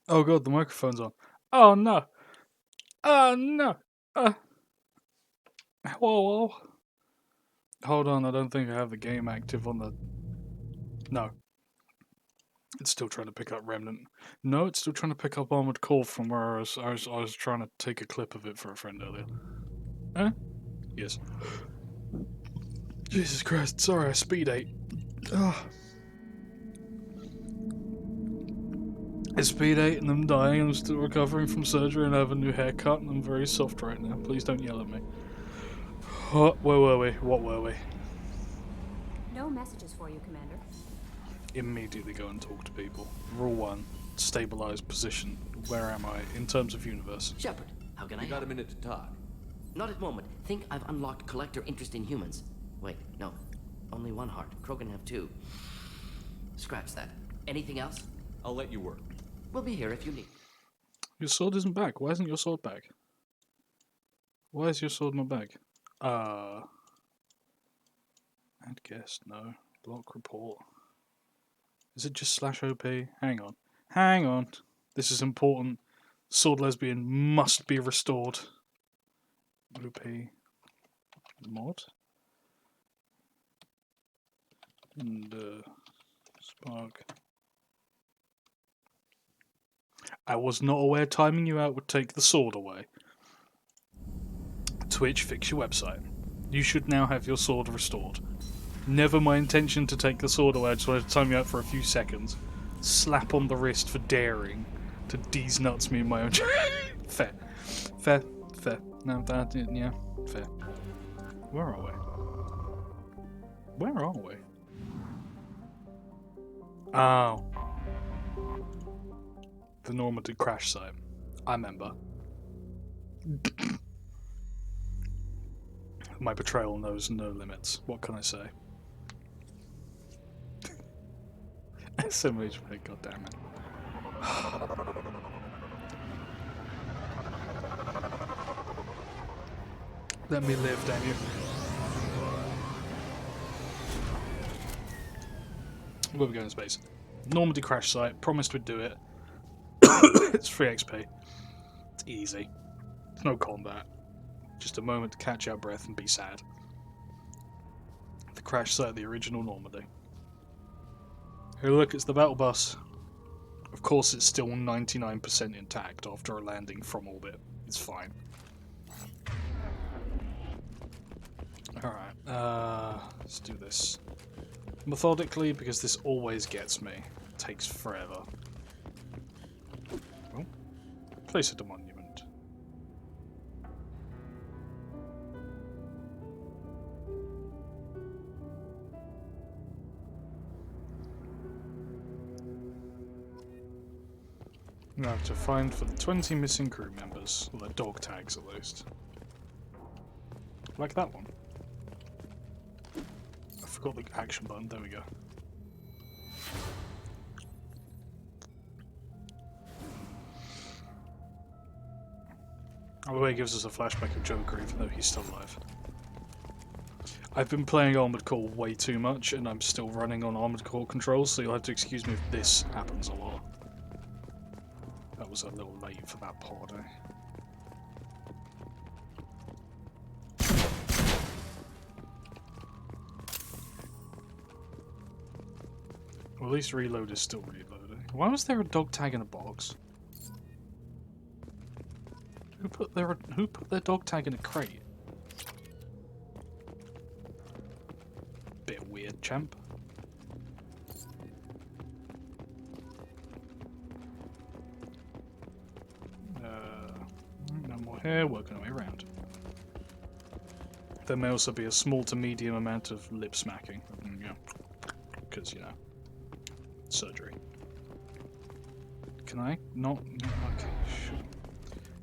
Oh god, the microphone's on. Oh no! Oh no! Uh, whoa, whoa. Hold on, I don't think I have the game active on the. No. It's still trying to pick up Remnant. No, it's still trying to pick up Armored Core from where I was trying to take a clip of it for a friend earlier. Huh? Yes. Jesus Christ, sorry, I speed ate. Ugh. I speed ate and I'm dying. I'm still recovering from surgery and I have a new haircut and I'm very soft right now. Please don't yell at me. Where were we? What were we? No messages for you, Commander. Immediately go and talk to people. Rule 1. Stabilize position. Where am I in terms of universe? Shepard, how can I You got help? a minute to talk. Not at the moment. Think I've unlocked collector interest in humans. Wait, no. Only one heart. Krogan have two. Scratch that. Anything else? I'll let you work. We'll be here if you need. Your sword isn't back. Why isn't your sword back? Why is your sword not back? I'd guess no. Block report. Is it just /OP? Hang on. Hang on. This is important. Sword lesbian must be restored. OP. Mod. And spark. I was not aware timing you out would take the sword away. Twitch, fix your website. You should now have your sword restored. Never my intention to take the sword away, I just wanted to time you out for a few seconds. Slap on the wrist for daring to D's nuts me in my own. Fair. Fair. Fair. No, that, yeah, fair. Where are we? Where are we? Oh. The Normandy crash site. I remember. My betrayal knows no limits. What can I say? SMH, god damn it. Let me live, damn you. Where we go in space? Normandy crash site. Promised we'd do it. It's free XP. It's easy. It's no combat. Just a moment to catch our breath and be sad. The crash site of the original Normandy. Hey look, it's the battle bus. Of course it's still 99% intact after a landing from orbit. It's fine. Alright, let's do this methodically because this always gets me. It takes forever. Oh, place at the monument. I have to find for the 20 missing crew members, or their dog tags at least. Like that one. I forgot the action button, there we go. Oh, the way it gives us a flashback of Joker even though he's still alive. I've been playing Armored Core way too much and I'm still running on Armored Core controls, so you'll have to excuse me if this happens a lot. That was a little late for that pod, eh? Well, at least reload is still reloading. Why was there a dog tag in a box? Who put their dog tag in a crate? Bit weird, champ. No more here, working our way around. There may also be a small to medium amount of lip smacking. Yeah. Because, you know, surgery. Can I not? No, okay, sure.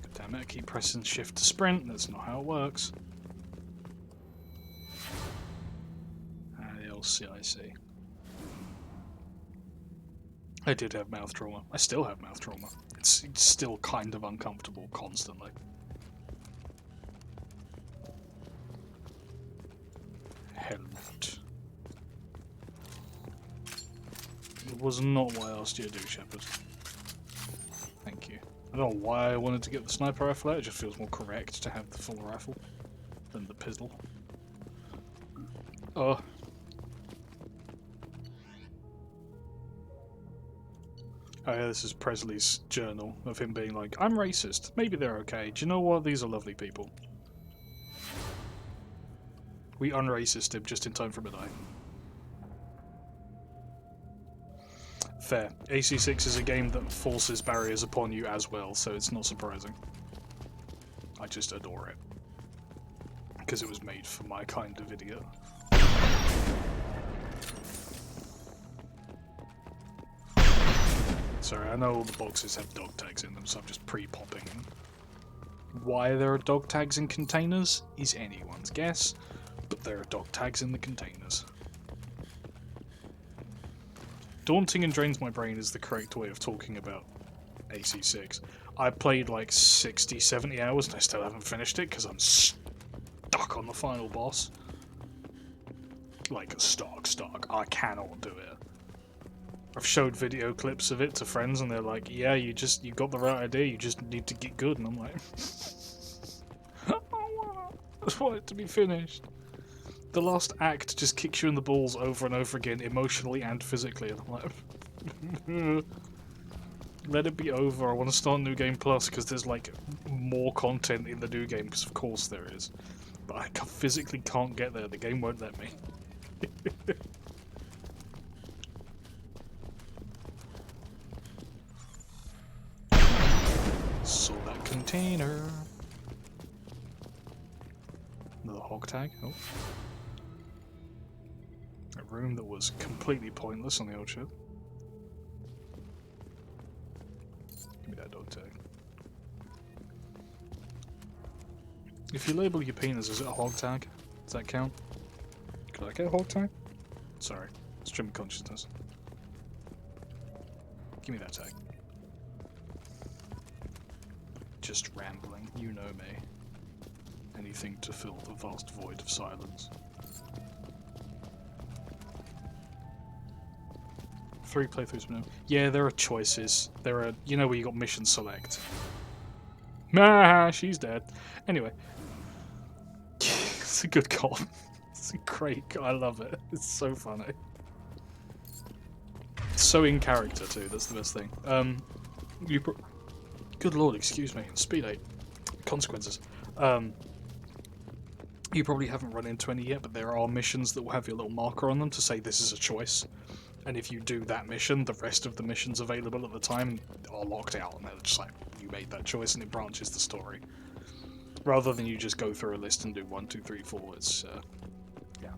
God damn it, I keep pressing shift to sprint. That's not how it works. The old CIC. I did have mouth trauma. I still have mouth trauma. It's still kind of uncomfortable constantly. Helmet. It was not what I asked you to do, Shepard. I don't know why I wanted to get the sniper rifle out, it just feels more correct to have the full rifle than the pistol. Oh. Oh yeah, this is Presley's journal of him being like, I'm racist. Maybe they're okay. Do you know what? These are lovely people. We unracist him just in time for midnight. Fair. AC6 is a game that forces barriers upon you as well, so it's not surprising. I just adore it. Because it was made for my kind of video. Sorry, I know all the boxes have dog tags in them, so I'm just pre-popping them. Why there are dog tags in containers is anyone's guess, but there are dog tags in the containers. Daunting and drains my brain is the correct way of talking about AC6. I played like 60, 70 hours and I still haven't finished it because I'm stuck on the final boss. Like, stuck. I cannot do it. I've showed video clips of it to friends and they're like, yeah, you got the right idea, you just need to get good. And I'm like, I want it to be finished. The last act just kicks you in the balls over and over again, emotionally and physically. And I'm like, let it be over. I want to start New Game Plus because there's like more content in the new game, because of course there is. But I physically can't get there. The game won't let me. Saw that container. Another hog tag. Oh. A room that was completely pointless on the old ship. Give me that dog tag. If you label your penis, is it a hog tag? Does that count? Could I get a hog tag? Sorry, stream of consciousness. Give me that tag. Just rambling, you know me. Anything to fill the vast void of silence. 3 playthroughs now. Yeah, there are choices. There are, you know, where you got mission select. Ah, she's dead. Anyway. It's a good call. It's a great call. I love it. It's so funny. It's so in character too, that's the best thing. Good lord, excuse me. Speed 8. Consequences. You probably haven't run into any yet, but there are missions that will have your little marker on them to say this is a choice. And if you do that mission, the rest of the missions available at the time are locked out, and they're just like, you made that choice, and it branches the story. Rather than you just go through a list and do 1, 2, 3, 4, it's, yeah.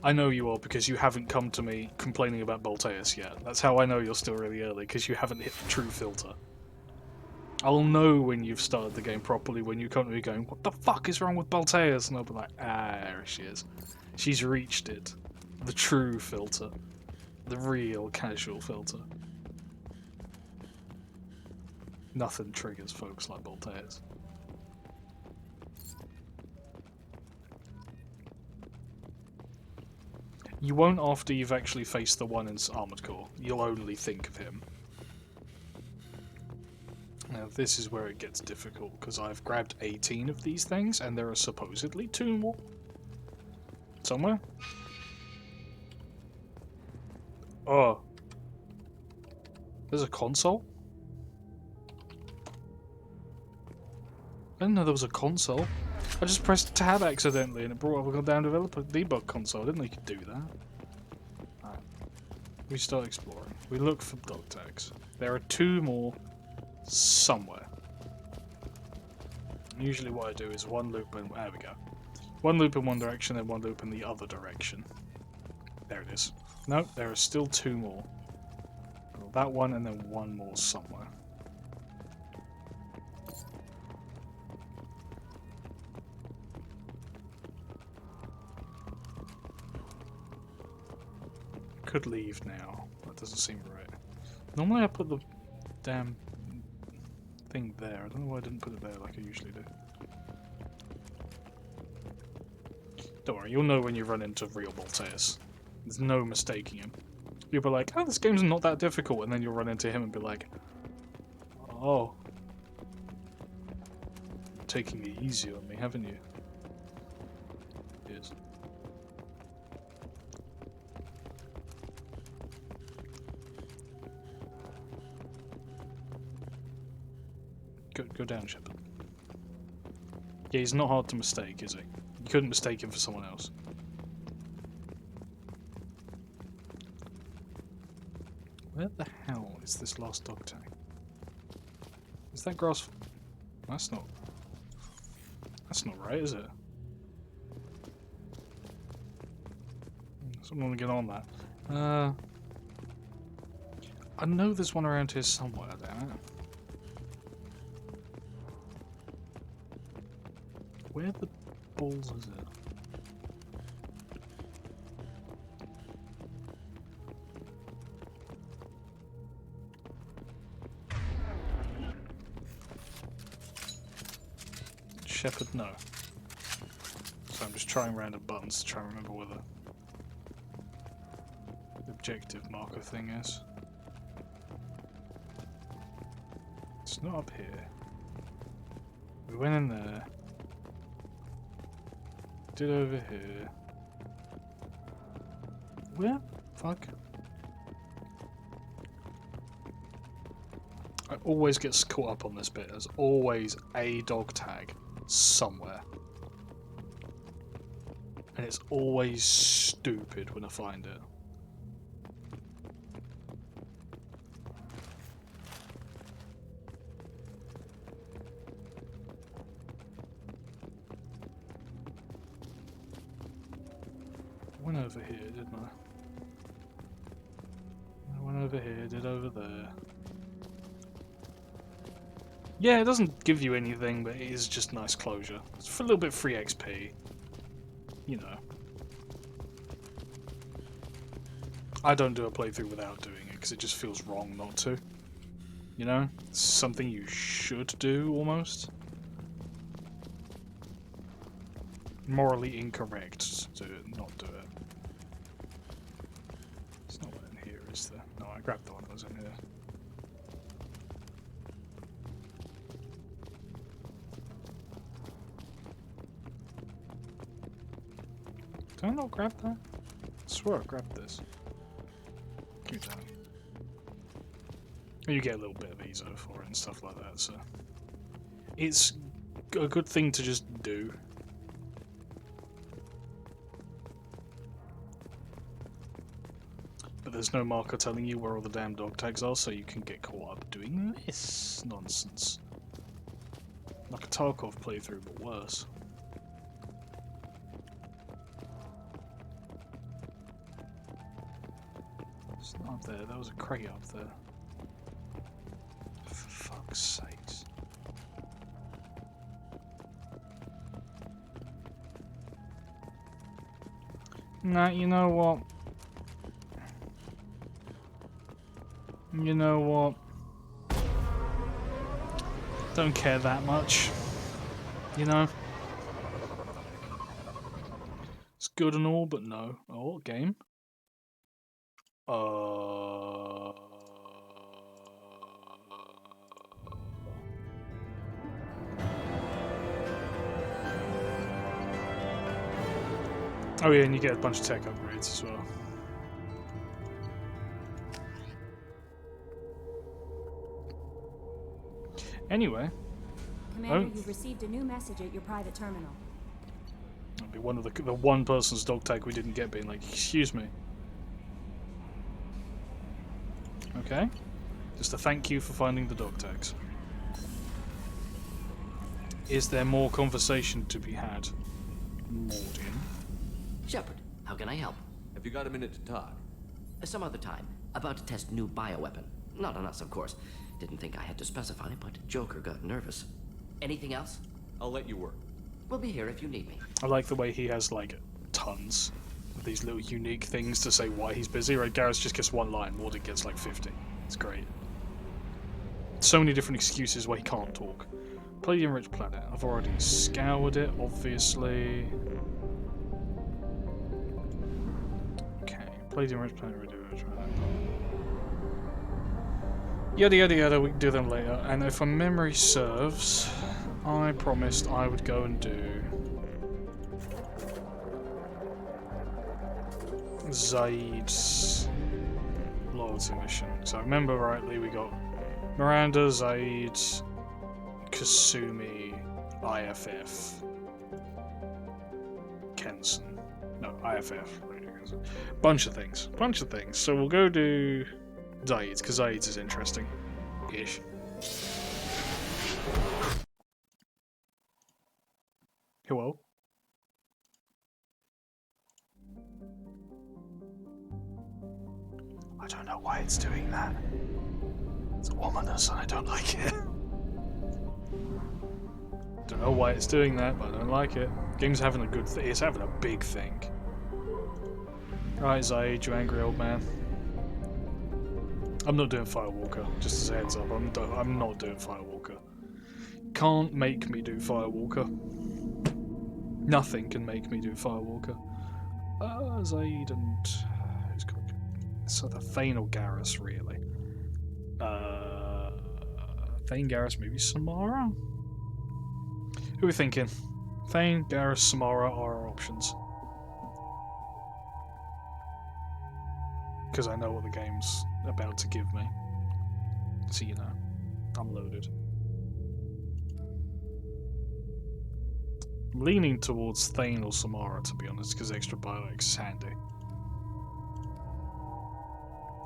I know you are, because you haven't come to me complaining about Bolteus yet. That's how I know you're still really early, because you haven't hit the true filter. I'll know when you've started the game properly, when you come to me going, what the fuck is wrong with Bolteus? And I'll be like, ah, there she is. She's reached it. The true filter. The real casual filter. Nothing triggers folks like Bolteus. You won't after you've actually faced the one in Armored Core. You'll only think of him. Now this is where it gets difficult, because I've grabbed 18 of these things, and there are supposedly 2 more. Somewhere? Oh. There's a console? I didn't know there was a console. I just pressed tab accidentally and it brought up a down developer debug console. I didn't know you could do that. Alright. We start exploring. We look for dog tags. There are 2 more somewhere. Usually what I do is 1 loop and there we go. 1 loop in one direction and 1 loop in the other direction. There it is. No, there are still 2 more. That one and then 1 more somewhere. Could leave now. That doesn't seem right. Normally I put the damn thing there. I don't know why I didn't put it there like I usually do. Don't worry, you'll know when you run into real Bolteus. There's no mistaking him. You'll be like, oh, this game's not that difficult, and then you'll run into him and be like, Oh. Taking it easy on me, haven't you? Yes. Go down, Shepard. Yeah, he's not hard to mistake, is he? You couldn't mistake him for someone else. Where the hell is this last dog tag? Is that grass? That's not right, is it? Someone want to get on that. I know there's one around here somewhere, damn it. Where the balls is it? Shepard, no. So I'm just trying random buttons to try and remember where the objective marker thing is. It's not up here. We went in there. Did over here. Where? Fuck. I always get caught up on this bit. There's always a dog tag somewhere. And it's always stupid when I find it. I went over here, didn't I? I went over here, did over there. Yeah, it doesn't give you anything, but it is just nice closure. It's for a little bit free XP. You know. I don't do a playthrough without doing it, because it just feels wrong not to. You know? It's something you should do, almost. Morally incorrect to not do it. It's not one in here, is there? No, I grabbed the one that was in here. Did I not grab that? I swear I grabbed this. Keep that. You get a little bit of ESO for it and stuff like that, so... It's a good thing to just do. But there's no marker telling you where all the damn dog tags are, so you can get caught up doing this nonsense. Like a Tarkov playthrough, but worse. It's not up there, there was a crate up there. For fuck's sakes. Nah, you know what? You know what? Don't care that much. You know? It's good and all, but no. Oh, game? Oh yeah, and you get a bunch of tech upgrades as well. Anyway. Commander, you've received a new message at your private terminal. That'll be one of the one person's dog tag we didn't get being like, excuse me. Okay. Just a thank you for finding the dog tags. Is there more conversation to be had? Mordian. Shepard, how can I help? Have you got a minute to talk? Some other time. About to test new bioweapon. Not on us, of course. Didn't think I had to specify, but Joker got nervous. Anything else? I'll let you work. We'll be here if you need me. I like the way he has, like, tons of these little unique things to say why he's busy. Right, Garrus just gets one line, Mordian gets like 50. It's great. So many different excuses why he can't talk. Palladium-rich planet. I've already scoured it, obviously. Okay, Palladium-rich planet, radioactive planet. Yada yada yada, we can do them later. And if my memory serves, I promised I would go and do Zaid's loyalty mission. So I remember rightly, we got Miranda, Zaid, Kasumi, IFF, Kenson. No, IFF. Bunch of things. So we'll go do Zaid's, because Zaid's is interesting-ish. Hello? I don't know why it's doing that. It's ominous and I don't like it. Don't know why it's doing that, but I don't like it. Game's having a good it's having a big thing. Right, Zaid, you angry old man. I'm not doing Firewalker, just as a heads up. I'm not doing Firewalker. Can't make me do Firewalker. Nothing can make me do Firewalker. Zaid and who's got so the Thane or Garrus really? Thane, Garrus, maybe Samara. Who are we thinking? Thane, Garrus, Samara are our options. Because I know what the game's about to give me. So you know, I'm loaded. I'm leaning towards Thane or Samara, to be honest, because extra biotics is handy.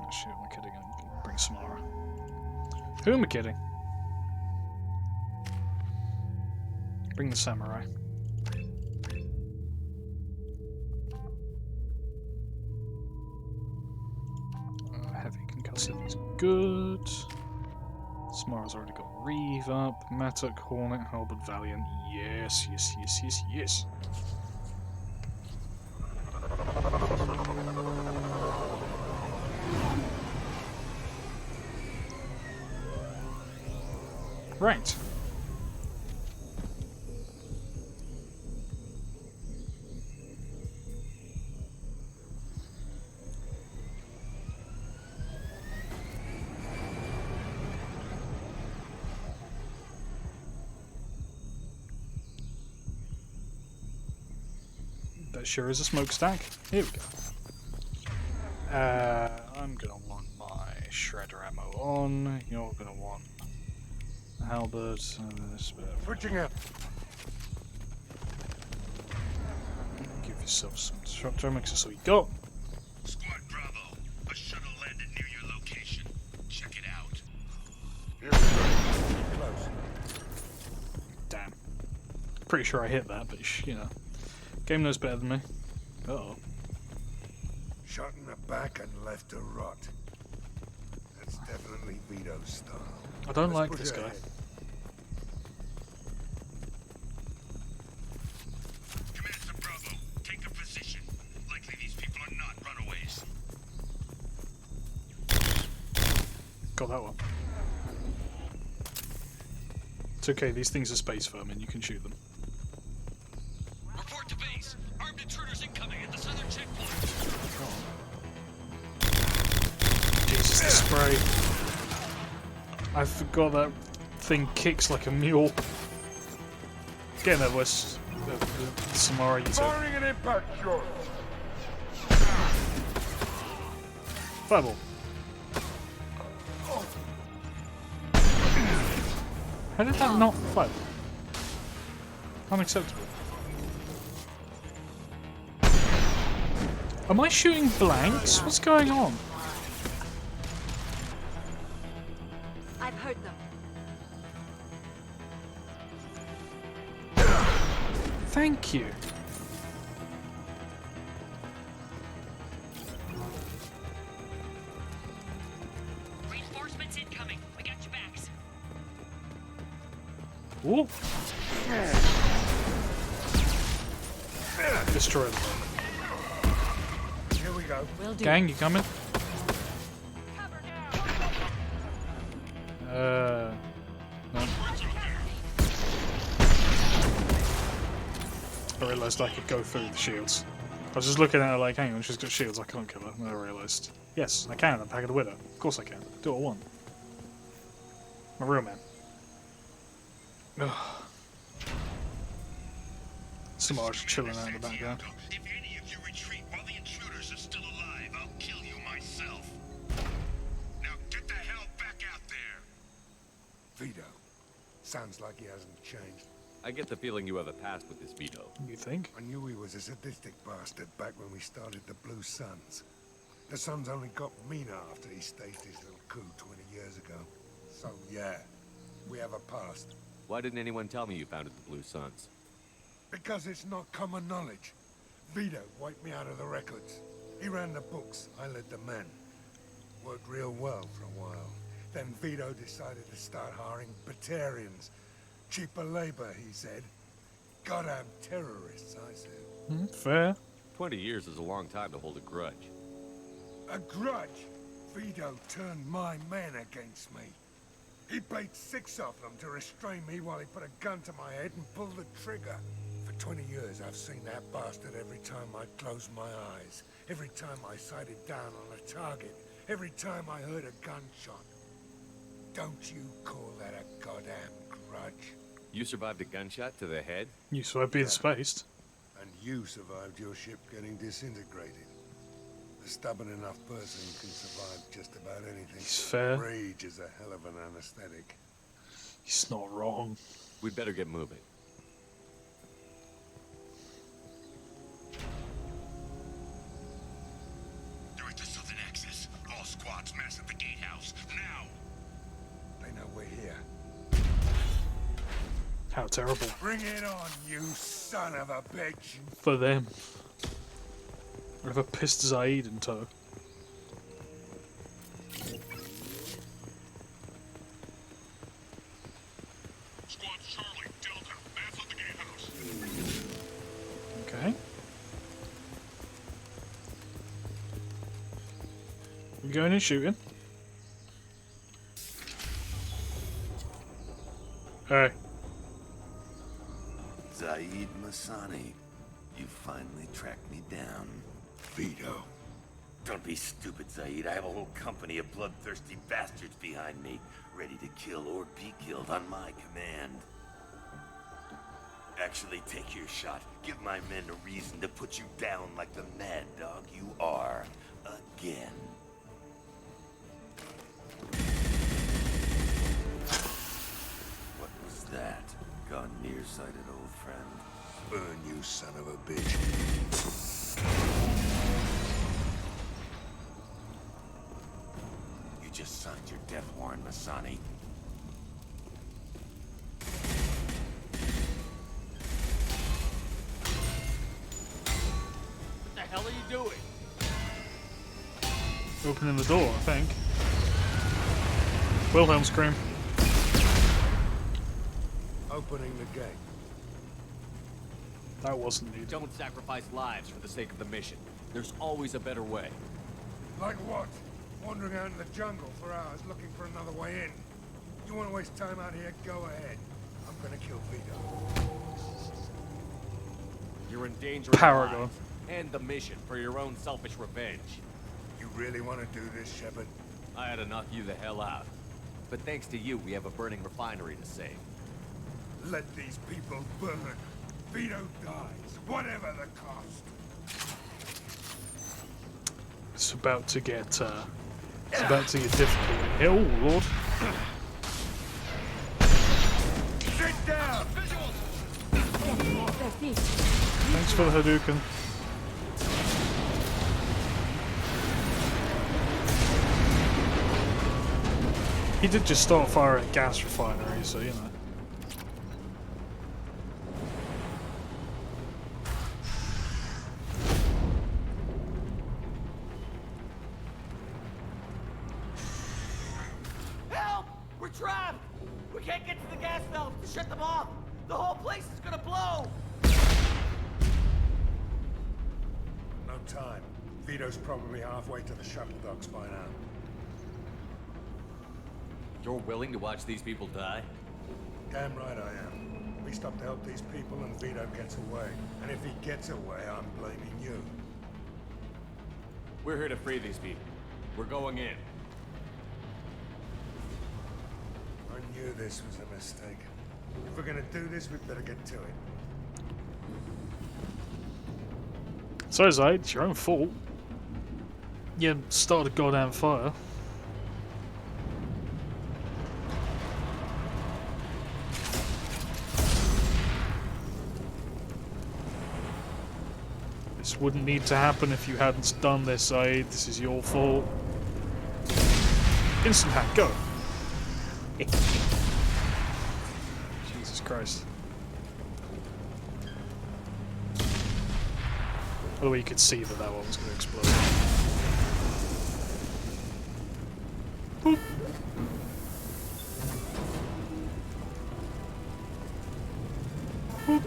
Oh shoot, am I kidding? I'm gonna bring Samara. Who am I kidding? Bring the samurai. Heavy concussive is good. Samara's already got Reeve up. Mattock, Hornet, Halberd, Valiant. Yes, yes, yes, yes, yes. Right. That sure is a smokestack. Here we go. I'm gonna want my shredder ammo on. You're gonna want a halberd. Switching out. Give yourself some disruptor. Make sure so you go. Squad Bravo, a shuttle landed near your location. Check it out. Here we go. Close. Damn. Pretty sure I hit that, but you know. Game knows better than me. Uh-oh. Shot in the back and left to rot. That's definitely Vito's style. I don't Let's like push this guy. ahead. Command to Bravo. Take a position. Likely these people are not runaways. Got that one. It's okay, these things are space vermin, you can shoot them. Report to base. Armed intruders incoming at the southern checkpoint. Jesus, the spray. I forgot that thing kicks like a mule. Get in there, Wes. Samara, you too. Firing an impact shot. Fireball. How did that not fire? Unacceptable. Am I shooting blanks? What's going on? I've heard them. Thank you. Reinforcements incoming. We got your backs. Ooh. Destroy them. Here we go. Will do. Gang, you coming? No. I realised I could go through the shields. I was just looking at her like, hang on, she's got shields, I can't kill her. And I realised, yes, I can, I'm Pack of the Widow. Of course I can. Do what I want. A real man. Ugh. Samara's chilling out in the background. If any of you retreat while the intruders are still alive, I'll kill you myself. Now get the hell back out there. Vito. Sounds like he hasn't changed. I get the feeling you have a past with this Vito. You think? I knew he was a sadistic bastard back when we started the Blue Suns. The Suns only got meaner after he staged his little coup 20 years ago. So yeah, we have a past. Why didn't anyone tell me you founded the Blue Suns? Because it's not common knowledge. Vito wiped me out of the records. He ran the books, I led the men. Worked real well for a while. Then Vito decided to start hiring Batarians. Cheaper labor, he said. Goddamn terrorists, I said. Fair. 20 years is a long time to hold a grudge. A grudge? Vito turned my men against me. He paid 6 of them to restrain me while he put a gun to my head and pulled the trigger. For 20 years, I've seen that bastard every time I closed my eyes. Every time I sighted down on a target. Every time I heard a gunshot. Don't you call that a goddamn grudge? You survived a gunshot to the head? You saw it being spaced. And you survived your ship getting disintegrated. A stubborn enough person can survive just about anything. He's fair. Rage is a hell of an anesthetic. He's not wrong. We'd better get moving. Direct to Southern Axis. All squads mass at the gatehouse. Now! They know we're here. How terrible. Bring it on, you son of a bitch! For them. I've a pissed Zaid in tow. Squad Charlie, Delta, mass at the gatehouse. Okay. You going and shooting? Hey. Zaid Masani, you finally tracked me down. Vito. Don't be stupid, Zaid. I have a whole company of bloodthirsty bastards behind me, ready to kill or be killed on my command. Actually, take your shot. Give my men a reason to put you down like the mad dog you are. Again. What was that? Gone nearsighted, old friend. Burn, you son of a bitch. You just signed your death warrant, Masani. What the hell are you doing? Opening the door, I think. Wilhelm scream. Opening the gate. That wasn't needed. Don't sacrifice lives for the sake of the mission. There's always a better way. Like what? Wandering out in the jungle for hours looking for another way in. You want to waste time out here? Go ahead. I'm gonna kill Vito. You're endangering Paragon. lives and the mission for your own selfish revenge. You really want to do this, Shepard? I had to knock you the hell out. But thanks to you, we have a burning refinery to save. Let these people burn. Vito dies, whatever the cost. It's about to get difficult. Oh lord. Sit down! Thanks for the Hadouken. He did just start firing at gas refineries, so you know. Help! We're trapped! We can't get to the gas valves to shut them off! The whole place is gonna blow! No time. Vito's probably halfway to the shuttle docks by now. You're willing to watch these people die? Damn right I am. We stopped to help these people and Vito gets away. And if he gets away, I'm blaming you. We're here to free these people. We're going in. I knew knew this was a mistake. If we're gonna do this, we'd better get to it. So, Zaid, it's your own fault. You started a goddamn fire. This wouldn't need to happen if you hadn't done this, Zaid. This is your fault. Instant hack, go! Jesus Christ. By the way, you could see that that one was going to explode. Boop. Boop.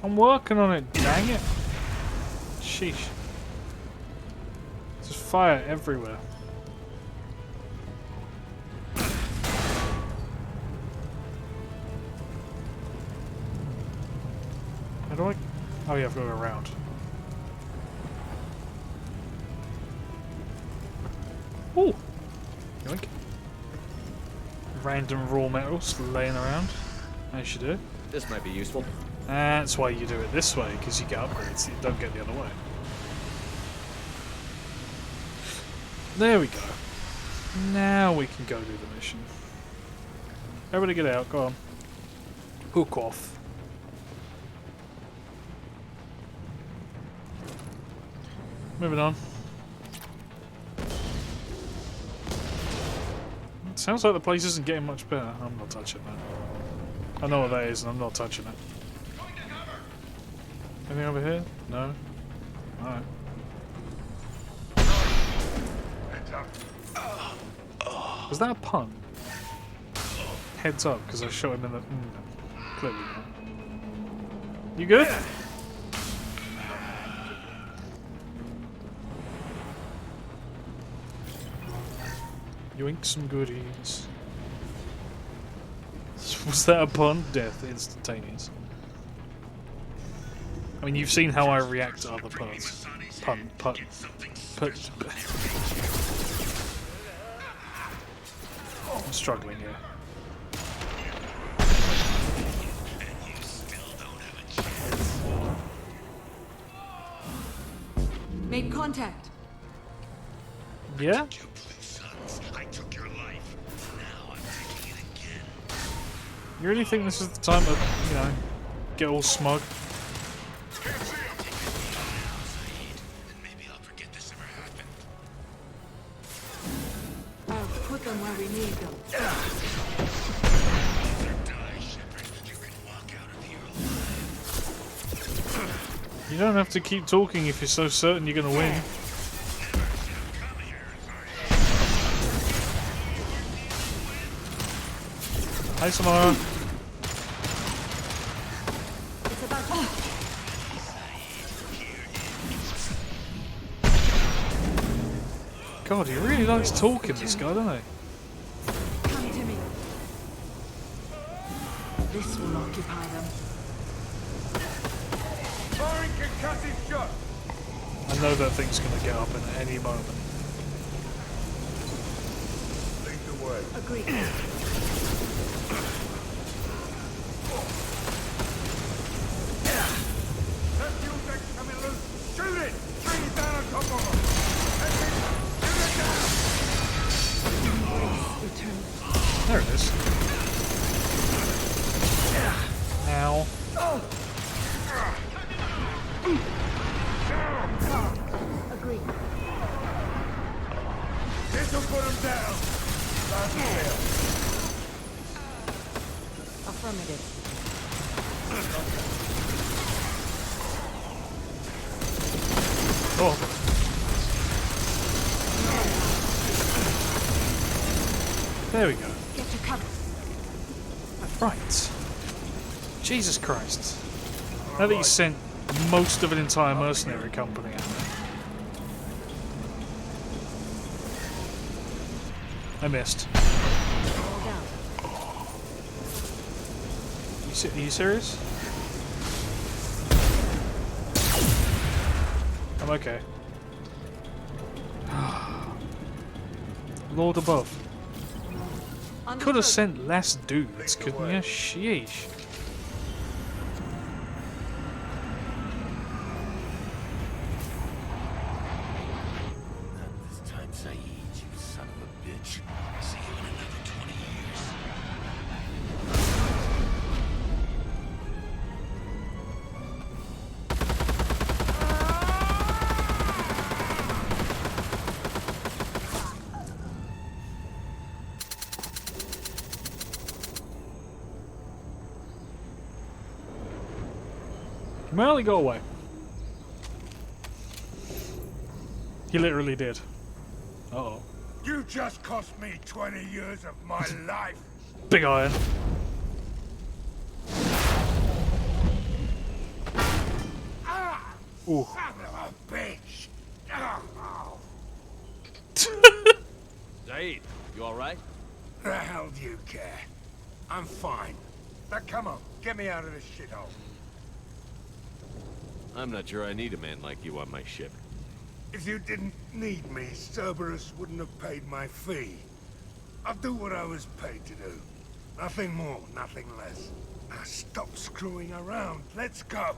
I'm working on it, dang it. Sheesh. There's fire everywhere. How do I... Oh yeah, I've got to go around. Ooh! Yoink. Random raw metals laying around. As you do. This might be useful. That's why you do it this way, because you get upgrades. You don't get the other way. There we go. Now we can go do the mission. Everybody get out, go on. Hook off. Moving on. It sounds like the place isn't getting much better. I'm not touching that. I know what that is, and I'm not touching it. Anything over here? No? Alright. Was that a pun? Heads up, because I shot him in the... clearly not. You good? Yoink some goodies. Was that a pun? Death instantaneous. I mean, you've seen how I react to other puns. I'm struggling here. Made contact. Yeah? I took your life. Now I'm taking it again. You really think this is the time to, you know, get all smug? Maybe I'll forget this ever happened. I'll put them where we need them. Die, Shepard. You can walk out of here alive. You don't have to keep talking if you're so certain you're gonna win. Hi, Samara. It's about to... God, he really likes talking, this guy, doesn't he? Come to me. This will occupy them. Firing concussive shot! I know that thing's gonna get up in any moment. Lead the way. Agreed. That fuel deck's coming loose! Shoot it! Trees down on top of them! Shoot it down! Return. There it is. Ow. Agreed. This'll put them down! Last fail. Affirmative. Oh. There we go. Get to cover. Right. Jesus Christ. Now that you sent most of an entire mercenary company at me. I missed. All down. Are you serious? I'm okay. Lord above. Could have sent less dudes, couldn't you? Sheesh. Not this time, Saeed, you son of a bitch. See you in another 20 years. Well, he got away. He literally did. Uh-oh. You just cost me 20 years of my life. Big iron. Ooh. Son of a bitch. Oh, Zaid, you alright? the hell do you care? I'm fine. Now come on, get me out of this shithole. I'm not sure I need a man like you on my ship. If you didn't need me, Cerberus wouldn't have paid my fee. I'll do what I was paid to do. Nothing more, nothing less. Now stop screwing around. Let's go.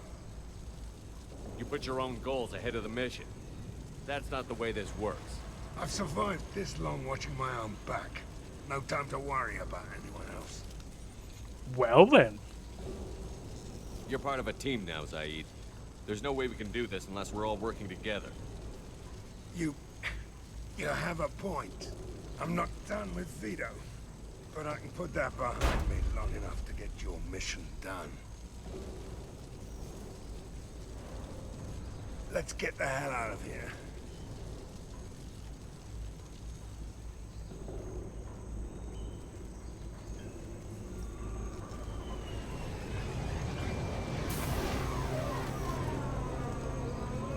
You put your own goals ahead of the mission. That's not the way this works. I've survived this long watching my own back. No time to worry about anyone else. Well then. You're part of a team now, Zaid. There's no way we can do this unless we're all working together. You have a point. I'm not done with Vito, but I can put that behind me long enough to get your mission done. Let's get the hell out of here.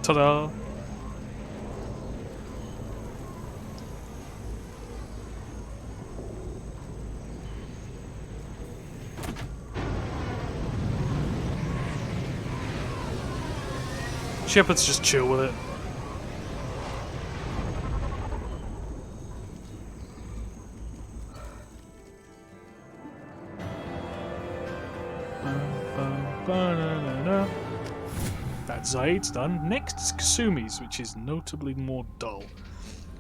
Ta-da! Shepard's just chill with it. That Zaid's done. Next is Kasumi's, which is notably more dull.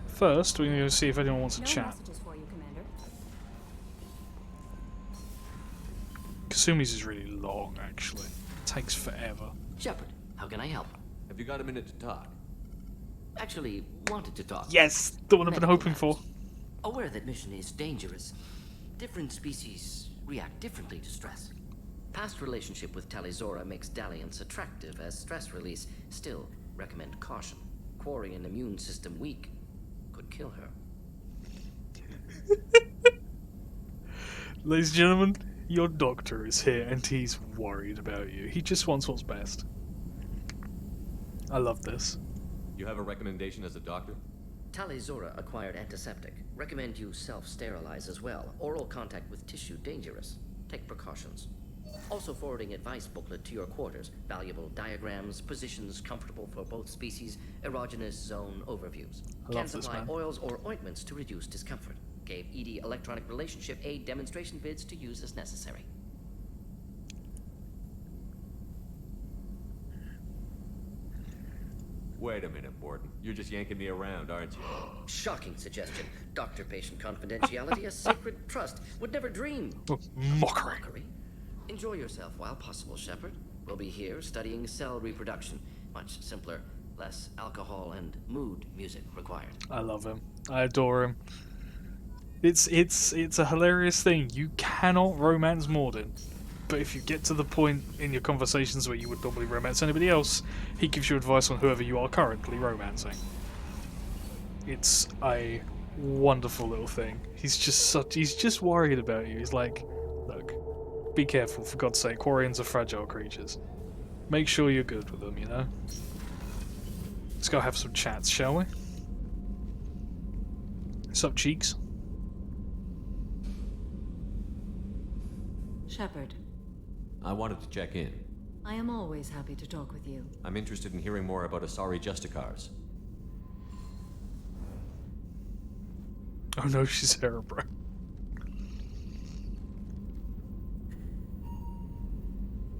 First, we're going to go see if anyone wants to No chat. messages for you, Commander. Kasumi's is really long, actually. It takes forever. Shepard, how can I help? Have you got a minute to talk? Actually, wanted to talk. Yes! The one I've been Medical hoping for. matters. Aware that mission is dangerous. Different species react differently to stress. Past relationship with Talizora makes dalliance attractive as stress release. Still, recommend caution. Quarry an immune system weak could kill her. Ladies and gentlemen, your doctor is here and he's worried about you. He just wants what's best. I love this. You have a recommendation as a doctor? Talizora acquired antiseptic. Recommend you self-sterilize as well. Oral contact with tissue dangerous. Take precautions. Also forwarding advice booklet to your quarters. Valuable diagrams, positions comfortable for both species, erogenous zone overviews. I love this, supply man. oils or ointments to reduce discomfort. Gave ED electronic relationship aid demonstration vids to use as necessary. Wait a minute, Borden. You're just yanking me around, aren't you? Shocking suggestion. Doctor-patient confidentiality, a sacred trust. Would never dream. Oh, mockery. Mockery. Enjoy yourself while possible, Shepard. We'll be here studying cell reproduction. Much simpler, less alcohol and mood music required. I love him. I adore him. It's a hilarious thing. You cannot romance Morden. But if you get to the point in your conversations where you would normally romance anybody else, he gives you advice on whoever you are currently romancing. It's a wonderful little thing. He's just worried about you. He's like, look, be careful, for God's sake, Quarians are fragile creatures. Make sure you're good with them, you know? Let's go have some chats, shall we? What's up, cheeks? Shepard, I wanted to check in. I am always happy to talk with you. I'm interested in hearing more about Asari Justicars. Oh no, she's Cerebro.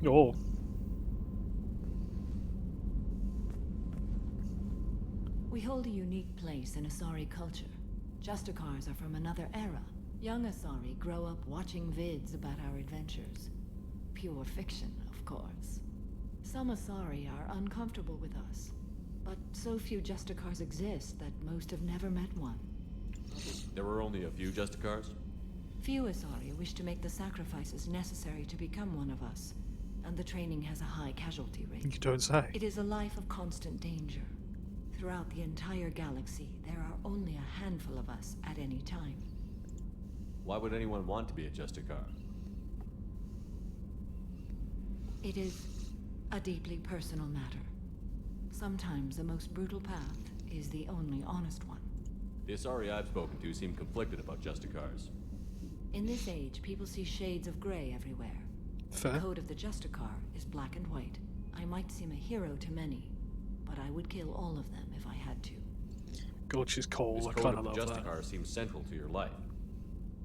Oh. We hold a unique place in Asari culture. Justicars are from another era. Young Asari grow up watching vids about our adventures. Pure fiction, of course. Some Asari are uncomfortable with us, but so few Justicars exist that most have never met one. There were only a few Justicars? Few Asari wish to make the sacrifices necessary to become one of us, and the training has a high casualty rate. You don't say. It is a life of constant danger. Throughout the entire galaxy, there are only a handful of us at any time. Why would anyone want to be a Justicar? It is a deeply personal matter. Sometimes the most brutal path is the only honest one. The Asari I've spoken to seem conflicted about Justicars. In this age, people see shades of gray everywhere. Fair. The code of the Justicar is black and white. I might seem a hero to many, but I would kill all of them if I had to. God, she's cold. This I code kind of of the love that. Justicar seems central to your life.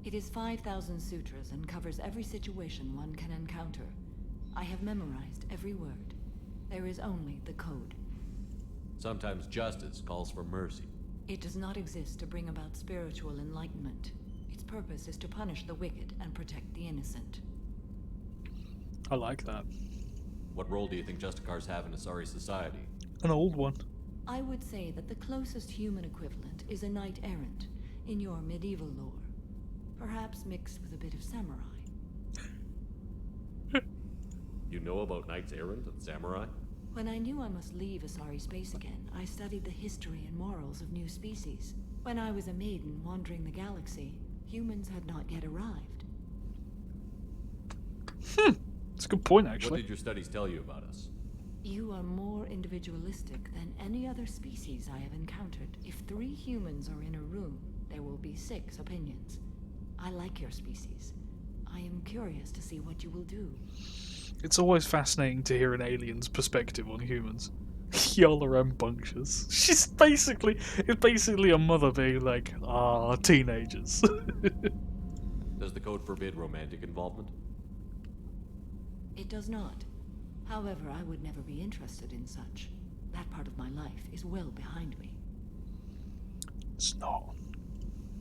It is 5,000 sutras and covers every situation one can encounter. I have memorized every word. There is only the code. Sometimes justice calls for mercy. It does not exist to bring about spiritual enlightenment. Its purpose is to punish the wicked and protect the innocent. I like that. What role do you think Justicars have in Asari society? An old one. I would say that the closest human equivalent is a knight-errant in your medieval lore. Perhaps mixed with a bit of samurai. You know about Knights Errant and Samurai? When I knew I must leave Asari space again, I studied the history and morals of new species. When I was a maiden wandering the galaxy, humans had not yet arrived. It's a good point, What actually. did your studies tell you about us? You are more individualistic than any other species I have encountered. If 3 humans are in a room, there will be 6 opinions. I like your species. I am curious to see what you will do. It's always fascinating to hear an alien's perspective on humans. Y'all are rambunctious. It's basically a mother being like, teenagers. Does the code forbid romantic involvement? It does not. However, I would never be interested in such. That part of my life is well behind me. It's not.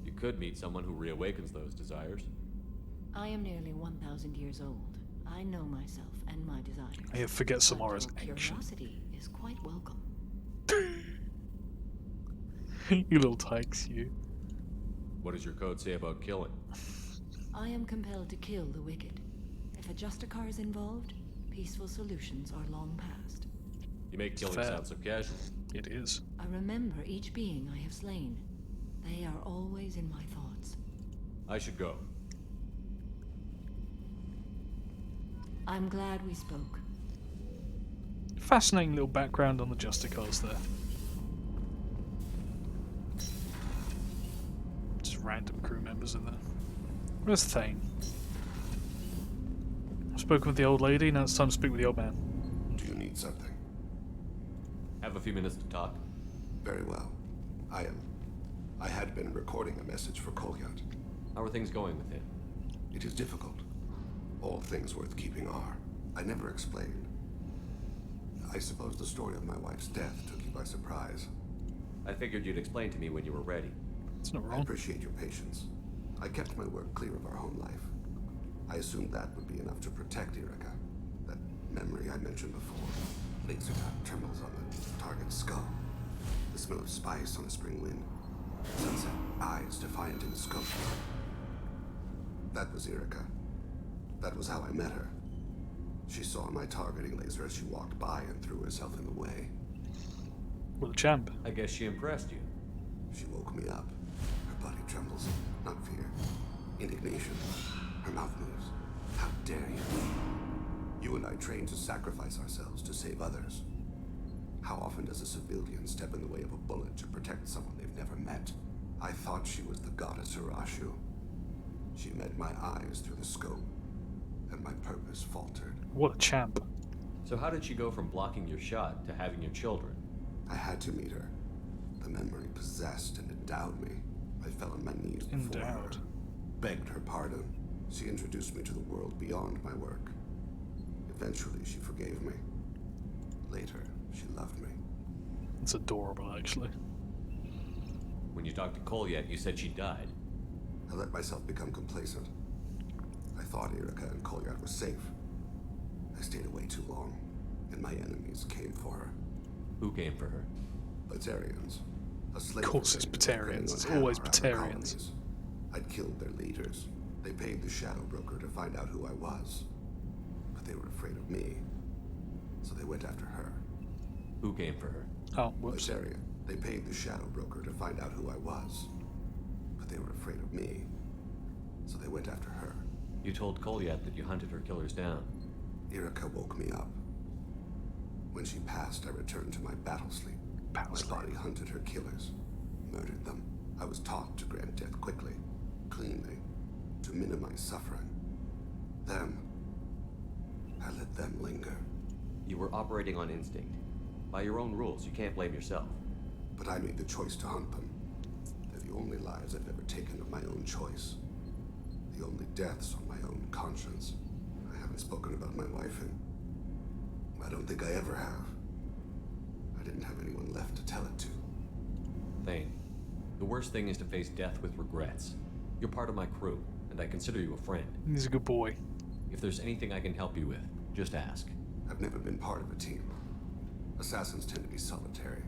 You could meet someone who reawakens those desires. I am nearly 1,000 years old. I know myself and my desires. I forget But Samara's your ancient. curiosity is quite welcome. You little tykes, you. What does your code say about killing? I am compelled to kill the wicked. If a Justicar is involved, peaceful solutions are long past. You make killing Fair. sound so casual. It is. I remember each being I have slain. They are always in my thoughts. I should go. I'm glad we spoke. Fascinating little background on the Justicars there. Just random crew members in there. Where's Thane? I've spoken with the old lady, now it's time to speak with the old man. Do you need something? Have a few minutes to talk. Very well. I had been recording a message for Kolyat. How are things going with him? It is difficult. All things worth keeping are. I never explained. I suppose the story of my wife's death took you by surprise. I figured you'd explain to me when you were ready. It's not I wrong. appreciate your patience. I kept my work clear of our home life. I assumed that would be enough to protect Erica. That memory I mentioned before. Laser dot trembles on the target's skull. The smell of spice on a spring wind. Sunset eyes defiant in the scope. That was Erica. That was how I met her. She saw my targeting laser as she walked by and threw herself in the way. Well, the champ. I guess she impressed you. She woke me up. Her body trembles. Not fear. Indignation. Her mouth moves. How dare you? You and I trained to sacrifice ourselves to save others. How often does a civilian step in the way of a bullet to protect someone they've never met? I thought she was the goddess Urashu. She met my eyes through the scope. and my purpose faltered. What a champ. So how did she go from blocking your shot to having your children? I had to meet her. The memory possessed and endowed me. I fell on my knees before her, Endowed. begged her pardon. She introduced me to the world beyond my work. Eventually, she forgave me. Later, she loved me. It's adorable, actually. When you talked to Kolyat, you said she died. I let myself become complacent. I thought Erica and Kolyat were safe. I stayed away too long, and my enemies came for her. Who came for her? Batarians. A slave Of course it's ring Batarians. preying on It's always Hammer Batarians. colonies. I'd killed their leaders. They paid the shadow broker to find out who I was. But they were afraid of me. So they went after her. Who came for her? Oh, whoops. Batarian. They paid the shadow broker to find out who I was. But they were afraid of me. So they went after her. You told Kolyat that you hunted her killers down. Erica woke me up. When she passed, I returned to my battle sleep. My body hunted her killers, murdered them. I was taught to grant death quickly, cleanly, to minimize suffering. Them, I let them linger. You were operating on instinct. By your own rules, you can't blame yourself. But I made the choice to hunt them. They're the only lives I've ever taken of my own choice. The only deaths on my own conscience. I haven't spoken about my wife, and I don't think I ever have. I didn't have anyone left to tell it to. Thane, the worst thing is to face death with regrets. You're part of my crew, and I consider you a friend. He's a good boy. If there's anything I can help you with, just ask. I've never been part of a team. Assassins tend to be solitary.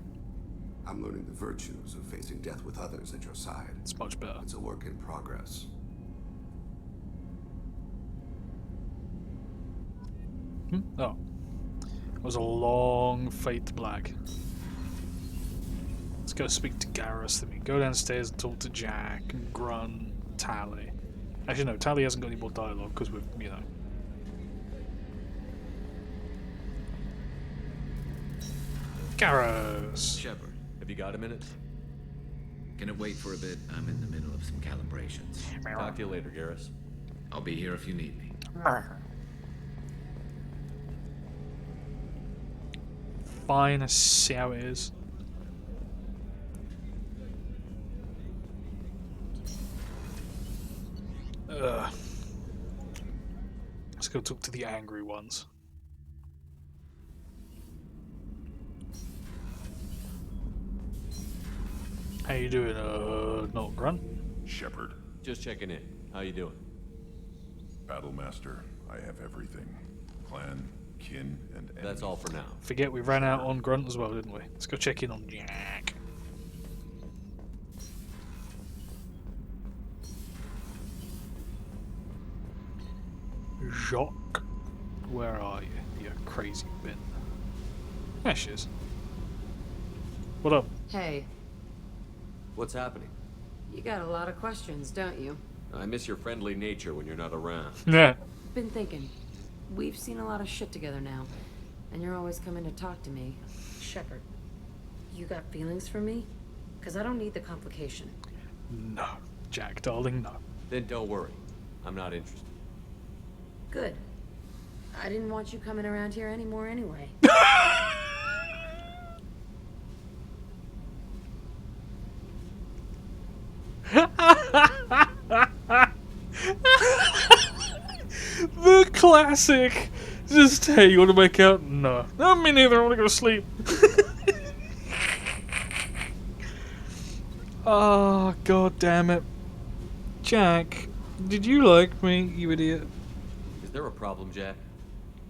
I'm learning the virtues of facing death with others at your side. It's much better. It's a work in progress. Oh. It was a long fade to black. Let's go speak to Garrus. Then we go downstairs and talk to Jack and Grunt, Tally. Actually, no, Tally hasn't got any more dialogue because we've, you know. Garrus! Shepard, Have you got a minute? can it wait for a bit? I'm in the middle of some calibrations. Talk to you later, Garrus. I'll be here if you need me. Fine, let's see how it is. Let's go talk to the angry ones. How you doing, not Grunt? Shepard, Just checking in. How you doing? Battlemaster, I have everything. Clan, kin, and enemy. That's all for now. Forget we ran out on Grunt as well, didn't we? Let's go check in on Jack. Jacques, where are you, you crazy bin? There she is. What up? Hey, What's happening? you got a lot of questions, don't you? I miss your friendly nature when you're not around. Yeah. Been thinking. We've seen a lot of shit together now, and you're always coming to talk to me. Shepard, you got feelings for me? Because I don't need the complication. No, Jack, darling, no. Then don't worry. I'm not interested. Good. I didn't want you coming around here anymore anyway. The classic. Just, hey, you want to make out? No. No, me neither. I want to go to sleep. Oh, god damn it. Jack, did you like me, you idiot? Is there a problem, Jack?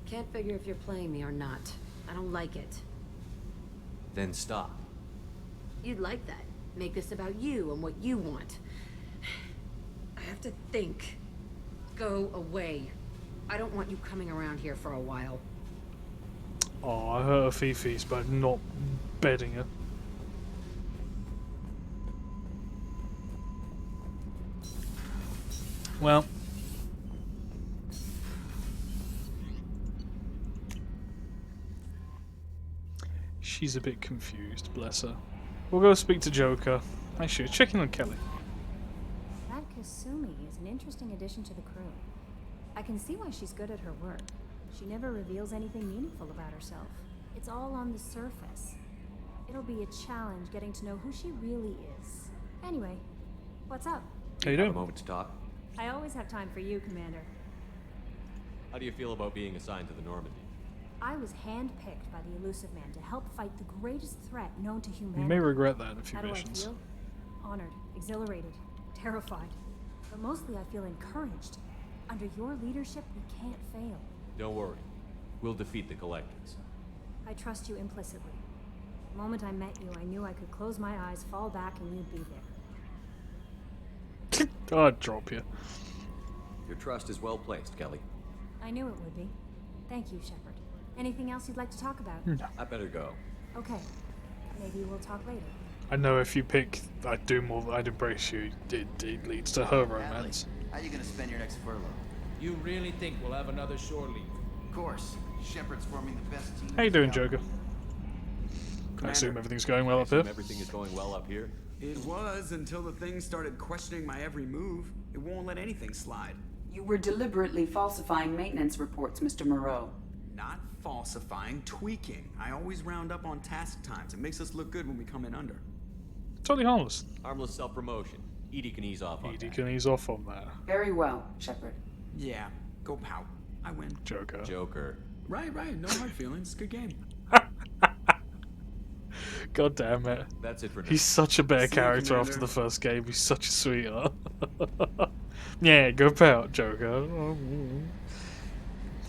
Can't figure if you're playing me or not. I don't like it. Then stop. You'd like that. Make this about you and what you want. I have to think. Go away. I don't want you coming around here for a while. Oh, I hurt her Fifi's by not bedding her. Well. She's a bit confused, bless her. We'll go speak to Joker. Actually, checking on Kelly. That Kasumi is an interesting addition to the crew. I can see why she's good at her work. She never reveals anything meaningful about herself. It's all on the surface. It'll be a challenge getting to know who she really is. Anyway, what's up? How you Have doing? a moment to talk. I always have time for you, Commander. How do you feel about being assigned to the Normandy? I was handpicked by the Elusive Man to help fight the greatest threat known to humanity. You may regret that in a few How do missions. I feel? Honored, exhilarated, terrified. But mostly I feel encouraged. Under your leadership, we can't fail. Don't worry. We'll defeat the Collectors. I trust you implicitly. The moment I met you, I knew I could close my eyes, fall back, and you'd be there. I'd drop you. Your trust is well placed, Kelly. I knew it would be. Thank you, Shepard. Anything else you'd like to talk about? No. I better go. Okay. Maybe we'll talk later. I know if you pick I'd do more, I'd embrace you, it leads to her romance. How you gonna spend your next furlough? You really think we'll have another shore leave? Of course. Shepard's forming the best team. How you doing, Joker? I assume everything's going well up here. Everything is going well up here. It was until the thing started questioning my every move. It won't let anything slide. You were deliberately falsifying maintenance reports, Mr. Moreau. Not falsifying, tweaking. I always round up on task times. It makes us look good when we come in under. Totally harmless. Harmless self-promotion. EDI can ease off on EDI that. can ease off on that. Very well, Shepard. Yeah, go pout. I win. Joker. Joker. Right. No hard feelings. Good game. God damn it. That's it for now. He's such a better See you, character Commander. after the first game. He's such a sweetheart. Yeah, go pout, Joker.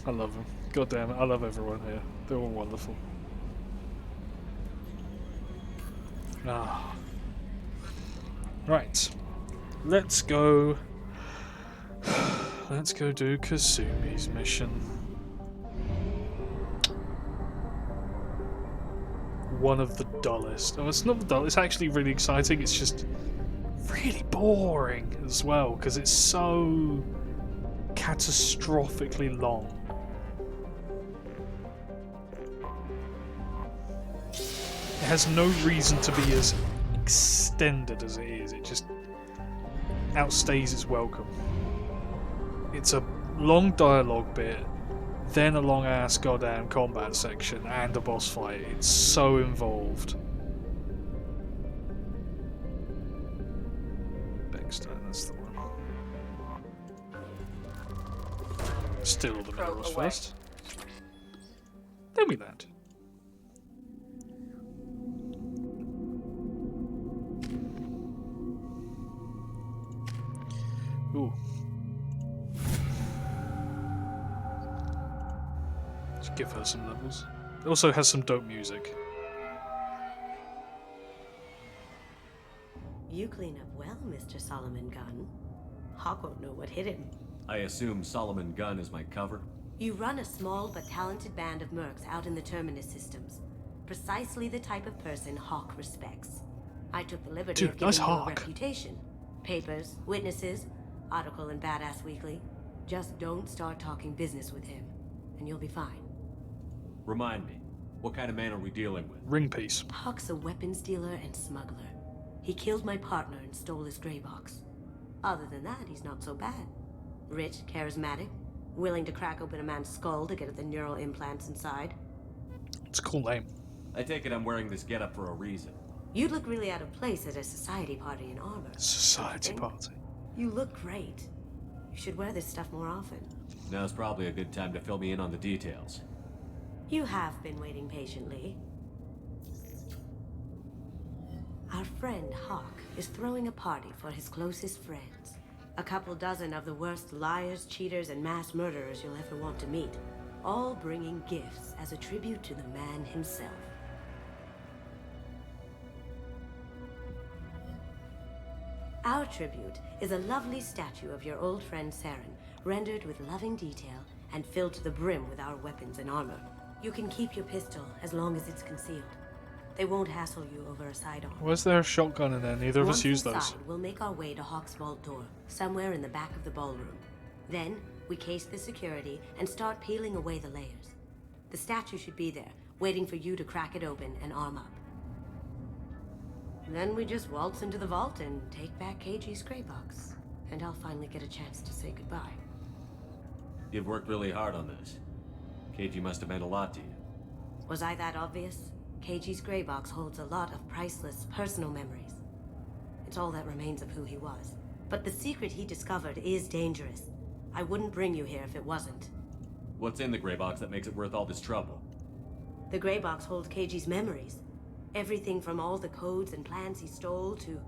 I love him. God damn it. I love everyone here. They're all wonderful. Ah. Right. Let's go. Let's go do Kasumi's mission. One of the dullest. Oh, it's not the dullest. It's actually really exciting. It's just really boring as well because it's so catastrophically long. It has no reason to be as extended as it is. It just outstays its welcome. It's a long dialogue bit, then a long ass goddamn combat section, and a boss fight. It's so involved. Bexstone, that's the one. Still the minerals first. Then we land. Ooh. Just give her some levels. It also has some dope music. You clean up well, Mr. Solomon Gunn. Hawk won't know what hit him. I assume Solomon Gunn is my cover? You run a small but talented band of mercs out in the Terminus systems. Precisely the type of person Hawk respects. I took the liberty of giving you a reputation. Papers, witnesses, article in Badass Weekly. Just don't start talking business with him, and you'll be fine. Remind me, what kind of man are we dealing with? Ring piece. Hawk's a weapons dealer and smuggler. He killed my partner and stole his gray box. Other than that, he's not so bad. Rich, charismatic, willing to crack open a man's skull to get at the neural implants inside. It's a cool name. I take it I'm wearing this getup for a reason. You'd look really out of place at a society party in armor. Society party. You look great. You should wear this stuff more often. Now's probably a good time to fill me in on the details. You have been waiting patiently. Our friend Hawk is throwing a party for his closest friends. A couple dozen of the worst liars, cheaters, and mass murderers you'll ever want to meet. All bringing gifts as a tribute to the man himself. Our tribute is a lovely statue of your old friend Saren, rendered with loving detail and filled to the brim with our weapons and armor. You can keep your pistol as long as it's concealed. They won't hassle you over a sidearm. Where's there a shotgun in there? Neither of us use those. Once inside, we'll make our way to Hawk's vault door, somewhere in the back of the ballroom. Then, we case the security and start peeling away the layers. The statue should be there, waiting for you to crack it open and arm up. Then we just waltz into the vault and take back KG's gray box. And I'll finally get a chance to say goodbye. You've worked really hard on this. KG must have meant a lot to you. Was I that obvious? KG's gray box holds a lot of priceless personal memories. It's all that remains of who he was. But the secret he discovered is dangerous. I wouldn't bring you here if it wasn't. What's in the gray box that makes it worth all this trouble? The gray box holds KG's memories. Everything from all the codes and plans he stole to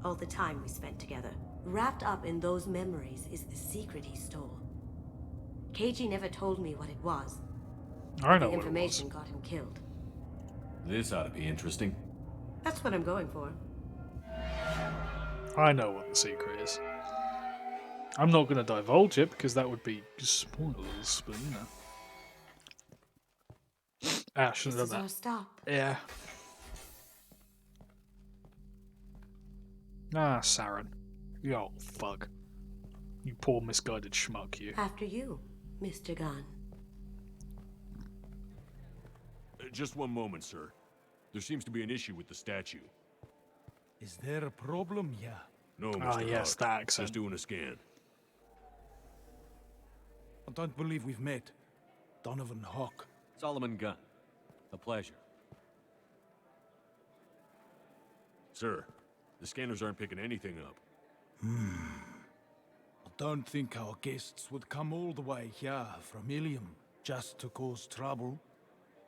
all the time we spent together. Wrapped up in those memories is the secret he stole. KG never told me what it was. I know The what it information was. got him killed. This ought to be interesting. That's what I'm going for. I know what the secret is. I'm not going to divulge it because that would be spoilers, but you know. Ah, shouldn't have This is done our that. stop. Yeah. Ah, Saren. You old fuck. You poor misguided schmuck, you. After you, Mr. Gunn. Just one moment, sir. There seems to be an issue with the statue. Is there a problem here? No, Mr. Ah, yes, Hawk. that accent. Just doing a scan. I don't believe we've met. Donovan Hawk. Solomon Gunn. A pleasure. Sir, the scanners aren't picking anything up. I don't think our guests would come all the way here from Ilium just to cause trouble.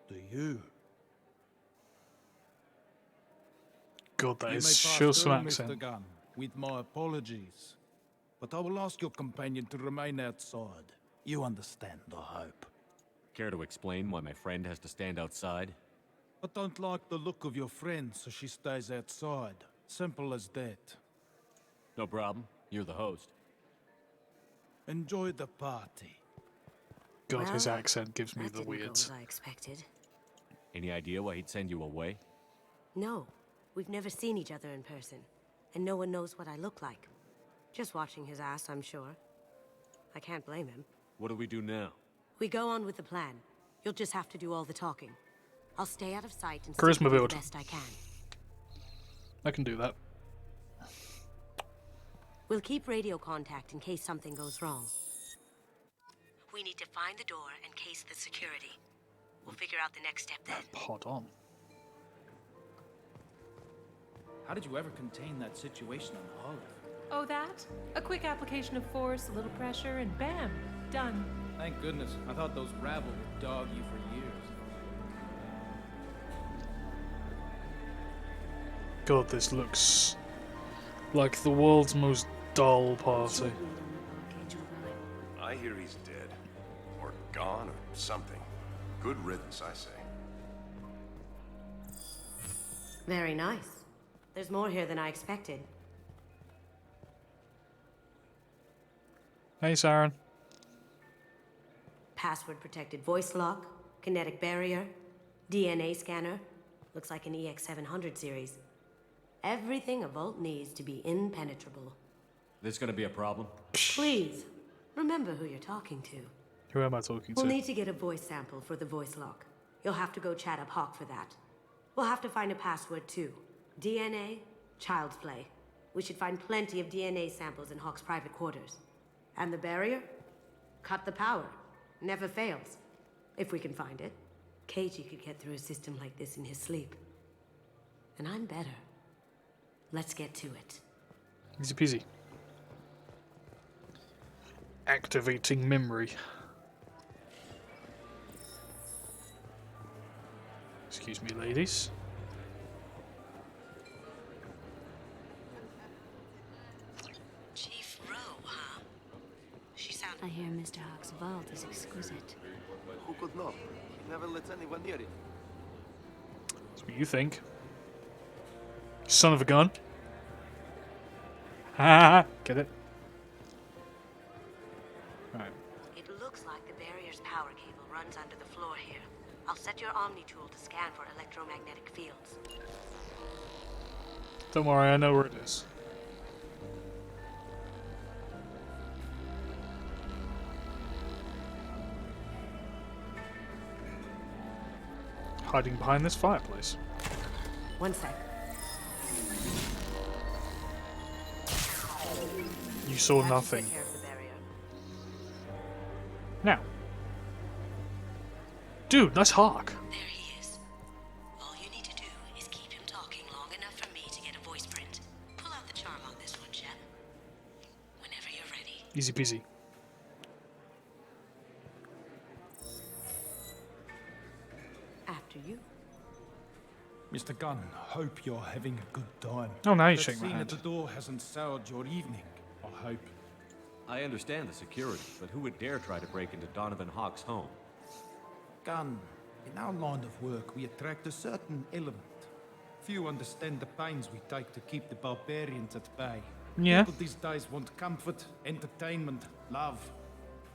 Do you? God, that You is may pass sure some through, accent. Mr. Gunn, with my apologies. But I will ask your companion to remain outside. You understand, I hope. Care to explain why my friend has to stand outside? I don't like the look of your friend, so she stays outside. Simple as that. No problem. You're the host. Enjoy the party. God, his Well, accent gives me that the didn't go weirds. as I expected. Any idea why he'd send you away? No, we've never seen each other in person, and no one knows what I look like. Just watching his ass, I'm sure. I can't blame him. What do we do now? We go on with the plan. You'll just have to do all the talking. I'll stay out of sight and Charisma still do build. the best I can. I can do that. We'll keep radio contact in case something goes wrong. We need to find the door and case the security. We'll figure out the next step then. Pod on. How did you ever contain that situation on Olive? Oh, that? A quick application of force, a little pressure, and bam, done. Thank goodness. I thought those rabble would dog you for years. God, this looks like the world's most dull party. I hear he's dead. Or gone, or something. Good riddance, I say. Very nice. There's more here than I expected. Hey, Saren. Password protected voice lock, kinetic barrier, DNA scanner. Looks like an EX700 series. Everything a vault needs to be impenetrable. This gonna be a problem? Please, remember who you're talking to. Who am I talking We'll to? need to get a voice sample for the voice lock. You'll have to go chat up Hawk for that. We'll have to find a password too. DNA, child's play. We should find plenty of DNA samples in Hawk's private quarters. And the barrier? Cut the power. Never fails. If we can find it. KG could get through a system like this in his sleep. And I'm better. Let's get to it. Easy peasy. Activating memory. Excuse me, ladies. Chief Rowe, huh? She sounds. I hear Mr. Hawk's vault is exquisite. Who could know? He never lets anyone near it. That's what you think. Son of a gun. Ha! Get it? Right. It looks like the barrier's power cable runs under the floor here. I'll set your Omni tool to scan for electromagnetic fields. Don't worry, I know where it is. Hiding behind this fireplace. One sec. You saw How'd you nothing. take care of the barrier? Dude, nice hawk. There he is. All you need to do is keep him talking long enough for me to get a voice print. Pull out the charm on this one, Shep. Whenever you're ready. Easy peasy. After you. Mr. Gunn, hope you're having a good time. Oh, now you That shake my scene hand. at the door hasn't soured your evening, I hope. I understand the security, but who would dare try to break into Donovan Hawk's home? Gunn, in our line of work, we attract a certain element. Few understand the pains we take to keep the barbarians at bay. Yeah. People these days want comfort, entertainment, love.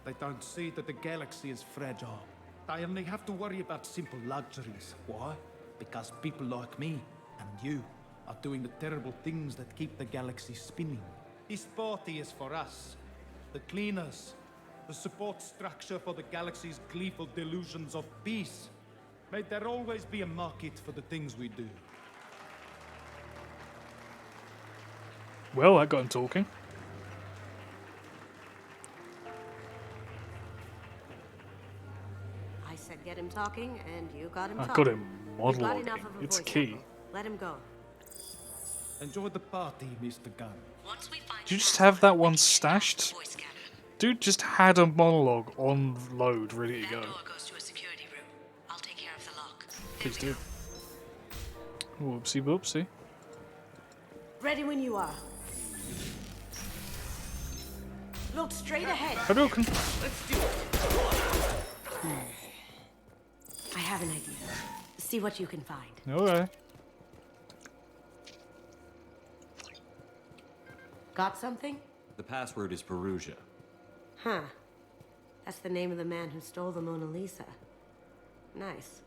They don't see that the galaxy is fragile. They only have to worry about simple luxuries. Why? Because people like me and you are doing the terrible things that keep the galaxy spinning. This party is for us, the cleaners, the support structure for the galaxy's gleeful delusions of peace. May there always be a market for the things we do. Well, that got him talking. I said get him talking, and you got him I talking. got him You've got monologuing. enough of a It's voice key. sample. Let him go. Enjoy the party, Mr. Gunn. Once we find Did you just have that one stashed? Dude just had a monologue on load, ready to go. goes to a security room. I'll take care of the lock. Please do. Whoopsie whoopsie. Ready when you are. Look straight ahead. Hadouken. Let's do it. I have an idea. See what you can find. Okay. Got something? The password is Perugia. Huh. That's the name of the man who stole the Mona Lisa. Nice.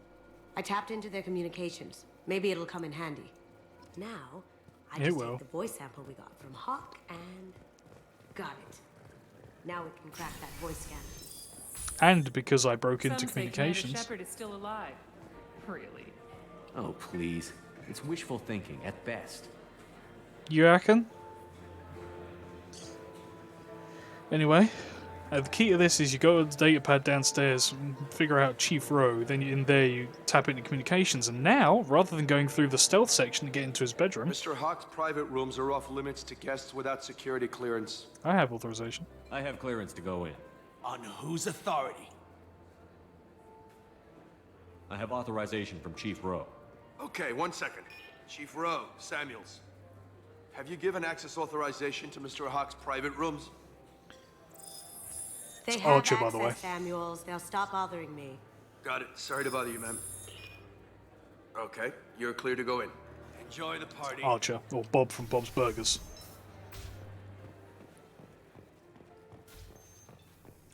I tapped into their communications. Maybe it'll come in handy. Now, I It just will. take the voice sample we got from Hawk and... got it. Now we can crack that voice scanner. And because I broke into Some say Commander communications. Shepard is still alive. Really? Oh, please. It's wishful thinking, at best. You reckon? Anyway, the key to this is you go to the data pad downstairs, and figure out Chief Rowe, then in there you tap into communications, and now, rather than going through the stealth section to get into his bedroom, Mr. Hawk's private rooms are off limits to guests without security clearance. I have authorization. I have clearance to go in. On whose authority? I have authorization from Chief Rowe. Okay, 1 second. Chief Rowe, Samuels. Have you given access authorization to Mr. Hawk's private rooms? They It's have Archer, access, by the way. Samuels. They'll stop bothering me. Got it. Sorry to bother you, ma'am. Okay, you're clear to go in. Enjoy the party. Archer, or Bob from Bob's Burgers.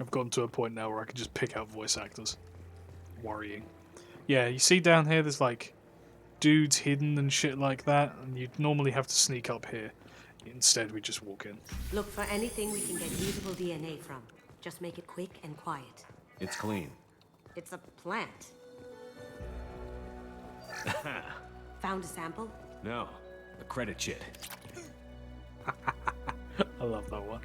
I've gotten to a point now where I can just pick out voice actors. Worrying. Yeah, you see down here there's like dudes hidden and shit like that, and you'd normally have to sneak up here. Instead, we just walk in. Look for anything we can get usable DNA from. Just make it quick and quiet. It's clean. It's a plant. Found a sample? No, a credit chit. I love that one.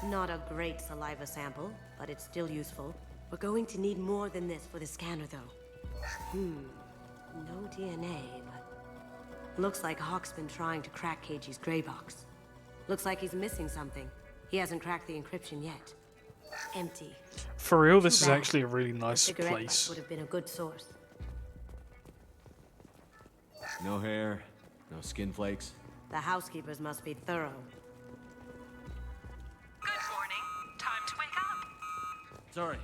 Not a great saliva sample, but it's still useful. We're going to need more than this for the scanner, though. No DNA, but... Looks like Hawk's been trying to crack KG's gray box. Looks like he's missing something. He hasn't cracked the encryption yet. Empty. For real, this Too is bad. actually a really nice Cigarette butt place. would have been a good source. No hair, no skin flakes. The housekeepers must be thorough. Good morning. Time to wake up. Sorry.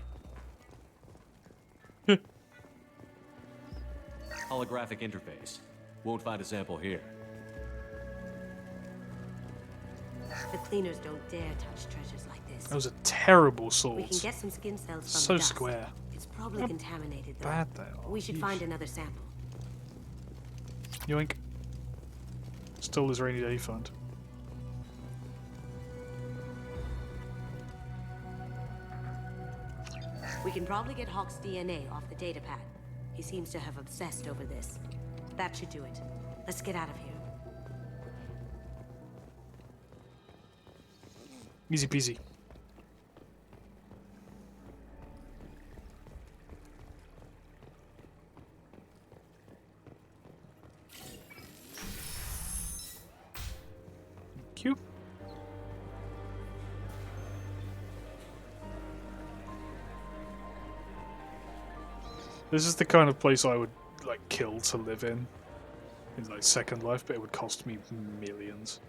Holographic interface. Won't find a sample here. The cleaners don't dare touch treasures like this. Those are terrible We can swords. get some skin cells from So the dust. square. It's probably How contaminated, though. bad they are. We should Yeesh. find another sample. Yoink. Still his rainy day fund. We can probably get Hawk's DNA off the data pad. He seems to have obsessed over this. That should do it. Let's get out of here. Easy peasy. Thank you. This is the kind of place I would like kill to live in like Second Life, but it would cost me millions.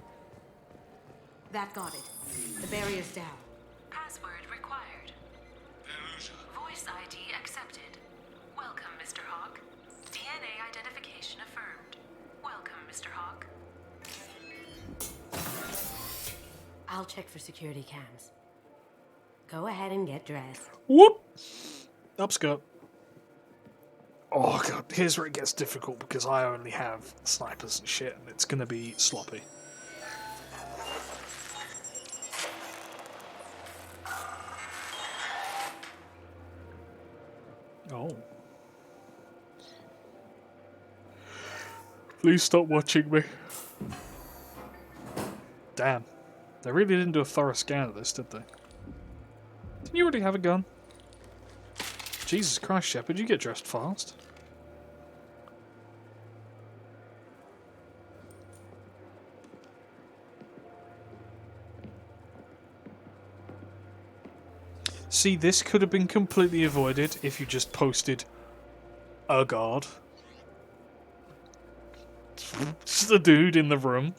That got it. The barrier's down. Password required. Voice ID accepted. Welcome, Mr. Hawk. DNA identification affirmed. Welcome, Mr. Hawk. I'll check for security cams. Go ahead and get dressed. Whoop! Upskirt. Oh god, here's where it gets difficult because I only have snipers and shit and it's gonna be sloppy. Oh. Please stop watching me. Damn. They really didn't do a thorough scan of this, did they? Didn't you already have a gun? Jesus Christ, Shepard, you get dressed fast. See, this could have been completely avoided if you just posted a guard. Just a dude in the room.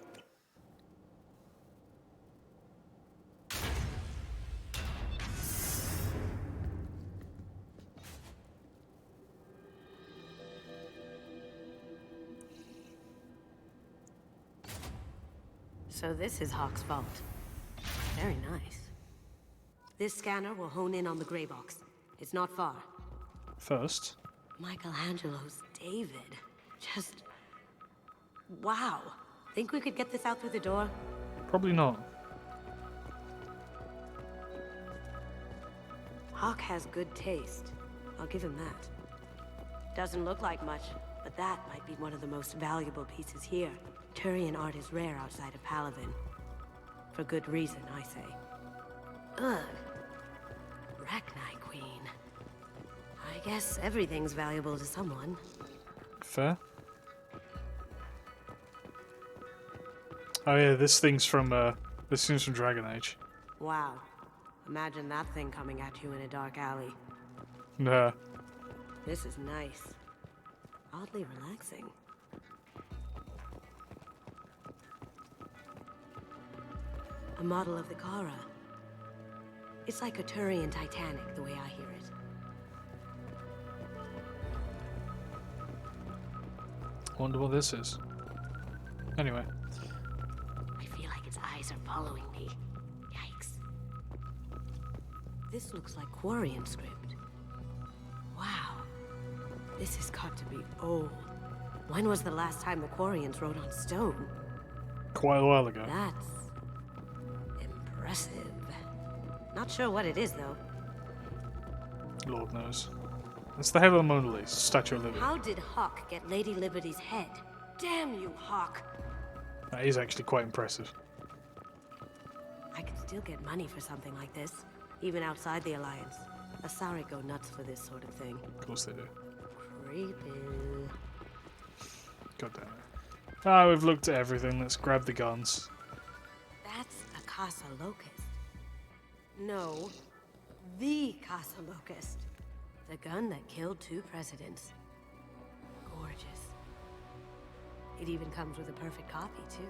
So this is Hawk's vault. Very nice. This scanner will hone in on the gray box. It's not far. First. Michelangelo's David. Just... wow. Think we could get this out through the door? Probably not. Hawk has good taste. I'll give him that. Doesn't look like much, but that might be one of the most valuable pieces here. Turian art is rare outside of Palavin. For good reason, I say. Ugh. Rachni Queen. I guess everything's valuable to someone. Fair. Oh yeah, this thing's from Dragon Age. Wow. Imagine that thing coming at you in a dark alley. Nah. This is nice. Oddly relaxing. A model of the Kara. It's like a Turian Titanic, the way I hear it. Wonder what this is. Anyway. I feel like its eyes are following me. Yikes. This looks like Quarian script. Wow. This has got to be old. When was the last time the Quarians wrote on stone? Quite a while ago. That's impressive. Not sure what it is, though. Lord knows. It's the head of the Mona Lisa, Statue of Liberty. How did Hawk get Lady Liberty's head? Damn you, Hawk! That is actually quite impressive. I could still get money for something like this, even outside the Alliance. Asari go nuts for this sort of thing. Of course they do. Creepy. God damn it. Ah, we've looked at everything. Let's grab the guns. That's a Casa Locust. No, the Casa Locust. The gun that killed 2 presidents. Gorgeous. It even comes with a perfect copy, too.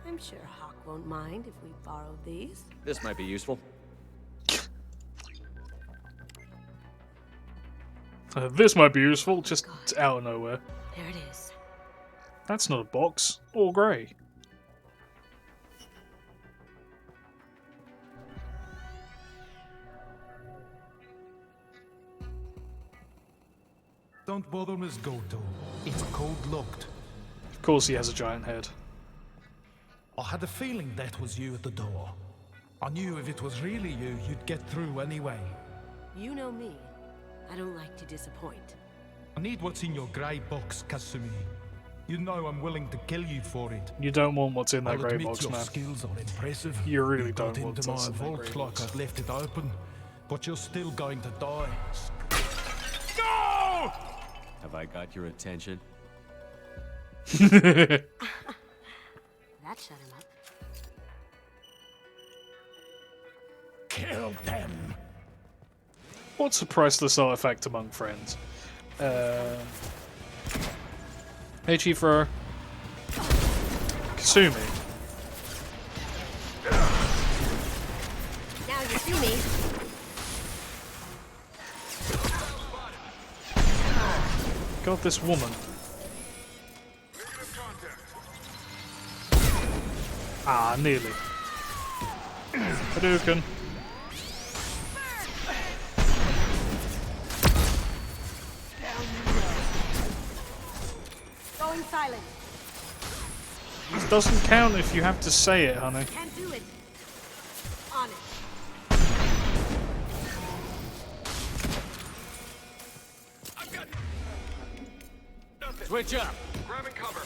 I'm sure Hawk won't mind if we borrowed these. This might be useful. This might be useful, just out of nowhere. There it is. That's not a box. All grey. Don't bother, Miss Goto. It's code-locked. Of course he has a giant head. I had a feeling that was you at the door. I knew if it was really you, you'd get through anyway. You know me. I don't like to disappoint. I need what's in your grey box, Kasumi. You know I'm willing to kill you for it. You don't want what's in that I'll grey admit box, your man. skills are impressive. You really you don't got want into my what's in that vault grey like box. I've left it open, but you're still going to die. No! Have I got your attention? That shut him up. Kill them. What's a priceless artifact among friends? Hey, Chief Ro. Kasumi. Now you see me. God, this woman. Ah, nearly. Hadouken. Going silent. This doesn't count if you have to say it, honey. Can't do it. On it. Switch up. Grabbing cover.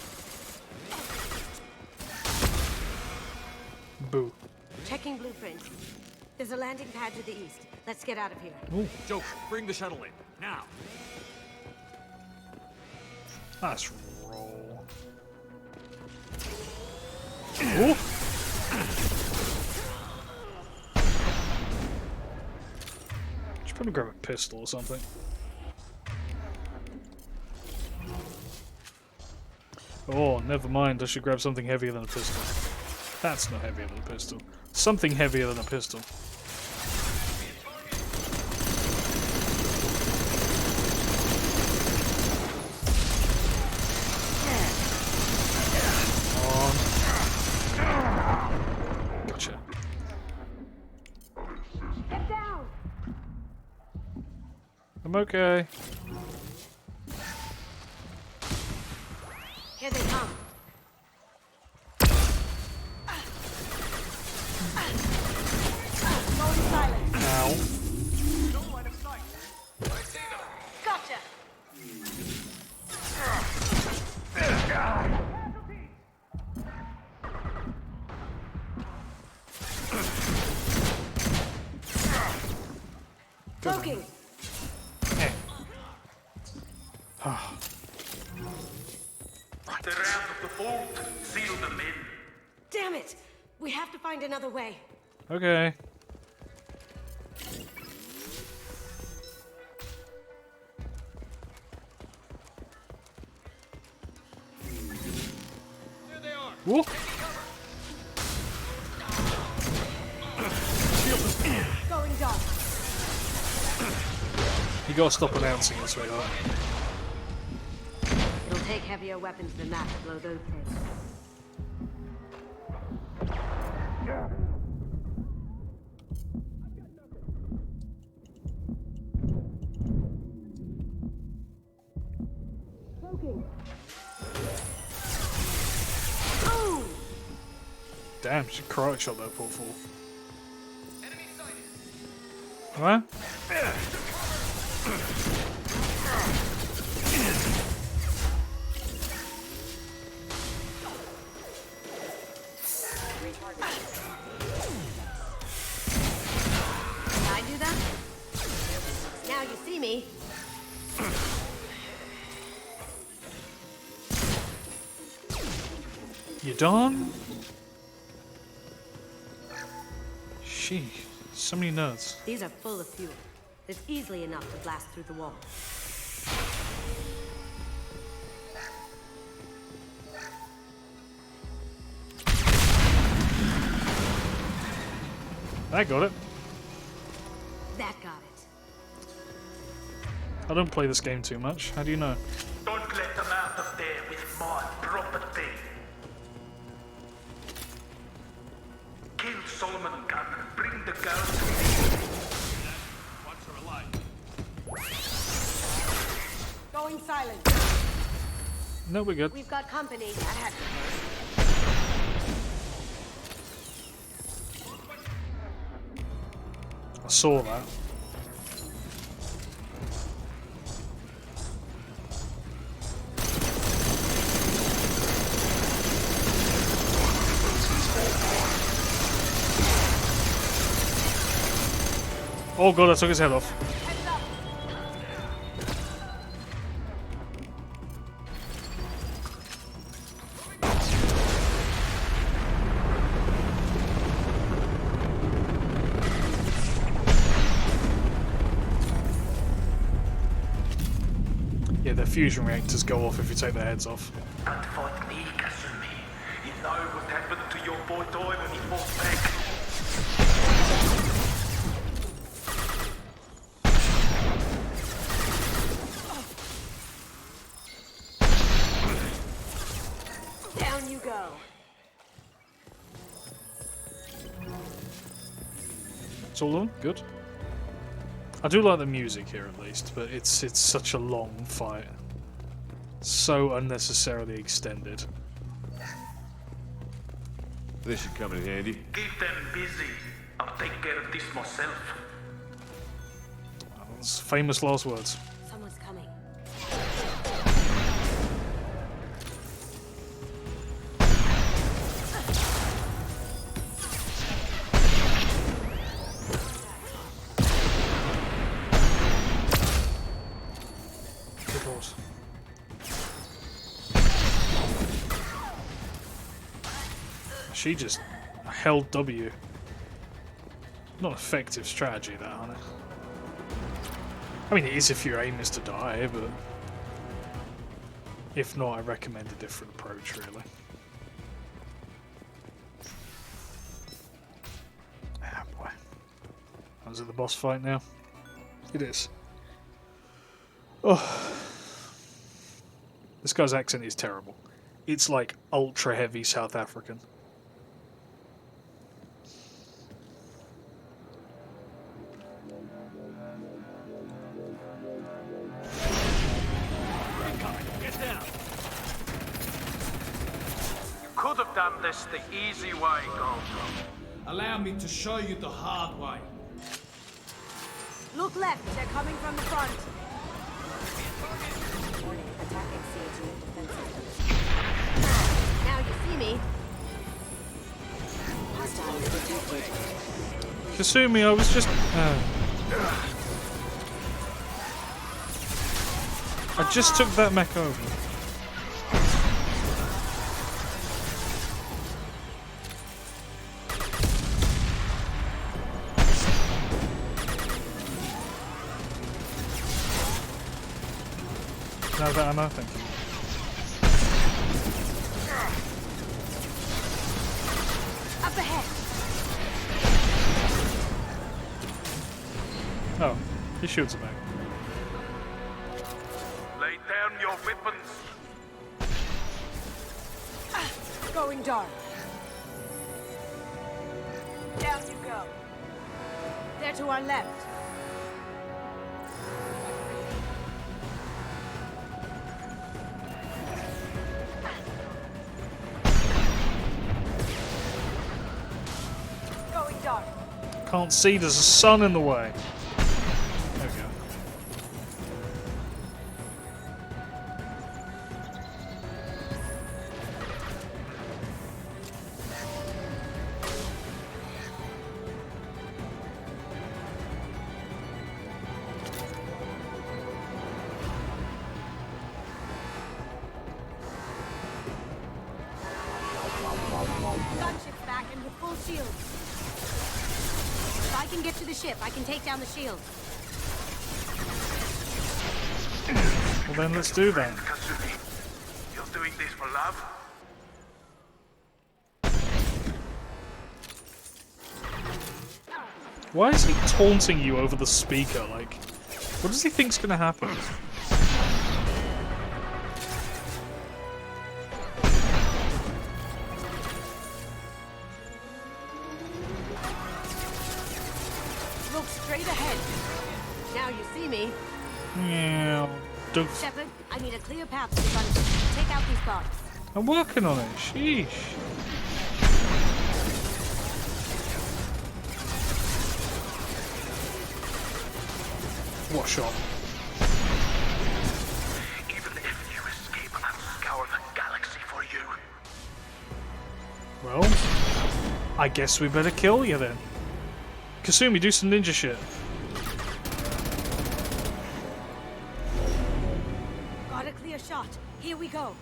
Boo. Checking blueprints. There's a landing pad to the east. Let's get out of here. Ooh. Joker, bring the shuttle in. Now. Let's roll. Ooh. Should probably grab a pistol or something. Oh, never mind. I should grab something heavier than a pistol. That's not heavier than a pistol. Something heavier than a pistol. Gotcha. Get down. I'm okay. Here they come. Going silent. Ow. No line of sight. I see them. Gotcha. Cloaking. They're out of the vault. Seal them in. Damn it! We have to find another way. Okay. There they are. Whoa. Going dark. You gotta stop announcing it, sweetheart. It'll take heavier weapons than that to blow those heads. Oh! Damn, she karate shot that poor fool. What? Can I do that? Now you see me. You done? Sheesh, so many nerds. These are full of fuel. It's easily enough to blast through the wall. I got it. That got it. I don't play this game too much. How do you know? Don't let them out of there with my property. Kill Solomon Gunn and bring the girl to me. Once her alive. Going silent. No, we're good. We've got company. That had to I saw that. Oh god, I took his head off. fusion reactors go off if you take their heads off. And fight me, Kasumi. You know what happened to your boy Toy when he fought back. Down you go. It's all done? Good. I do like the music here at least, but it's such a long fight. So unnecessarily extended. This should come in handy. Keep them busy. I'll take care of this myself. That's famous last words. Someone's coming. Good lord. She just held W. Not effective strategy, that, honey. I mean, it is if your aim is to die, but if not, I recommend a different approach, really. Ah, boy. Was it the boss fight now? It is. Oh. This guy's accent is terrible. It's like ultra heavy South African. Could have done this the easy way, Goldro. Allow me to show you the hard way. Look left. They're coming from the front. Warning, attacking CAG defense systems. Now you see me. Hostiles detected. Kasumi, I was just... I just took that mech over. Now that ammo, thank you. Up ahead. Oh, he shoots at me. Lay down your weapons. Going dark. Down you go. They're to our left. Going dark. Can't see, there's a sun in the way. There we go. Gunship's back and with full shield. If I can get to the ship, I can take down the shield. Well then, let's do that. Kasumi, you're doing this for love? Why is he taunting you over the speaker? Like, what does he think's gonna happen? Look straight ahead. Now you see me. Yeah, don't. Shepard, I need a clear path to the front. Take out these guards. I'm working on it. Sheesh. What shot? Even if you escape, I'll scour the galaxy for you. Well, I guess we better kill you then. Kasumi, do some ninja shit. Got a clear shot. Here we go.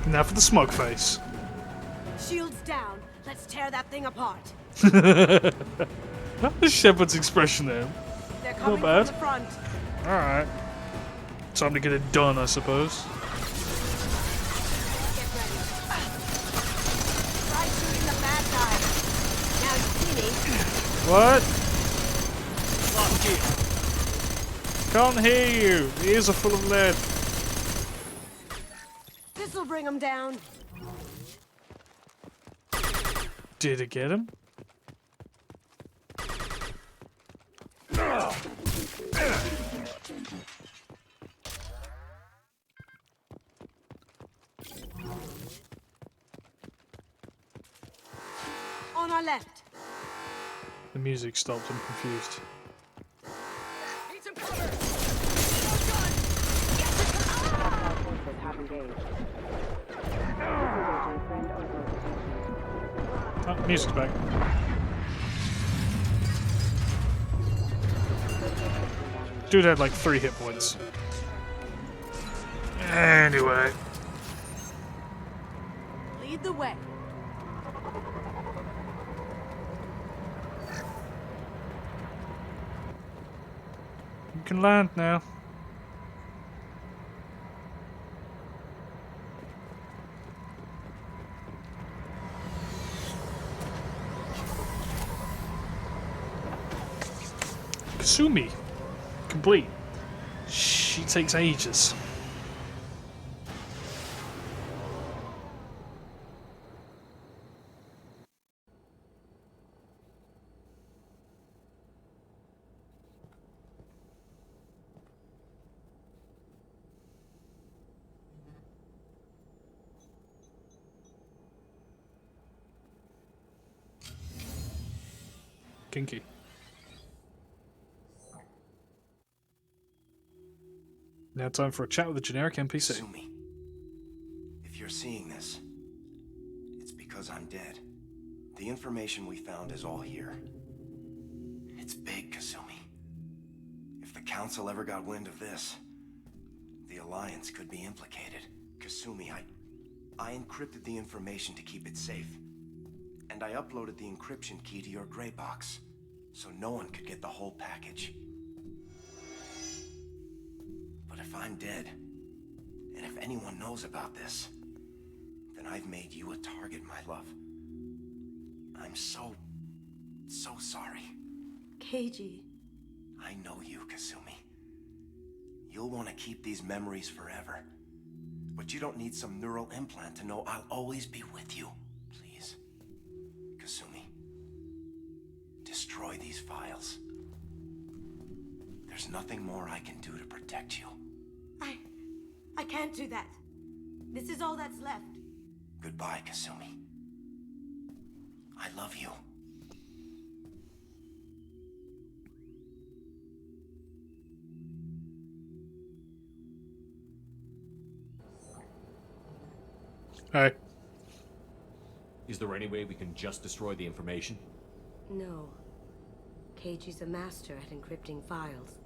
Now for the smug face. Shields down. Let's tear that thing apart. Shepard's expression there. They're coming Not bad. from the front. Alright. Time to get it done, I suppose. Get ready. Try shooting the bad guy. Now you see me. What? Can't hear you. The ears are full of lead. This'll bring him down. Did it get him? On our left. The music stopped. I'm confused. Need some cover. Oh, music's back. Dude had like 3 hit points. Anyway. Lead the way. You can land now. Kasumi. Complete. She takes ages. Kinky. Now time for a chat with a generic NPC. Kasumi, if you're seeing this, it's because I'm dead. The information we found is all here. It's big, Kasumi. If the Council ever got wind of this, the Alliance could be implicated. Kasumi, I encrypted the information to keep it safe. And I uploaded the encryption key to your gray box, so no one could get the whole package. But if I'm dead, and if anyone knows about this, then I've made you a target, my love. I'm so sorry. Keiji. I know you, Kasumi. You'll want to keep these memories forever. But you don't need some neural implant to know I'll always be with you. Please. Kasumi. Destroy these files. There's nothing more I can do to protect you. I can't do that. This is all that's left. Goodbye, Kasumi. I love you. Hey. Is there any way we can just destroy the information? No. Keiji's a master at encrypting files.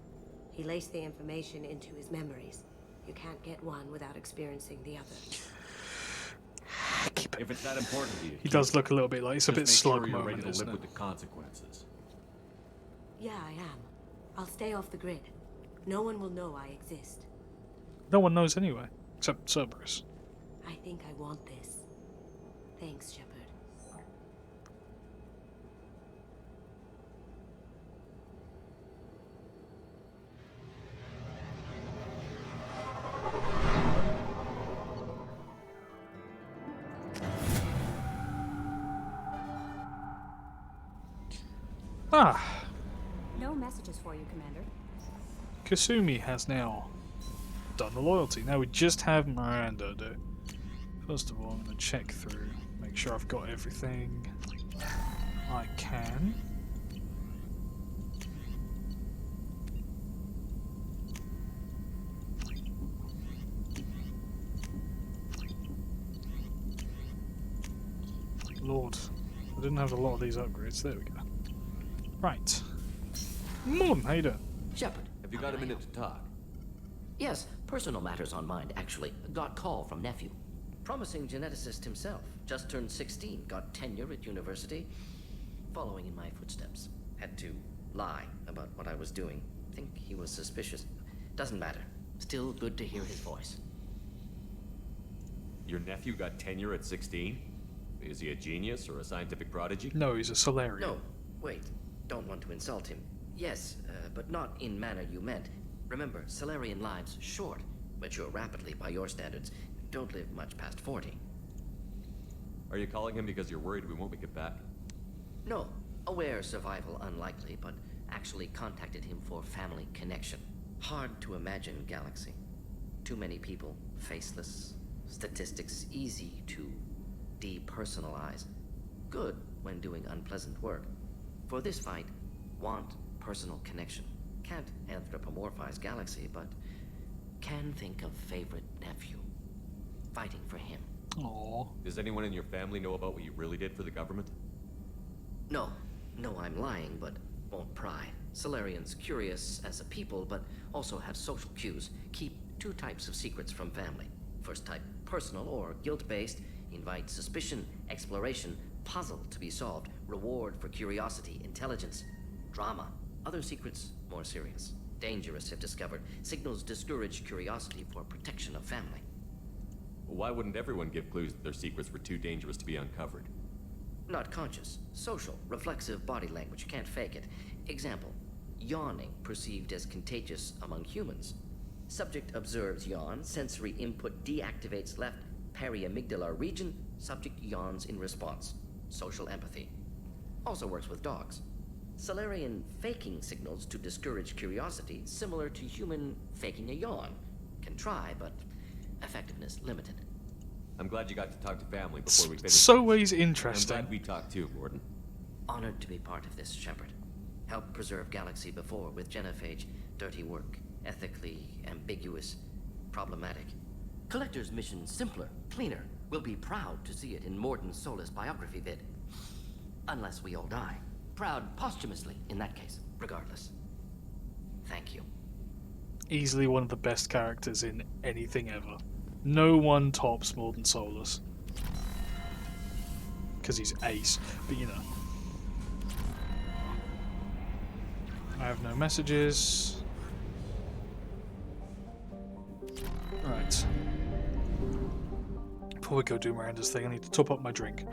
He laced the information into his memories. You can't get one without experiencing the other. If it's that important to you, He does look a little bit like it's a bit slug you're moment, ready to isn't live it? with the consequences. Yeah, I am. I'll stay off the grid. No one will know I exist. No one knows anyway, except Cerberus. I think I want this. Thanks, Shepard. Ah, No messages for you, Commander. Kasumi has now done the loyalty. Now we just have Miranda do. First of all, I'm going to check through, make sure I've got everything I can. Lord, I didn't have a lot of these upgrades. There we go. Right. Morn, how you doing? Shepard, Have you got a minute to talk? yes, personal matters on mind, actually. Got call from nephew. Promising geneticist himself. Just turned 16, got tenure at university. Following in my footsteps. Had to lie about what I was doing. Think he was suspicious. Doesn't matter. Still good to hear his voice. Your nephew got tenure at 16? Is he a genius or a scientific prodigy? No, he's a Solarian. No, wait. Don't want to insult him. Yes, but not in manner you meant. Remember, Solarian lives short. Mature rapidly by your standards. Don't live much past 40. Are you calling him because you're worried we won't make it back? No. Aware survival unlikely, but actually contacted him for family connection. Hard to imagine galaxy. Too many people, faceless, statistics easy to depersonalize. Good when doing unpleasant work. For this fight, want personal connection. Can't anthropomorphize galaxy, but can think of favorite nephew. Fighting for him. Aww. Does anyone in your family know about what you really did for the government? No. No, I'm lying, but won't pry. Solarians curious as a people, but also have social cues. Keep two types of secrets from family. First type, personal or guilt-based. Invite suspicion, exploration, puzzle to be solved. Reward for curiosity, intelligence, drama. Other secrets, more serious. Dangerous if discovered. Signals discourage curiosity for protection of family. Why wouldn't everyone give clues that their secrets were too dangerous to be uncovered? Not conscious. Social, reflexive body language. Can't fake it. Example. Yawning perceived as contagious among humans. Subject observes yawn. Sensory input deactivates left periamygdalar region. Subject yawns in response. Social empathy. Also works with dogs. Solarian faking signals to discourage curiosity, similar to human faking a yawn. Can try, but effectiveness limited. I'm glad you got to talk to family before we finish. So ways interesting. I'm glad we talked too, Gordon. Honored to be part of this, Shepard. Helped preserve Galaxy before with genophage. Dirty work. Ethically ambiguous. Problematic. Collector's mission simpler, cleaner. We'll be proud to see it in Mordin Solus biography vid. Unless we all die. Proud posthumously, in that case, regardless. Thank you. Easily one of the best characters in anything ever. No one tops more than Solus. Because he's ace, but you know. I have no messages. Right. Before we go do Miranda's thing, I need to top up my drink.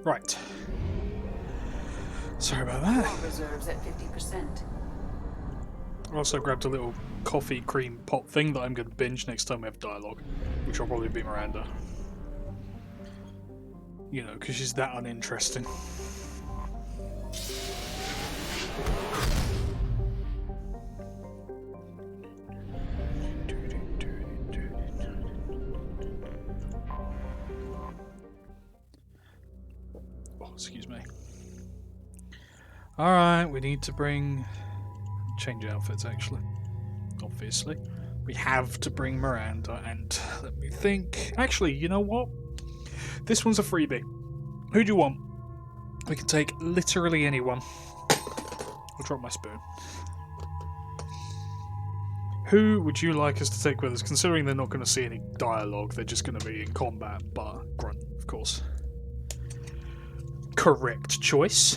Right. Sorry about that. Fuel reserves at 50%. I also grabbed a little coffee cream pop thing that I'm going to binge next time we have dialogue, which will probably be Miranda. You know, because she's that uninteresting. Oh, excuse me. Alright, we need to change outfits actually. Obviously. We have to bring Miranda, and let me think. Actually, you know what? This one's a freebie. Who do you want? We can take literally anyone. I'll drop my spoon. Who would you like us to take with us? Considering they're not going to see any dialogue, they're just going to be in combat, bar Grunt, of course. Correct choice.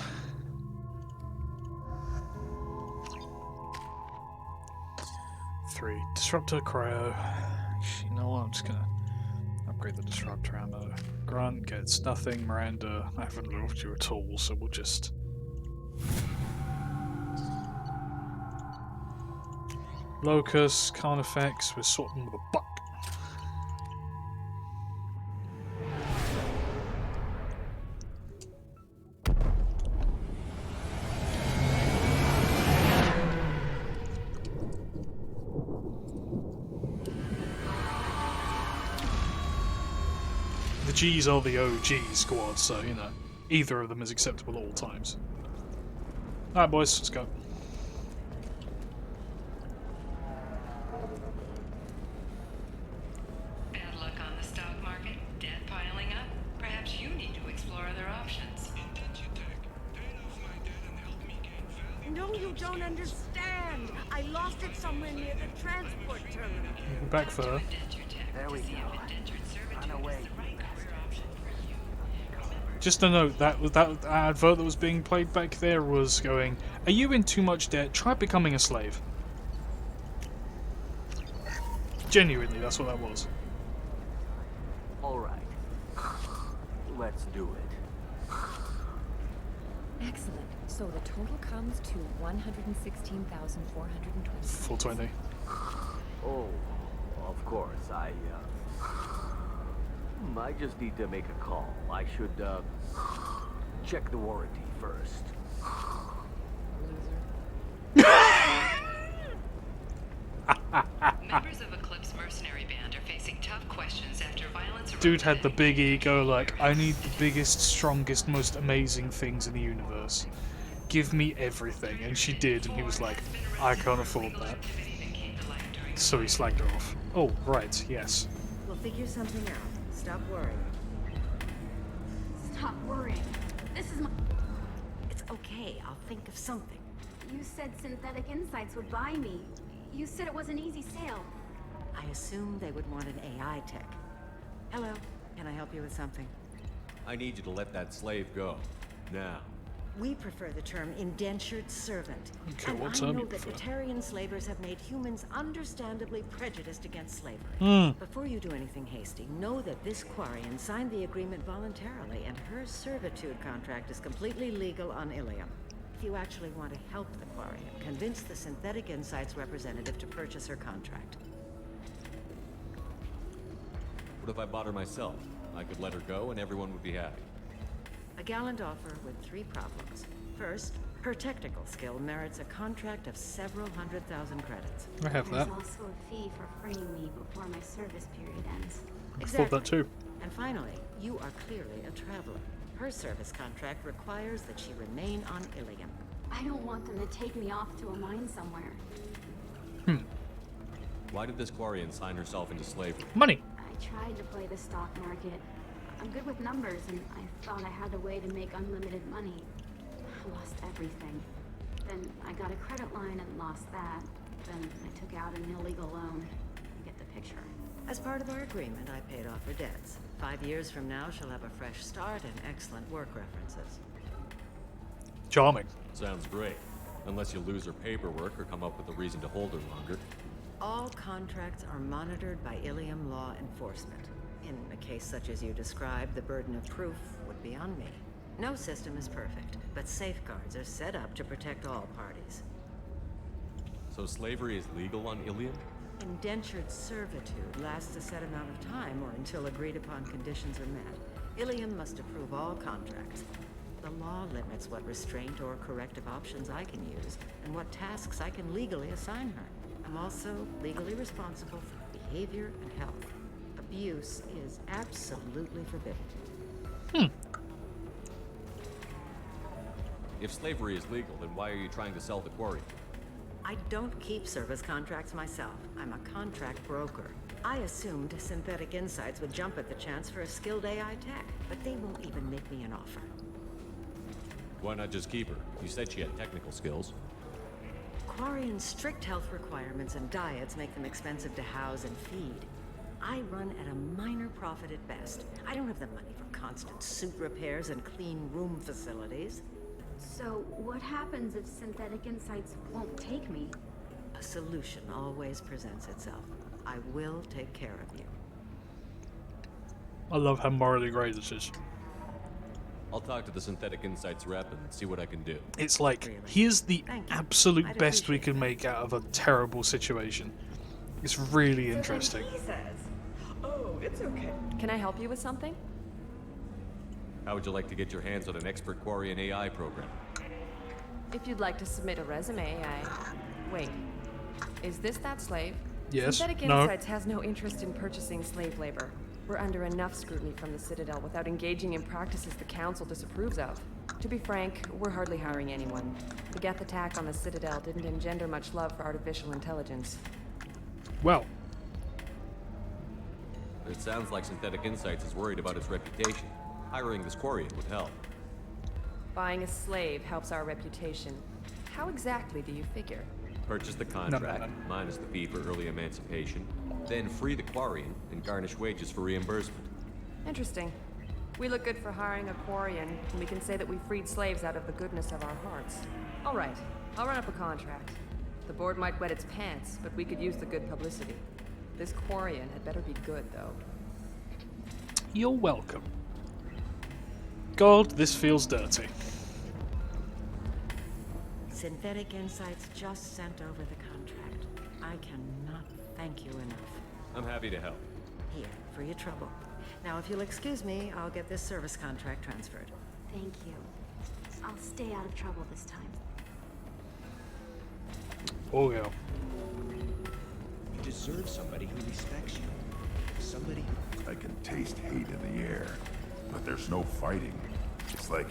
Disruptor, Cryo. You know what? I'm just gonna upgrade the Disruptor ammo. Grunt gets nothing. Miranda, I haven't loved you at all, so we'll just. Locust, Carnifex, we're sorting with a buck. The G's are the OG squad, so, you know, either of them is acceptable at all times. Alright, boys, let's go. Bad luck on the stock market, debt piling up. Perhaps you need to explore other options. No, you don't understand. I lost it somewhere near the transport terminal. We're back for her. There we go. Run away. Just a note, that advert that was being played back there was going, "Are you in too much debt? Try becoming a slave." Genuinely, that's what that was. Alright. Let's do it. Excellent. So the total comes to 116,420. 420. Oh, of course. I just need to make a call. I should, check the warranty first. Members of Eclipse Mercenary Band are facing tough questions after violence. Dude had the big ego, like, I need the biggest, strongest, most amazing things in the universe. Give me everything. And she did, and he was like, I can't afford that. So he slagged her off. Oh, right, yes. We'll figure something out. Stop worrying. Stop worrying. This is my... It's okay. I'll think of something. You said Synthetic Insights would buy me. You said it was an easy sale. I assumed they would want an AI tech. Hello. Can I help you with something? I need you to let that slave go. Now. We prefer the term indentured servant. Okay, and what I term know you that prefer? Batarian slavers have made humans understandably prejudiced against slavery. Hmm. Before you do anything hasty, know that this Quarian signed the agreement voluntarily, and her servitude contract is completely legal on Ilium. If you actually want to help the Quarian, convince the Synthetic Insights representative to purchase her contract. What if I bought her myself? I could let her go and everyone would be happy. A gallant offer with 3 problems. First, her technical skill merits a contract of several 100,000 credits. I have that. There's also a fee for freeing me before my service period ends. I thought that too. And finally, you are clearly a traveler. Her service contract requires that she remain on Ilium. I don't want them to take me off to a mine somewhere. Why did this Quarian sign herself into slavery? Money. I tried to play the stock market. I'm good with numbers, and I thought I had a way to make unlimited money. I lost everything. Then I got a credit line and lost that. Then I took out an illegal loan. You get the picture. As part of our agreement, I paid off her debts. 5 years from now, she'll have a fresh start and excellent work references. Charming. Sounds great. Unless you lose her paperwork or come up with a reason to hold her longer. All contracts are monitored by Ilium law enforcement. In a case such as you described, the burden of proof would be on me. No system is perfect, but safeguards are set up to protect all parties. So slavery is legal on Ilium? Indentured servitude lasts a set amount of time or until agreed upon conditions are met. Ilium must approve all contracts. The law limits what restraint or corrective options I can use and what tasks I can legally assign her. I'm also legally responsible for behavior and health. Abuse is absolutely forbidden. If slavery is legal, then why are you trying to sell the quarry? I don't keep service contracts myself. I'm a contract broker. I assumed Synthetic Insights would jump at the chance for a skilled AI tech, but they won't even make me an offer. Why not just keep her? You said she had technical skills. Quarian's strict health requirements and diets make them expensive to house and feed. I run at a minor profit at best. I don't have the money for constant suit repairs and clean room facilities. So, what happens if Synthetic Insights won't take me? A solution always presents itself. I will take care of you. I love how morally grey this is. I'll talk to the Synthetic Insights rep and see what I can do. It's like, here's the absolute best we can make out of a terrible situation. It's really interesting. He says, "Oh, it's okay." Can I help you with something? How would you like to get your hands on an expert Quarian AI program? If you'd like to submit a resume, Wait. Is this that slave? Yes. Synthetic No. Insights has no interest in purchasing slave labor. We're under enough scrutiny from the Citadel without engaging in practices the Council disapproves of. To be frank, we're hardly hiring anyone. The Geth attack on the Citadel didn't engender much love for artificial intelligence. Well. It sounds like Synthetic Insights is worried about its reputation. Hiring this Quarian would help. Buying a slave helps our reputation. How exactly do you figure? Purchase the contract, minus the fee for early emancipation, then free the Quarian and garnish wages for reimbursement. Interesting. We look good for hiring a Quarian, and we can say that we freed slaves out of the goodness of our hearts. All right, I'll run up a contract. The board might wet its pants, but we could use the good publicity. This Quarian had better be good, though. You're welcome. God, this feels dirty. Synthetic Insights just sent over the contract. I cannot thank you enough. I'm happy to help. Here, for your trouble. Now, if you'll excuse me, I'll get this service contract transferred. Thank you. I'll stay out of trouble this time. Oh yeah. You deserve somebody who respects you. Somebody. I can taste hate in the air, but there's no fighting. It's like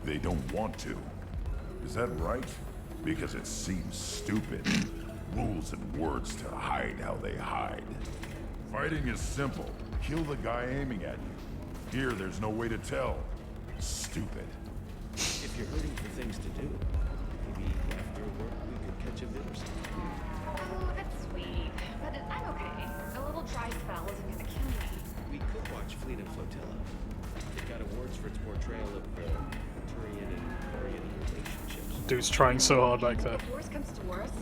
they don't want to. Is that right? Because it seems stupid. Rules and words to hide how they hide. Fighting is simple. Kill the guy aiming at you. Here, there's no way to tell. Stupid. If you're hurting for things to do, maybe after work we could catch a bit or something. Oh, that's sweet. But I'm okay. A little dry spell isn't gonna kill me. We could watch Fleet and Flotilla. It got awards for its portrayal of Turian and Quarian relationships. Dude's trying so hard like that. If worst comes to worst,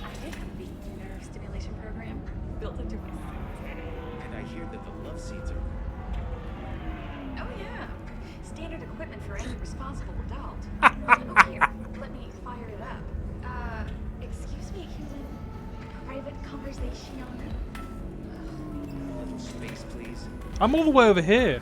I did have the nerve stimulation program built into my system. And I hear that the love seeds are... Oh yeah. Standard equipment for any responsible adult. Oh, here, let me fire it up. Excuse me, human. Private conversation. A little space, please. I'm all the way over here.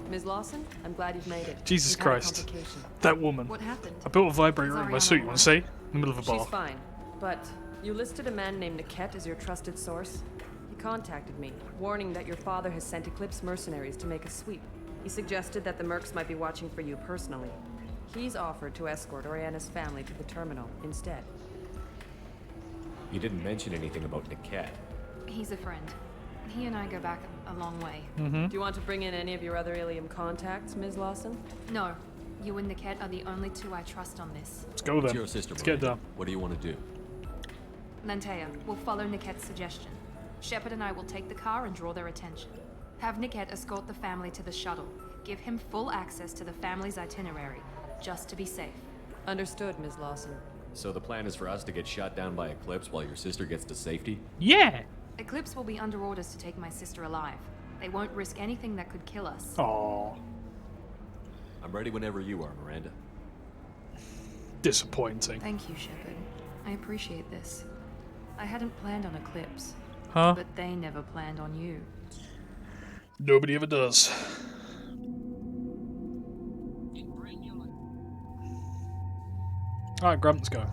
Ms. Lawson, I'm glad you've made it. Jesus We've had a Christ. complication. That woman. What happened? I built a vibrator in my suit, you want to see? In the middle of a bar. She's fine, but you listed a man named Niket as your trusted source. He contacted me, warning that your father has sent Eclipse mercenaries to make a sweep. He suggested that the Mercs might be watching for you personally. He's offered to escort Oriana's family to the terminal instead. You didn't mention anything about Niket. He's a friend. He and I go back a long way. Mm-hmm. Do you want to bring in any of your other Ilium contacts, Ms. Lawson? No. You and Niket are the only two I trust on this. Let's go then. It's your sister, Let's get Miranda. done. What do you want to do? Lantea, we'll follow Niket's suggestion. Shepard and I will take the car and draw their attention. Have Niket escort the family to the shuttle. Give him full access to the family's itinerary, just to be safe. Understood, Ms. Lawson. So the plan is for us to get shot down by Eclipse while your sister gets to safety? Yeah! Eclipse will be under orders to take my sister alive. They won't risk anything that could kill us. Aww. I'm ready whenever you are, Miranda. Disappointing. Thank you, Shepard. I appreciate this. I hadn't planned on Eclipse. Huh? But they never planned on you. Nobody ever does. Alright, Grump, let's go.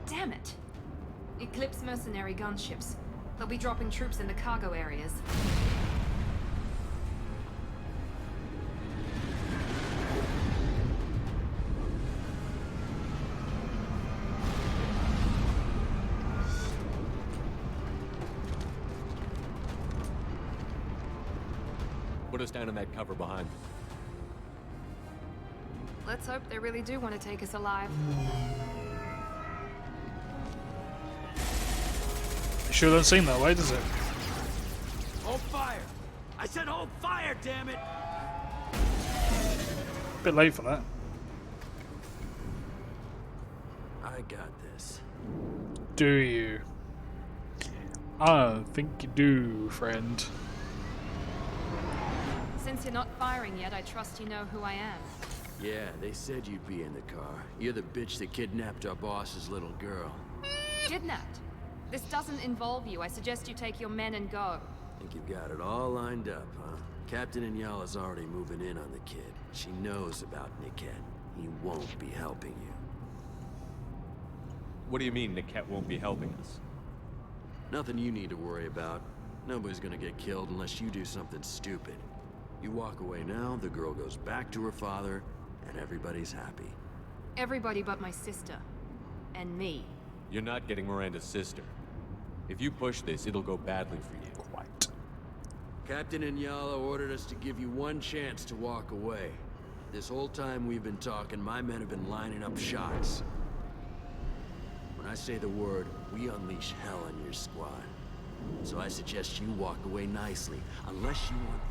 Damn it! Eclipse mercenary gunships. They'll be dropping troops in the cargo areas. Put us down in that cover behind me. Let's hope they really do want to take us alive. It sure doesn't seem that way, does it? Hold fire! I said hold fire, damn it! Bit late for that. I got this. Do you? I don't think you do, friend. Since you're not firing yet, I trust you know who I am. Yeah, they said you'd be in the car. You're the bitch that kidnapped our boss's little girl. Kidnapped? This doesn't involve you. I suggest you take your men and go. Think you've got it all lined up, huh? Captain Inyala's already moving in on the kid. She knows about Niket. He won't be helping you. What do you mean Niket won't be helping us? Nothing you need to worry about. Nobody's gonna get killed unless you do something stupid. You walk away now, the girl goes back to her father, and everybody's happy. Everybody but my sister. And me. You're not getting Miranda's sister. If you push this, it'll go badly for you. Quite. Captain Inyala ordered us to give you one chance to walk away. This whole time we've been talking, my men have been lining up shots. When I say the word, we unleash hell on your squad. So I suggest you walk away nicely, unless you want...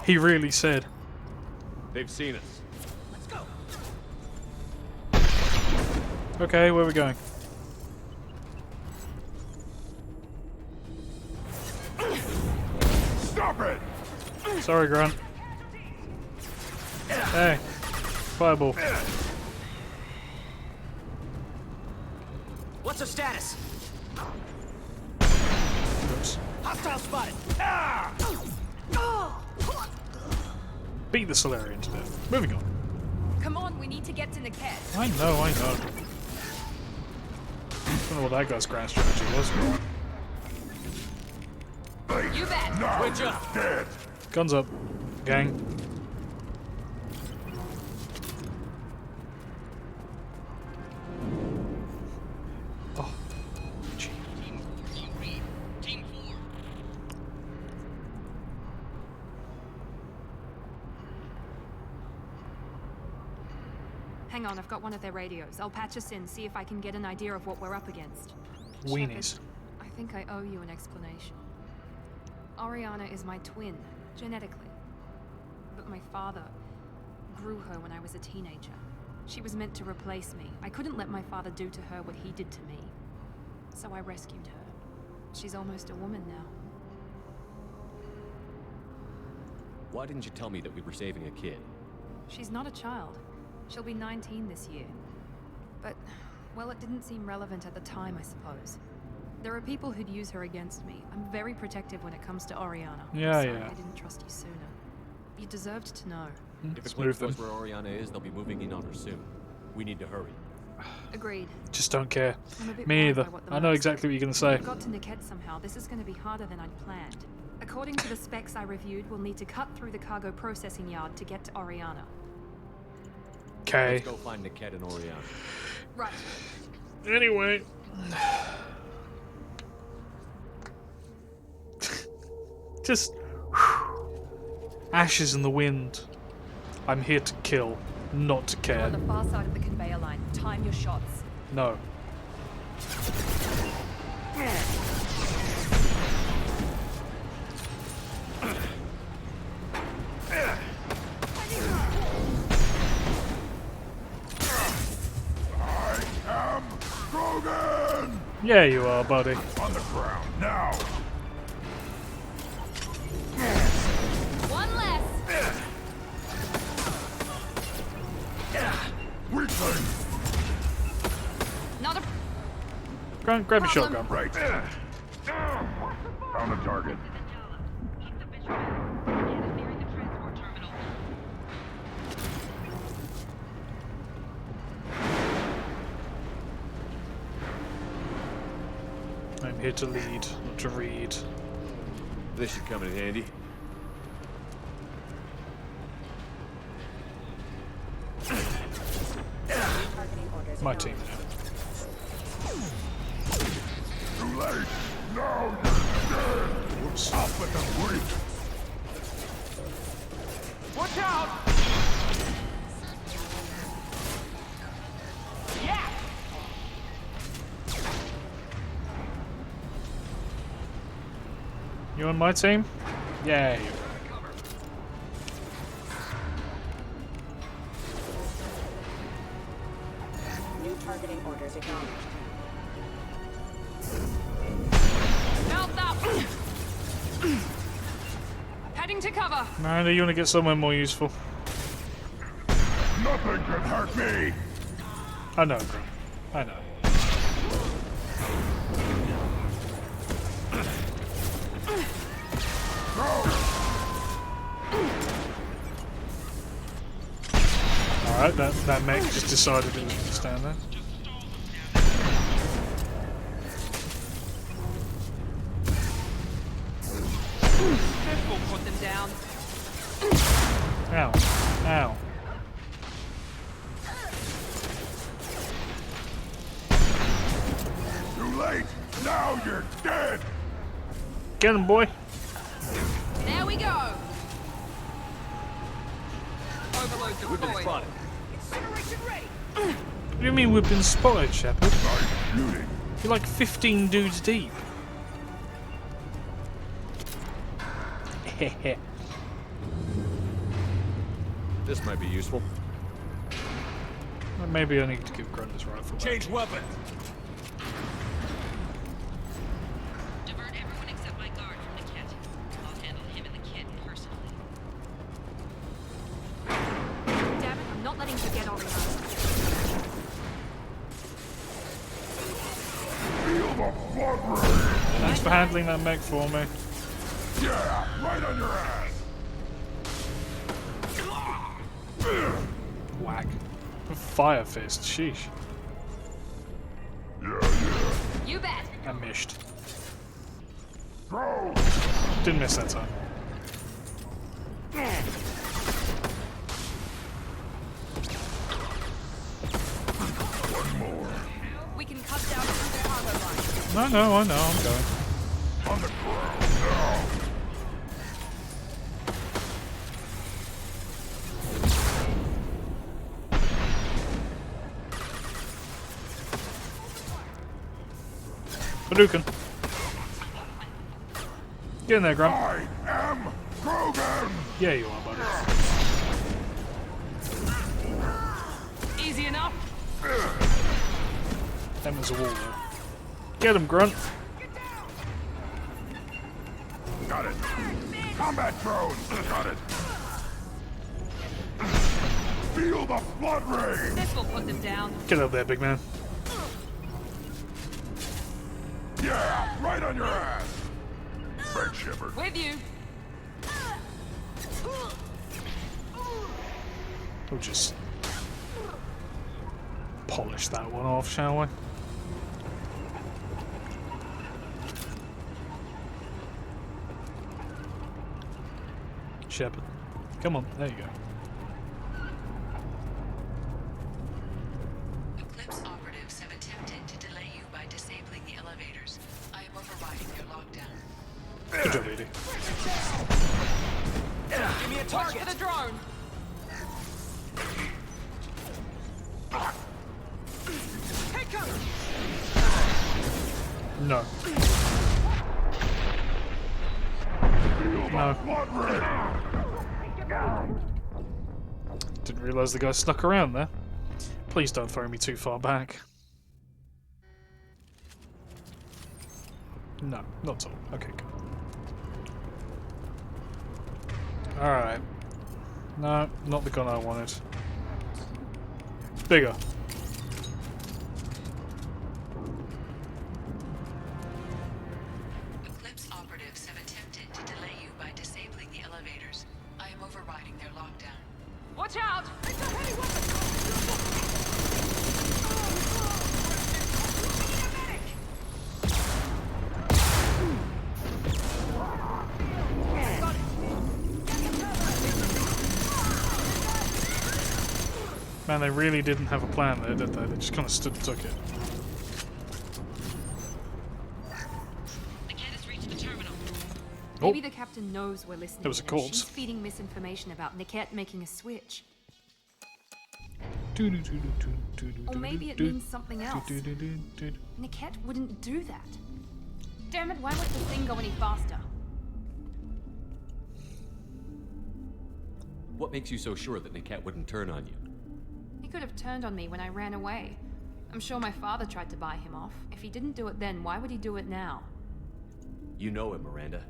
He really said. They've seen us. Let's go. Okay, where are we going? Stop it! Sorry, Grunt. Hey, fireball. What's the status? Oops. Hostile spotted. Beat the Solarian to death. Moving on. Come on, we need to get to Niket. I know. I don't know what that guy's grand strategy was. You bet. Switch up. Dead. Guns up, gang. Oh, gee. Team 4. Hang on, I've got one of their radios. I'll patch us in, see if I can get an idea of what we're up against. Weenies. Shepard, I think I owe you an explanation. Oriana is my twin, genetically. But my father grew her when I was a teenager. She was meant to replace me. I couldn't let my father do to her what he did to me. So I rescued her. She's almost a woman now. Why didn't you tell me that we were saving a kid? She's not a child. She'll be 19 this year. But, well, it didn't seem relevant at the time, I suppose. There are people who'd use her against me. I'm very protective when it comes to Oriana. Yeah, Sorry yeah. I didn't trust you sooner. You deserved to know. If Eclipse knows where Oriana is, they'll be moving in on her soon. We need to hurry. Agreed. Just don't care. I'm a bit Me worried either. by what the I know Mercs exactly do. what you're gonna say. If we got to Niket somehow, this is going to be harder than I'd planned. According to the specs I reviewed, we'll need to cut through the cargo processing yard to get to Oriana. Okay. Let's go find Niket and Oriana. Right. Anyway. Just ashes in the wind. I'm here to kill. not to You're care. on the far side of the conveyor line. Time your shots. No. I am Krogan! Yeah, you are, buddy. On the ground, now! One less. Weakling! Not a Grab your shotgun. Right. Found a target. I'm here to lead, not to read. This should come in handy. My team. Too late! Now you're dead! What's up with the weak? Watch out! Yeah! You on my team? Yay. New targeting orders acknowledged. Mount up. Heading to cover. Miranda, you want to get somewhere more useful? Nothing can hurt me! I know, bro. I know. Alright, that mech just decided it was going to stand there. We'll put them down. Ow. Ow. Too late! Now you're dead! Get him, boy. There we go. Overload We've been deployed. spotted. Incineration rate. What do you mean we've been spotted, Shepard? Nice shooting. You're like 15 dudes deep. Heh. This might be useful. Well, maybe I need to give Grunt his rifle back. Change weapon. Divert everyone except my guard from the kit. I'll handle him and the kid personally. Damn it, I'm not letting you get Oriana. Feel the blood rain! Thanks for handling that mech for me. Yeah, right on your ass! Whack. Fire fist, sheesh. You bet. I missed. Throw! Didn't miss that time. One more. We can cut down through their harbor line. I know, I'm going. On the ground, now! Hadouken. Get in there, Grunt. I am Krogan! Yeah, you are, buddy. Easy enough. Them is a wall, though. Get him, Grunt. Got it. Combat drones! Got it. Feel the blood rain! This will put them down. Get up there, big man. Yeah, right on your ass! Red Shepard. With you. We'll just polish that one off, shall we? Shepard. Come on, there you go. Eclipse operatives have attempted to delay you by disabling the elevators. I am overriding your lockdown. Good job, Edie. Give me a target. Watch for the drone. No. No. Didn't realise the guy snuck around there. Please don't throw me too far back. No, not at all. Okay, good. Alright. No, not the gun I wanted. Bigger. Eclipse operatives have attempted to delay you by disabling the elevators. I am overriding their lockdown. Watch out! It's a heavy weapon! Man, they really didn't have a plan there, did they? They just kind of stood and took it. The cat has reached the terminal. Maybe the captain knows we're listening. There was a and corpse. She's feeding misinformation about Niket making a switch. Or maybe it means something else. Niket wouldn't do that. Damn it, why would the thing go any faster? What makes you so sure that Niket wouldn't turn on you? He could have turned on me when I ran away. I'm sure my father tried to buy him off. If he didn't do it then, why would he do it now? You know him, Miranda.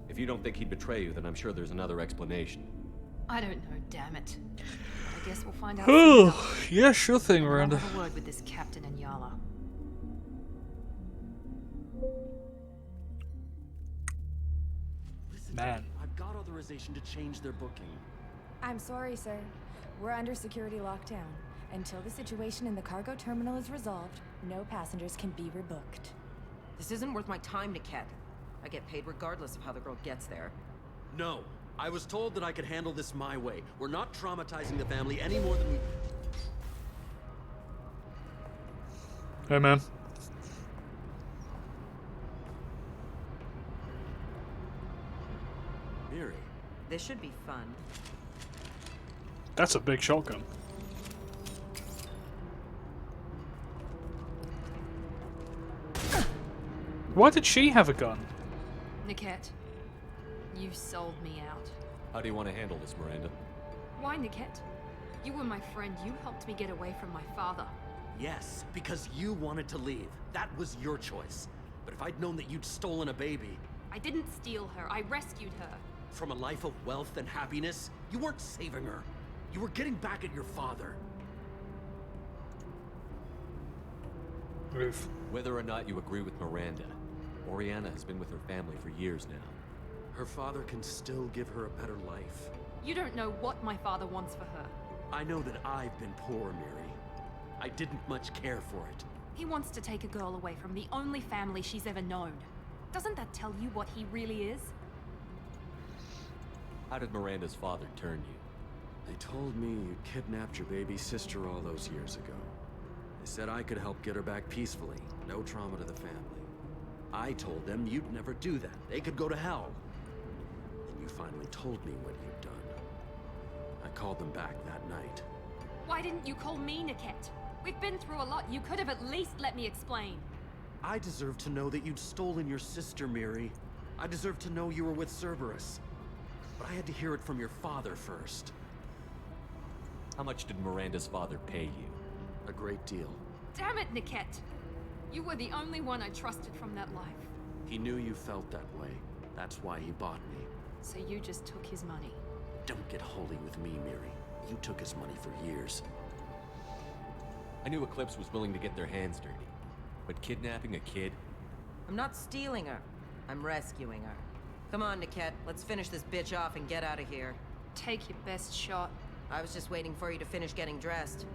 If you don't think he'd betray you, then I'm sure there's another explanation. I don't know, damn it. I guess we'll find out. Oh, yeah, sure thing, Miranda. I'll have a word with this captain and Yala. Man. I've got authorization to change their booking. I'm sorry, sir. We're under security lockdown. Until the situation in the cargo terminal is resolved, no passengers can be rebooked. This isn't worth my time, Niket. I get paid regardless of how the girl gets there. No. I was told that I could handle this my way. We're not traumatizing the family any more than we... Hey, man. Miri. This should be fun. That's a big shotgun. Why did she have a gun? Niket, you sold me out. How do you want to handle this, Miranda? Why, Niket? You were my friend. You helped me get away from my father. Yes, because you wanted to leave. That was your choice. But if I'd known that you'd stolen a baby... I didn't steal her. I rescued her. From a life of wealth and happiness, you weren't saving her. You were getting back at your father. Ruth. Whether or not you agree with Miranda, Oriana has been with her family for years now. Her father can still give her a better life. You don't know what my father wants for her. I know that I've been poor, Miri. I didn't much care for it. He wants to take a girl away from the only family she's ever known. Doesn't that tell you what he really is? How did Miranda's father turn you? They told me you kidnapped your baby sister all those years ago. They said I could help get her back peacefully. No trauma to the family. I told them you'd never do that. They could go to hell. Then you finally told me what you'd done. I called them back that night. Why didn't you call me, Niket? We've been through a lot. You could have at least let me explain. I deserve to know that you'd stolen your sister, Miri. I deserve to know you were with Cerberus. But I had to hear it from your father first. How much did Miranda's father pay you? A great deal. Damn it, Niket! You were the only one I trusted from that life. He knew you felt that way. That's why he bought me. So you just took his money. Don't get holy with me, Miri. You took his money for years. I knew Eclipse was willing to get their hands dirty. But kidnapping a kid? I'm not stealing her. I'm rescuing her. Come on, Niket. Let's finish this bitch off and get out of here. Take your best shot. I was just waiting for you to finish getting dressed.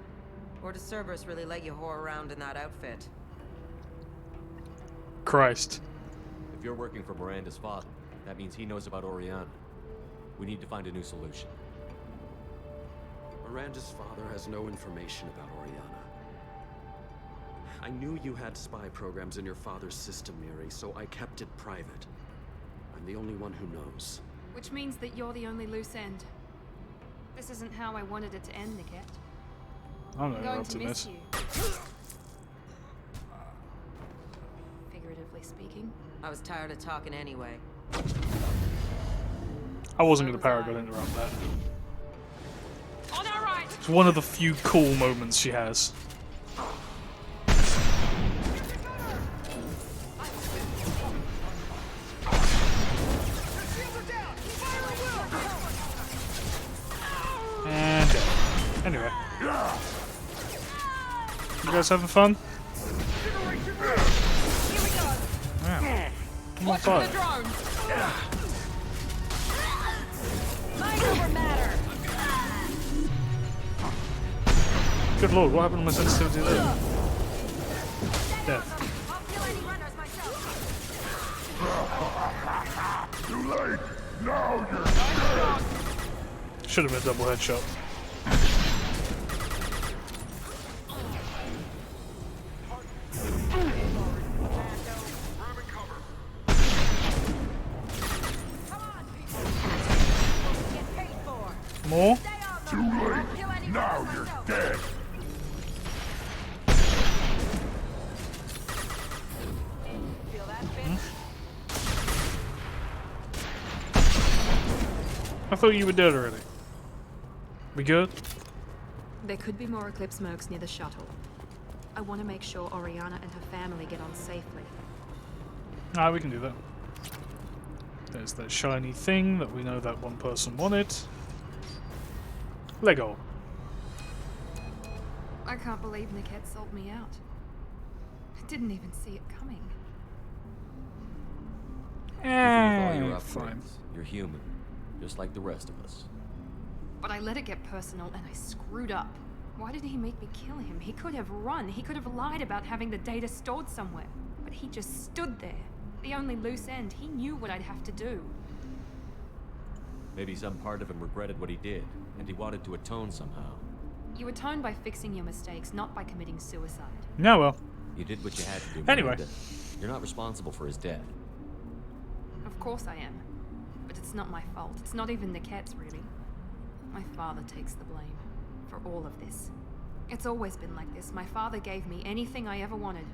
Or does Cerberus really let you whore around in that outfit? Christ. If you're working for Miranda's father, that means he knows about Oriana. We need to find a new solution. Miranda's father has no information about Oriana. I knew you had spy programs in your father's system, Miri, so I kept it private. I'm the only one who knows. Which means that you're the only loose end. This isn't how I wanted it to end, Niket. I'm going to miss you. Figuratively speaking. I was tired of talking anyway. I wasn't going to Paragon interrupt that. On our right! It's one of the few cool moments she has. And dead. Anyway. You guys having fun? Yeah. I'm on fire. Good lord, what happened to my sensitivity there? Death. Too late! Now you're dead! Should have been a double headshot. More? Too late! Now you're dead! I thought you were dead already. We good? There could be more Eclipse mercs near the shuttle. I want to make sure Oriana and her family get on safely. Ah, we can do that. There's that shiny thing that we know that one person wanted. Lego. I can't believe Niket sold me out. I didn't even see it coming. Even with all your Fine. upgrades, you're human, just like the rest of us. But I let it get personal and I screwed up. Why did he make me kill him? He could have run. He could have lied about having the data stored somewhere. But he just stood there. The only loose end. He knew what I'd have to do. Maybe some part of him regretted what he did, and he wanted to atone somehow. You atone by fixing your mistakes, not by committing suicide. Yeah, well. You did what you had to do. Anyway. Miranda. You're not responsible for his death. Of course I am. But it's not my fault. It's not even Niket's, really. My father takes the blame for all of this. It's always been like this. My father gave me anything I ever wanted,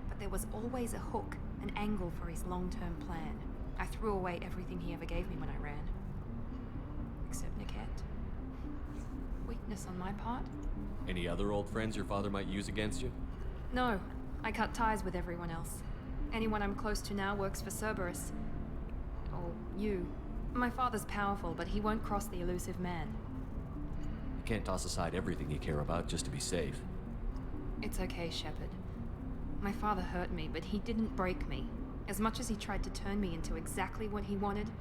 but there was always a hook, an angle for his long-term plan. I threw away everything he ever gave me when I ran. Except Niket. Weakness on my part? Any other old friends your father might use against you? No. I cut ties with everyone else. Anyone I'm close to now works for Cerberus. Or you. My father's powerful, but he won't cross the elusive man. You can't toss aside everything you care about just to be safe. It's okay, Shepard. My father hurt me, but he didn't break me. As much as he tried to turn me into exactly what he wanted,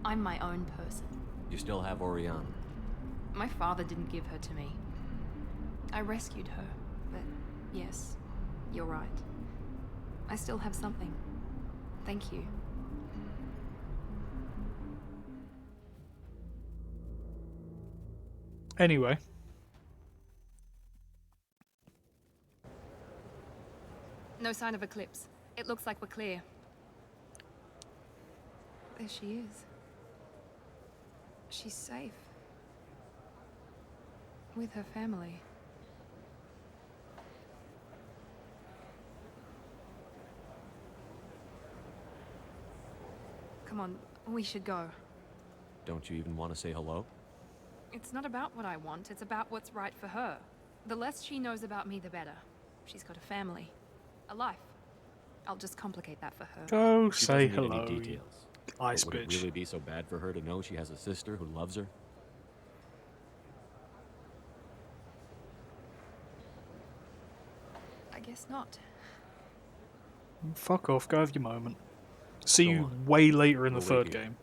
I'm my own person. You still have Oriana. My father didn't give her to me. I rescued her, but yes, you're right. I still have something. Thank you. Anyway. No sign of Eclipse. It looks like we're clear. There she is. She's safe. With her family. Come on, we should go. Don't you even want to say hello? It's not about what I want, it's about what's right for her. The less she knows about me, the better. She's got a family. A life. I'll just complicate that for her. Go She say doesn't need hello. any details. Ice But would it bitch. really be so bad for her to know she has a sister who loves her? I guess not. Fuck off, go have your moment. See Go you on. way later in the We'll third wait here. game.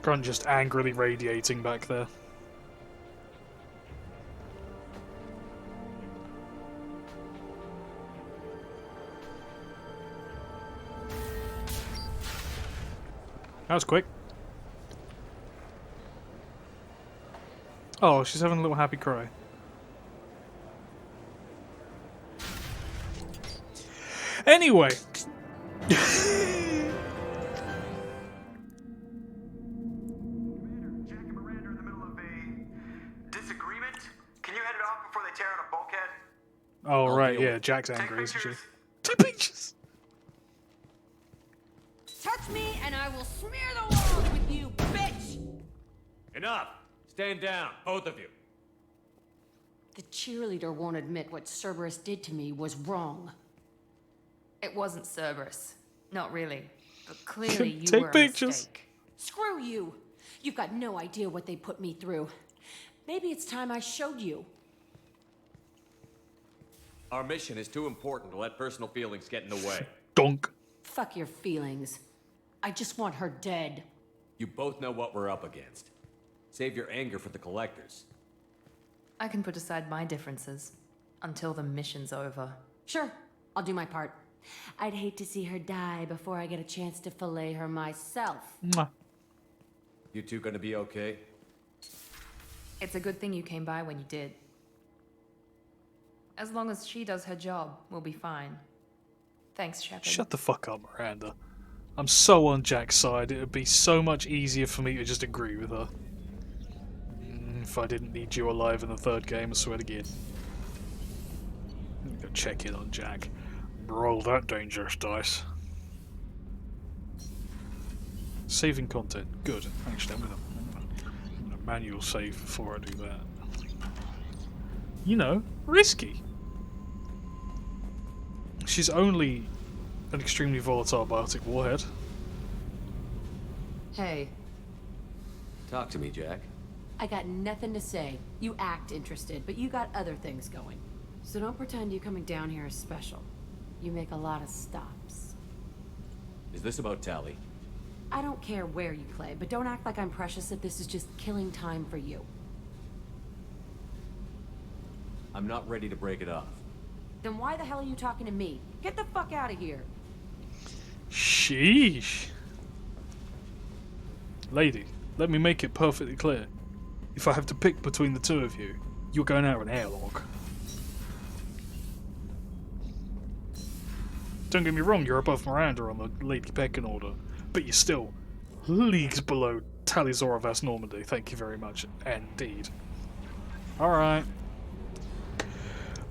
Grunt just angrily radiating back there. That was quick. Oh, she's having a little happy cry. Anyway. Disagreement? Can you head it off before they tear Oh, I'll right, deal yeah, with- Jack's angry, isn't she? Take pictures! Touch me and I will smear the walls with you, bitch! Enough! Stand down, both of you. The cheerleader won't admit what Cerberus did to me was wrong. It wasn't Cerberus. Not really. But clearly you Take were a pictures. mistake. Screw you! You've got no idea what they put me through. Maybe it's time I showed you. Our mission is too important to let personal feelings get in the way. Donk. Fuck your feelings. I just want her dead. You both know what we're up against. Save your anger for the collectors. I can put aside my differences until the mission's over. Sure, I'll do my part. I'd hate to see her die before I get a chance to fillet her myself. Mwah. You two gonna be okay? It's a good thing you came by when you did. As long as she does her job, we'll be fine. Thanks, Shepard. Shut the fuck up, Miranda. I'm so on Jack's side, it would be so much easier for me to just agree with her. If I didn't need you alive in the third game, I swear to God. Go check in on Jack. Roll that dangerous dice. Saving content. Good. Actually, I'm gonna manual save before I do that. You know, risky. She's only an extremely volatile biotic warhead. Hey, Talk to me, Jack. I got nothing to say. You act interested, but you got other things going. So don't pretend you coming down here is special. You make a lot of stops. Is this about Tally? I don't care where you play, but don't act like I'm precious if this is just killing time for you. I'm not ready to break it off. Then why the hell are you talking to me? Get the fuck out of here. Sheesh. Lady, let me make it perfectly clear. If I have to pick between the two of you, you're going out an airlock. Don't get me wrong, you're above Miranda on the Lady Peckin order, but you're still leagues below Tally Zorovas Normandy. Thank you very much, indeed. Alright.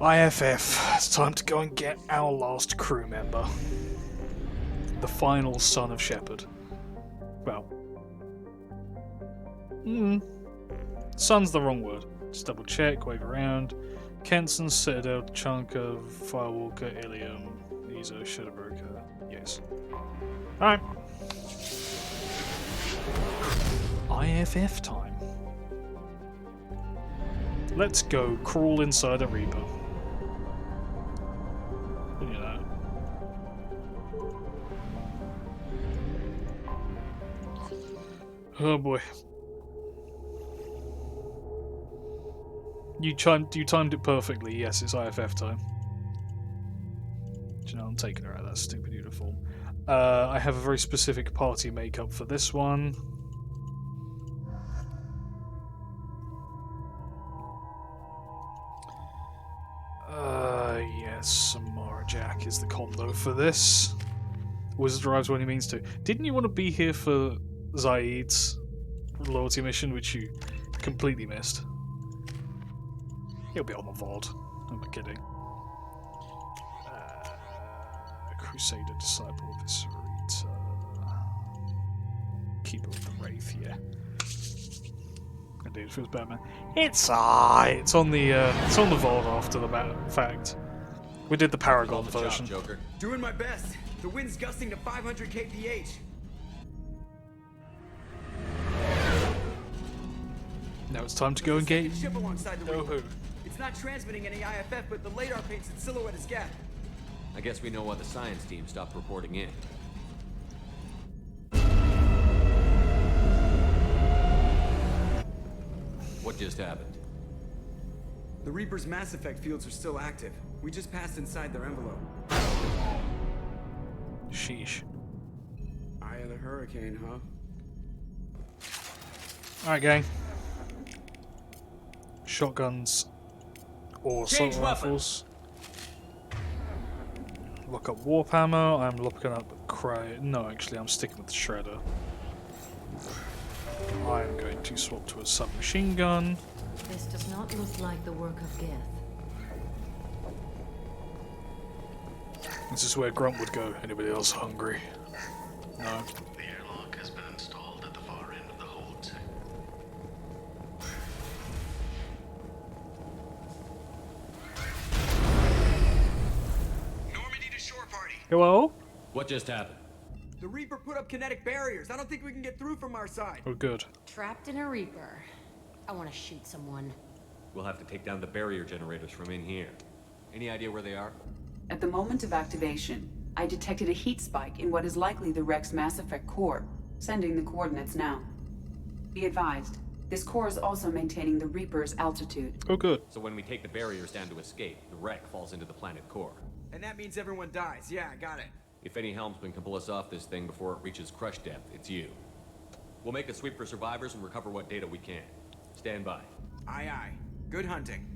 IFF. It's time to go and get our last crew member. The final son of Shepard. Well. Son's the wrong word. Just double check, wave around. Kenson, Citadel, Chanka, Firewalker, Ilium, Iso, Shadowbroker. Yes. Alright. IFF time. Let's go crawl inside a Reaper. You know. Oh boy. You timed it perfectly. Yes, it's IFF time. Do you know, I'm taking her out of that stupid uniform. I have a very specific party makeup for this one. Yes, Samara Jack is the combo for this. Wizard arrives when he means to. Didn't you want to be here for Zaid's loyalty mission, which you completely missed? He'll be on the VOD. I'm not kidding. Crusader, Disciple, Viscerita. Keeper of the Wraith, yeah. Indeed, it feels Batman. It's it's on the VOD after the fact. We did the Paragon version. Joker. Doing my best. The wind's gusting to 500 kph. Now it's time to go and get Ship alongside the know Reaper. who. It's not transmitting any IFF, but the radar paints its silhouette as Gap. I guess we know why the science team stopped reporting in. What just happened? The Reaper's mass effect fields are still active. We just passed inside their envelope. Sheesh. Eye of the hurricane, huh? Alright, gang. Shotguns or assault rifles. Look up warp ammo. I'm looking up Cry. No, actually, I'm sticking with the Shredder. I'm going to swap to a submachine gun. This does not look like the work of Geth. This is where Grunt would go. Anybody else hungry? No. The airlock has been installed at the far end of the hold sector. Normandy to shore party. Hello? What just happened? The Reaper put up kinetic barriers. I don't think we can get through from our side. Oh, good. Trapped in a Reaper. I want to shoot someone. We'll have to take down the barrier generators from in here. Any idea where they are? At the moment of activation, I detected a heat spike in what is likely the Rex Mass Effect core, sending the coordinates now. Be advised, this core is also maintaining the Reaper's altitude. Oh, good. So when we take the barriers down to escape, the wreck falls into the planet core. And that means everyone dies. Yeah, I got it. If any helmsman can pull us off this thing before it reaches crush depth, it's you. We'll make a sweep for survivors and recover what data we can. Stand by. Aye, aye. Good hunting.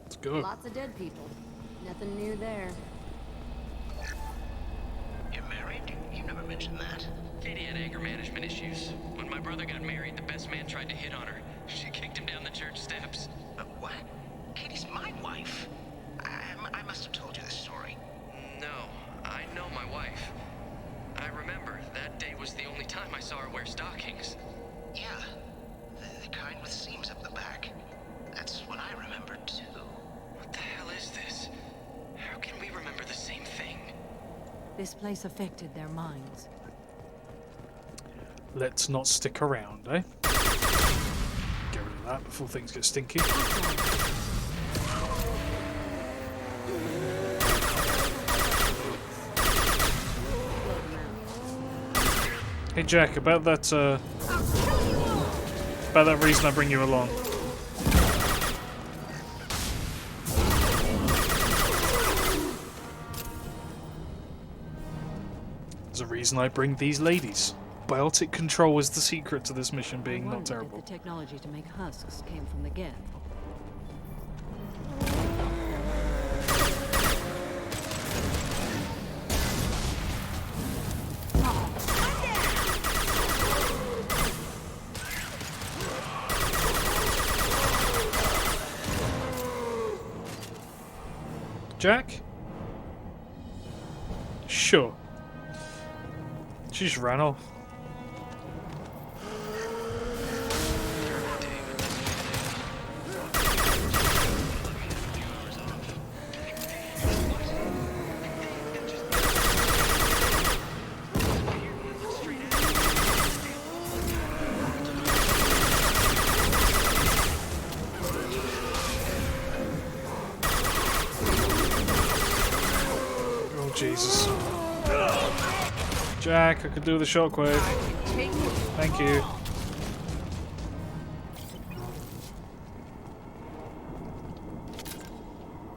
Let's go. Lots of dead people. Nothing new there. You're married? You never mentioned that. Katie had anger management issues. When my brother got married, the best man tried to hit on her. She kicked him down the church steps. What? Katie's my wife. I must have told you this story. No, I know my wife. I remember that day was the only time I saw her wear stockings. Yeah, the kind with seams up the back. That's what I remember too. What the hell is this? How can we remember the same thing? This place affected their minds. Let's not stick around, eh? Get rid of that before things get stinky. Hey Jack, about that reason I bring you along. There's a reason I bring these ladies. Biotic control is the secret to this mission being not terrible. The technology to make husks came from the Geth. Jack? Sure. She just ran off. Jesus. Jack, I could do the shockwave. Thank you.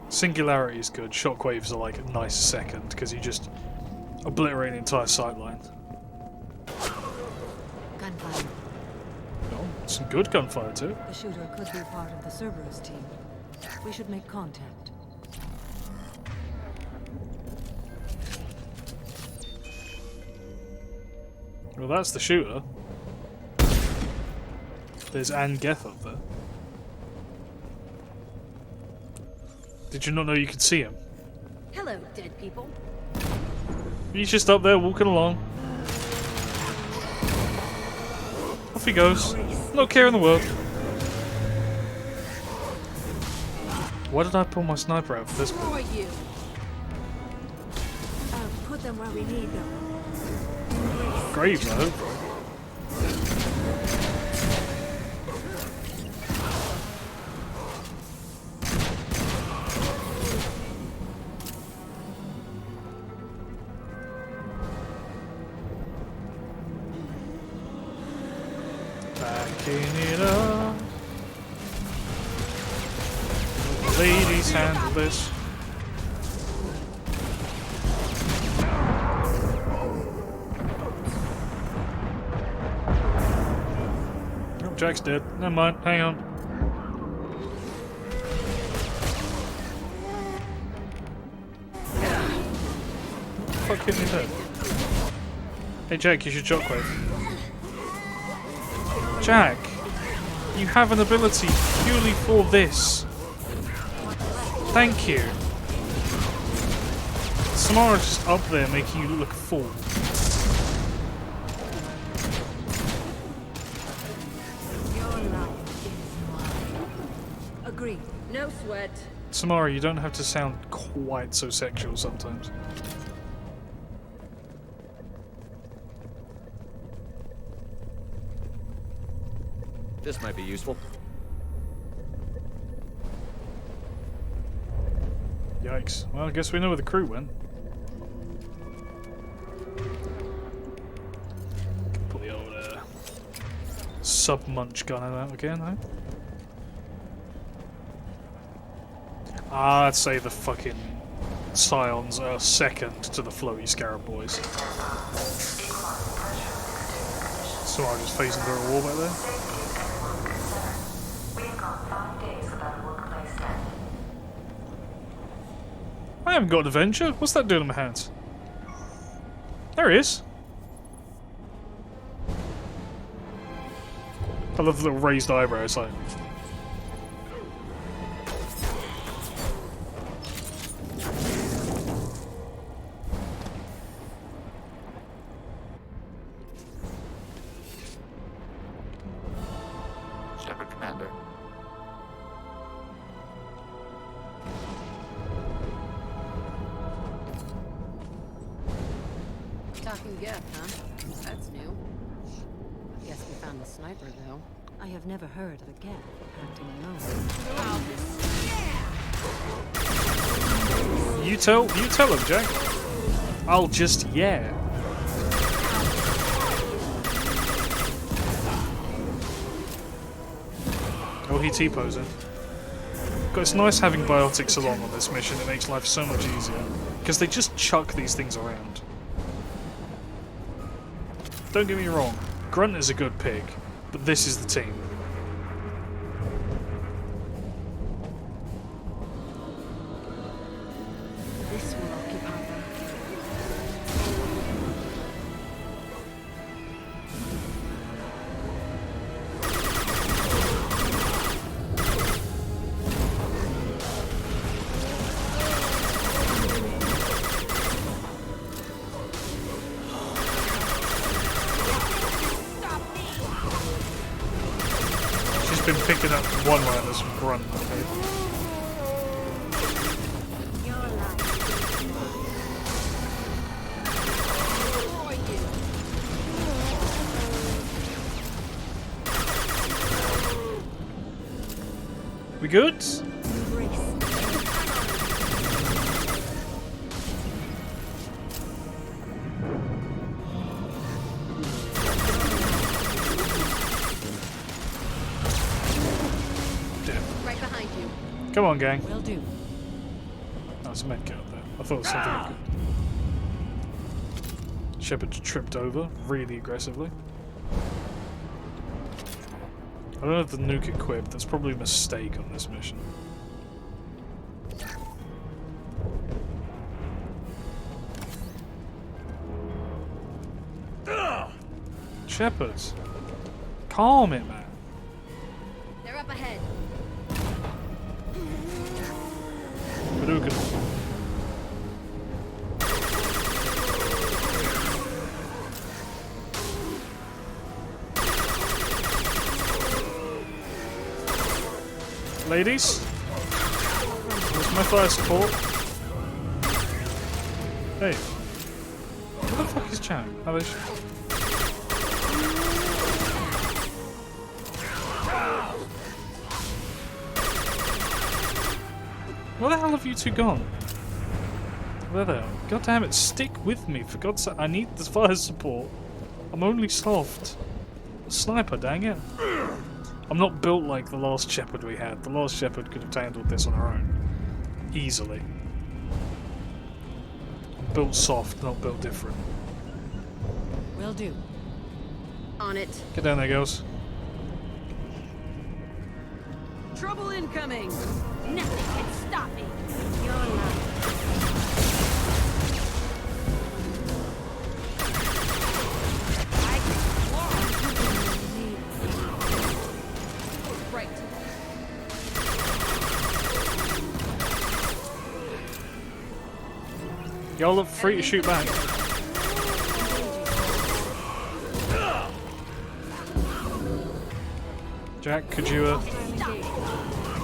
Singularity is good. Shockwaves are like a nice second because you just obliterate the entire sightline. Gunfire. Oh, some good gunfire too. The shooter could be part of the Cerberus team. We should make contact. Well, that's the shooter. There's Anne Geth up there. Did you not know you could see him? Hello, dead people. He's just up there walking along. Off he goes. No care in the world. Why did I pull my sniper out for this Who are bit? you? Put them where we need them. Graves, I hope. Backing it up. Ladies handle this. Oh, Jack's dead. Never mind. Hang on. Fuck hit me there. Hey Jack, you should shockwave. Jack, you have an ability purely for this. Thank you. Samara's just up there making you look a fool. Your life is mine. Agreed. No sweat. Samara, you don't have to sound quite so sexual sometimes. This might be useful. Yikes. Well, I guess we know where the crew went. Put the old sub-munch gun out again, eh? I'd say the fucking Scions are second to the floaty Scarab boys. So I'm just phasing through a wall back there. I haven't got an adventure. What's that doing in my hands? There he is. I love the little raised eyebrows, like. Shepard, Commander. Talking Geth, huh? That's new. I guess we found the sniper, though. I have never heard of a Geth acting alone. You tell him, Jack. I'll just yeah. Oh, he T-posing. It's nice having biotics along on this mission. It makes life so much easier because they just chuck these things around. Don't get me wrong, Grunt is a good pick, but this is the team. This will occupy them. She's been picking up one-liners from Grunt, okay? We good? Right behind you. Come on, gang. Will do. Oh, it's a medkit up there. I thought it was something good. Shepard tripped over really aggressively. I don't have the nuke equipped. That's probably a mistake on this mission. Shepard, calm it, man. They're up ahead. Hadouken. Ladies, that's my fire support. Hey, what the fuck is chat? How is she? Where the hell have you two gone? There they are. God damn it, stick with me, for God's sake. I need the fire support. I'm only soft. A sniper, dang it. I'm not built like the last Shepherd we had. The last Shepherd could have handled this on her own. Easily. I'm built soft, not built different. Will do. On it. Get down there, girls. Trouble incoming! Nothing can stop me. Your life. Right. Y'all are free to shoot back. Jack, could you, thank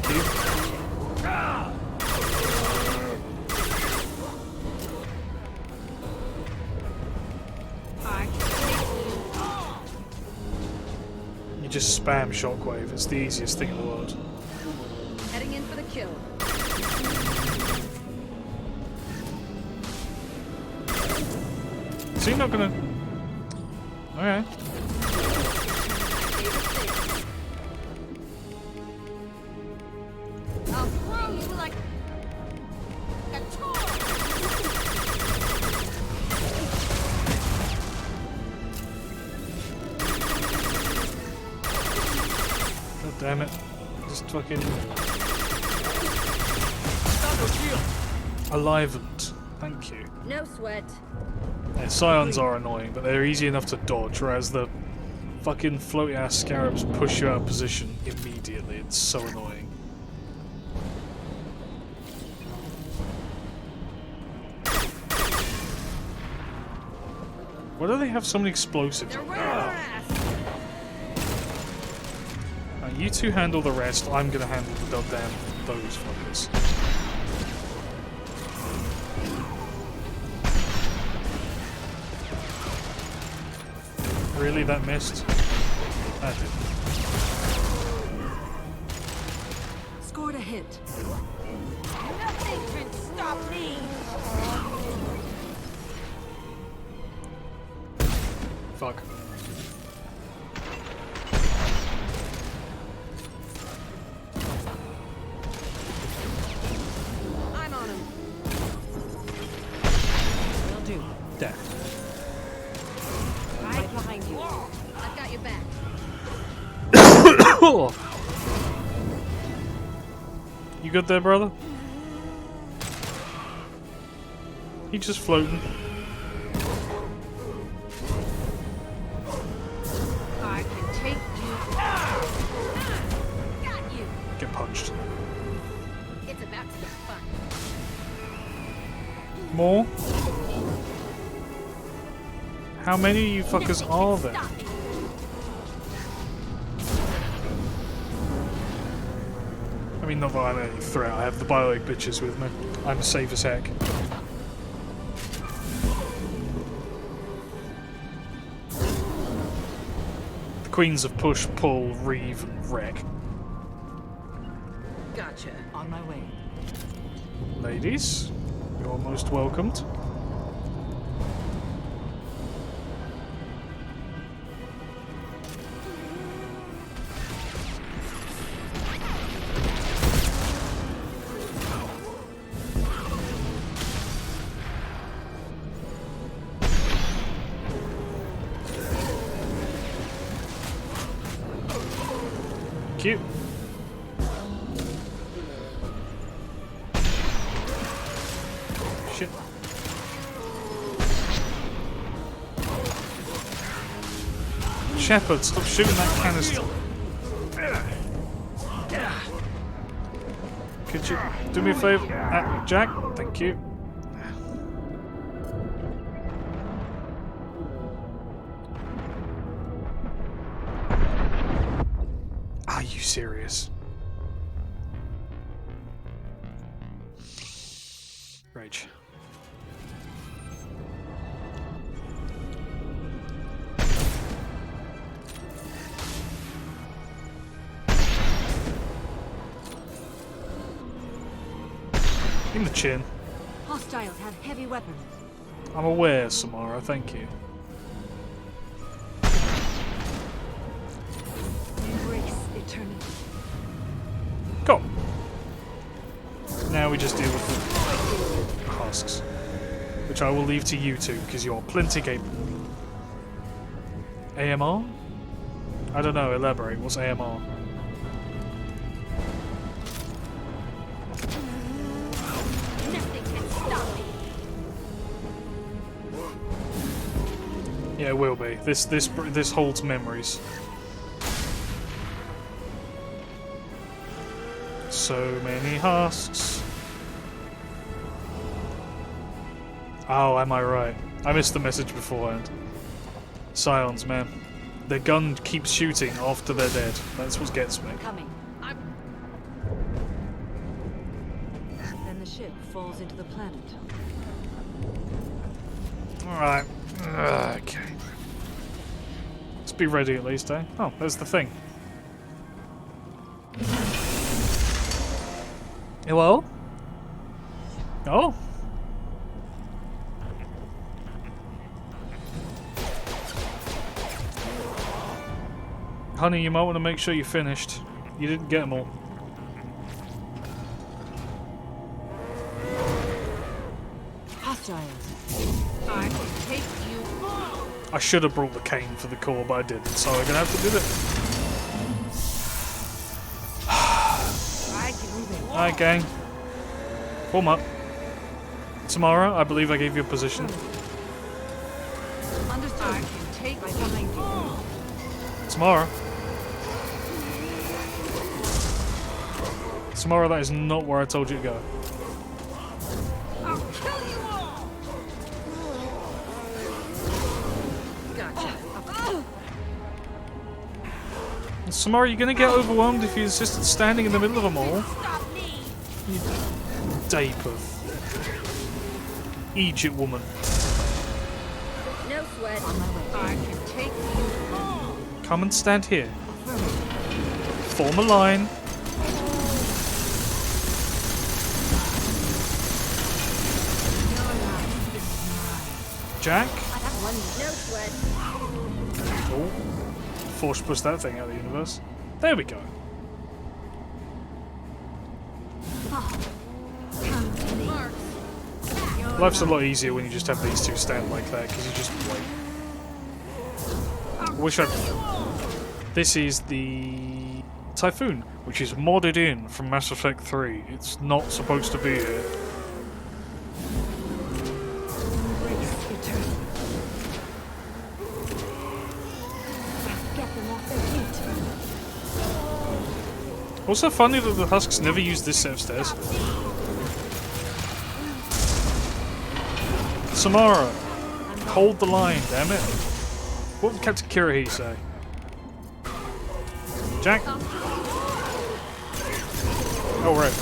you. You just spam shockwave, it's the easiest thing in the world. Heading in for the kill. So you're not gonna... Okay. I'll throw you like a toy. God damn it. Just fucking... Alivened. Thank you. No sweat. Yeah, scions are annoying, but they're easy enough to dodge, whereas the fucking floaty ass scarabs push you out of position immediately. It's so annoying. Why do they have so many explosives? You two handle the rest, I'm gonna handle the goddamn those fuckers. Really, that missed? That did. Scored a hit. Nothing can stop me. Fuck. I'm on him. Will do. Death. Right behind you. I've got your back. You good there, brother? He just floating. I can take you. Got you. Get punched. It's about to get fun. More? How many of you fuckers are there? I mean, not that I'm any threat. I have the bioic bitches with me. I'm safe as heck. The queens of push, pull, reave, and wreck. Gotcha. On my way. Ladies, you're most welcomed. Cute. Shit. Shepard, stop shooting that canister. Could you do me a favour? Jack? Thank you. Are you serious? Rage. In the chin. Hostiles have heavy weapons. I'm aware, Samara, thank you. Embrace eternity. Go. Now we just deal with the husks, which I will leave to you two because you're plenty capable. AMR? I don't know. Elaborate. What's AMR? Yeah, it will be. This holds memories. So many husks. Oh, am I right? I missed the message beforehand. Scions, man. Their gun keeps shooting after they're dead. That's what gets me. Coming. Then the ship falls into the planet. Alright. Okay. Let's be ready at least, eh? Oh, there's the thing. Hello? Oh? Honey, you might want to make sure you're finished. You didn't get them all. Hostiles. I can take you. I should have brought the cane for the core, but I didn't, so I'm gonna have to do it. Alright, gang. Form up. Tamara, I believe I gave you a position. Understood. I can take behind you. Tamara. Tamara, that is not where I told you to go. I'll kill you all. Gotcha. Samara, you're gonna get overwhelmed if you're just standing in the middle of them all. You dape of Egypt woman. No sweat. I can take you all. Come and stand here. Form a line. Jack? No sweat. Oh. Force push that thing out of the universe. There we go. Life's a lot easier when you just have these two stand like that, because you just wait. Wish I... This is the Typhoon, which is modded in from Mass Effect 3. It's not supposed to be here. Also funny that the Husks never use this set of stairs. Samara, hold the line, damn it. What would Captain Kirahi say? Jack? Oh, right.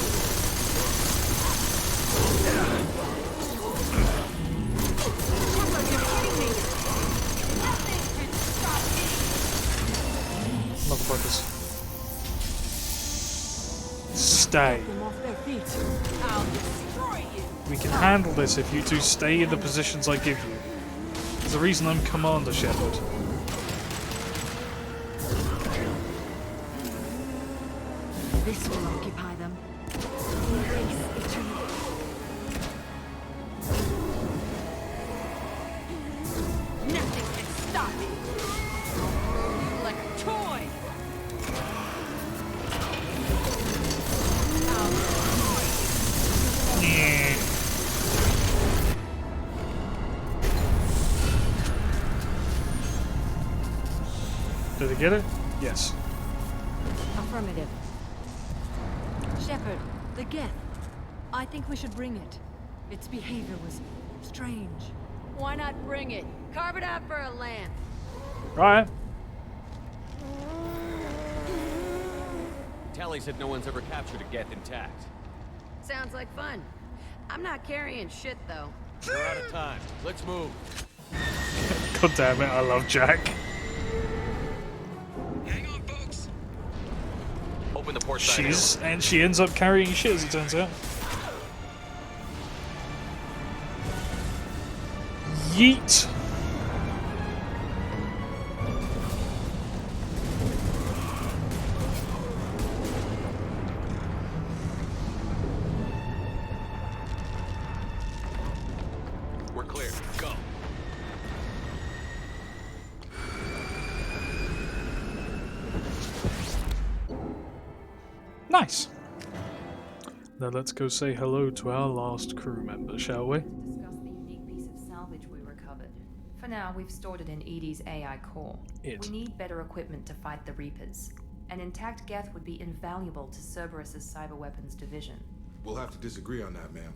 Motherfuckers. Stay. We can handle this if you two stay in the positions I give you. There's a reason I'm Commander Shepard. This will occupy them. Embrace eternity. Nothing can stop me. Like a toy. Yeah. Did I get it? Yes. Affirmative. Shepard, the Geth. I think we should bring it. Its behavior was strange. Why not bring it? Carve it out for a lamp. Right. Tally said no one's ever captured a Geth intact. Sounds like fun. I'm not carrying shit though. We're out of time. Let's move. God damn it, I love Jack. Hang on, folks. Open the port side. And she ends up carrying shit, as it turns out. Yeet. We're clear. Go. Nice. Now let's go say hello to our last crew member, shall we? Discuss the unique piece of salvage we recovered. For now, we've stored it in Edie's AI core. We need better equipment to fight the Reapers. An intact Geth would be invaluable to Cerberus's cyber weapons division. We'll have to disagree on that, ma'am.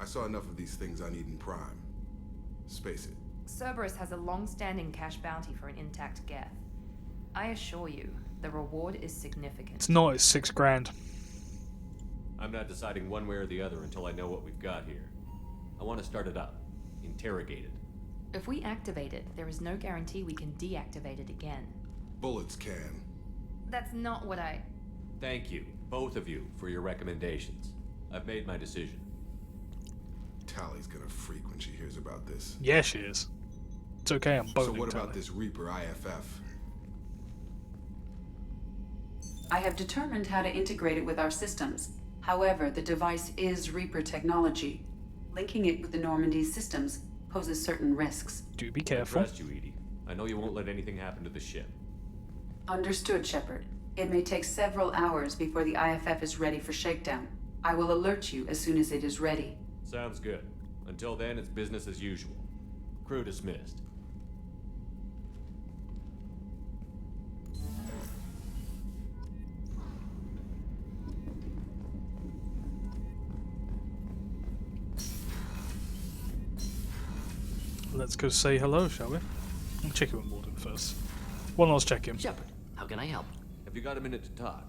I saw enough of these things I need in Prime. Space it. Cerberus has a long-standing cash bounty for an intact Geth. I assure you, the reward is significant. It's not, it's 6 grand. I'm not deciding one way or the other until I know what we've got here. I want to start it up. Interrogate it. If we activate it, there is no guarantee we can deactivate it again. Bullets can. That's not what I... Thank you, both of you, for your recommendations. I've made my decision. Tally's gonna freak when she hears about this. Yeah, she is. It's okay, I'm boning So what Tally. about this Reaper IFF? I have determined how to integrate it with our systems. However, the device is Reaper technology. Linking it with the Normandy's systems poses certain risks. Do be careful. I trust you, Edie. I know you won't let anything happen to the ship. Understood, Shepard. It may take several hours before the IFF is ready for shakedown. I will alert you as soon as it is ready. Sounds good. Until then, it's business as usual. Crew dismissed. Let's go say hello, shall we? I'll check in with Morden first. One last check in. Shepard, how can I help? Have you got a minute to talk?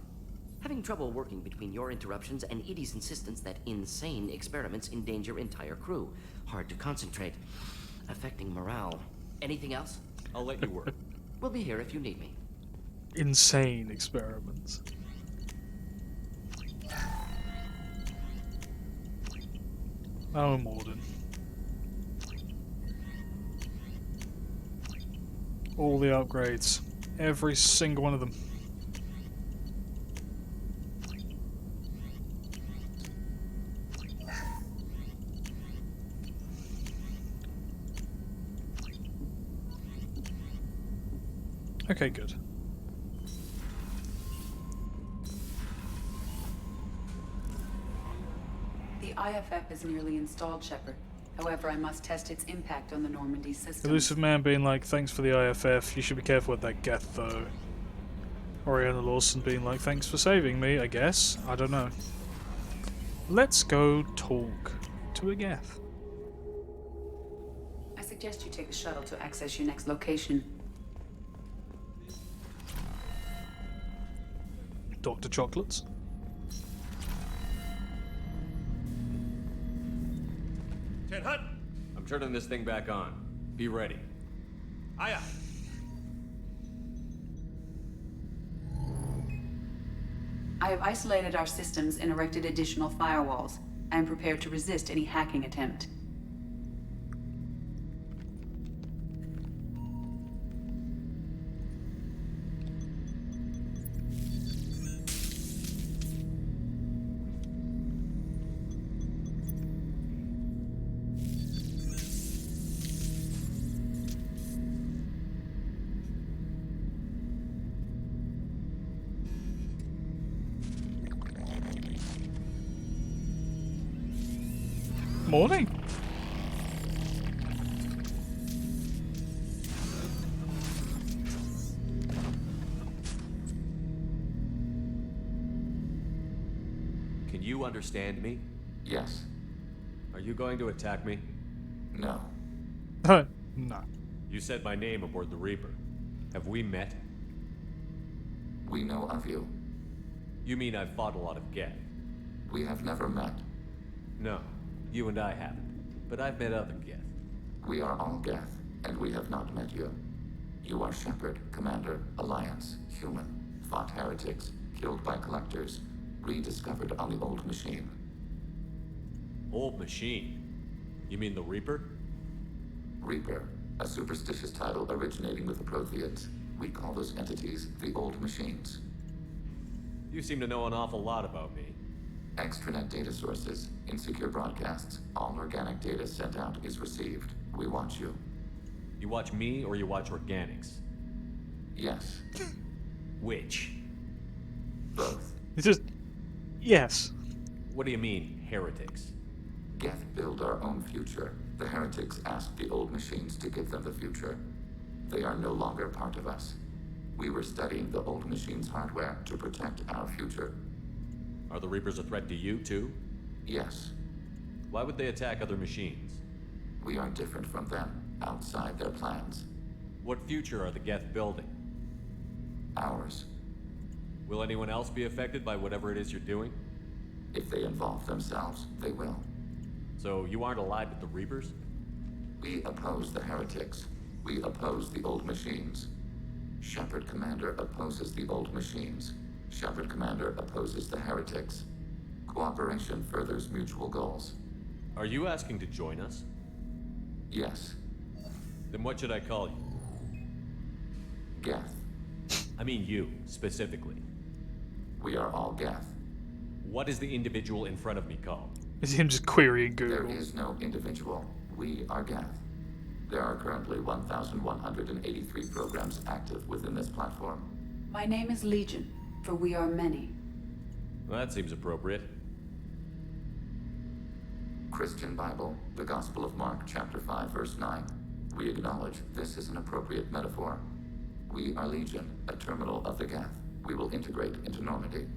Having trouble working between your interruptions and Edie's insistence that insane experiments endanger entire crew. Hard to concentrate. Affecting morale. Anything else? I'll let you work. We'll be here if you need me. Insane experiments. Oh, Morden. All the upgrades. Every single one of them. Okay, good. The IFF is nearly installed, Shepard. However, I must test its impact on the Normandy system. Elusive Man being like, thanks for the IFF, you should be careful with that Geth though. Oriana Lawson being like, thanks for saving me, I guess. I don't know. Let's go talk to a Geth. I suggest you take the shuttle to access your next location. Dr. Chocolates. Ted Hutt! I'm turning this thing back on. Be ready. Aye aye. I have isolated our systems and erected additional firewalls. I am prepared to resist any hacking attempt. Morning. Can you understand me? Yes. Are you going to attack me? No. No. You said my name aboard the Reaper. Have we met? We know of you. You mean I've fought a lot of Geth? We have never met. No, you and I haven't. But I've met other Geth. We are all Geth, and we have not met you. You are Shepard, Commander, Alliance, human, fought heretics, killed by collectors, rediscovered on the Old Machine. Old Machine? You mean the Reaper? Reaper, a superstitious title originating with the Protheans. We call those entities the Old Machines. You seem to know an awful lot about me. Extranet data sources, insecure broadcasts, all organic data sent out is received. We watch you. You watch me or you watch organics? Yes. Which? Both. It's just... yes. What do you mean, heretics? Geth build our own future. The heretics ask the Old Machines to give them the future. They are no longer part of us. We were studying the Old Machines' hardware to protect our future. Are the Reapers a threat to you, too? Yes. Why would they attack other machines? We are different from them, outside their plans. What future are the Geth building? Ours. Will anyone else be affected by whatever it is you're doing? If they involve themselves, they will. So you aren't allied with the Reapers? We oppose the heretics. We oppose the old machines. Shepard Commander opposes the old machines. Shepard Commander opposes the heretics. Cooperation furthers mutual goals. Are you asking to join us? Yes. Then what should I call you? Geth. I mean you, specifically. We are all Geth. What is the individual in front of me called? Is him just querying Google? There is no individual. We are Geth. There are currently 1,183 programs active within this platform. My name is Legion, for we are many. Well, that seems appropriate. Christian Bible, the Gospel of Mark, chapter 5, verse 9. We acknowledge this is an appropriate metaphor. We are Legion, a terminal of the Geth. We will integrate into Normandy.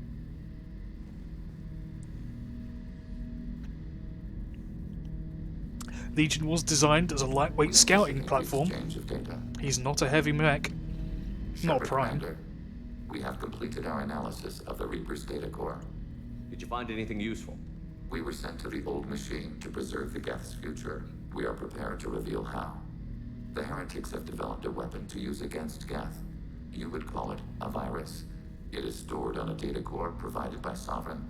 Legion was designed as a lightweight scouting platform. He's not a heavy mech. Not a prime. Commander, we have completed our analysis of the Reaper's data core. Did you find anything useful? We were sent to the old machine to preserve the Geth's future. We are prepared to reveal how. The heretics have developed a weapon to use against Geth. You would call it a virus. It is stored on a data core provided by Sovereign.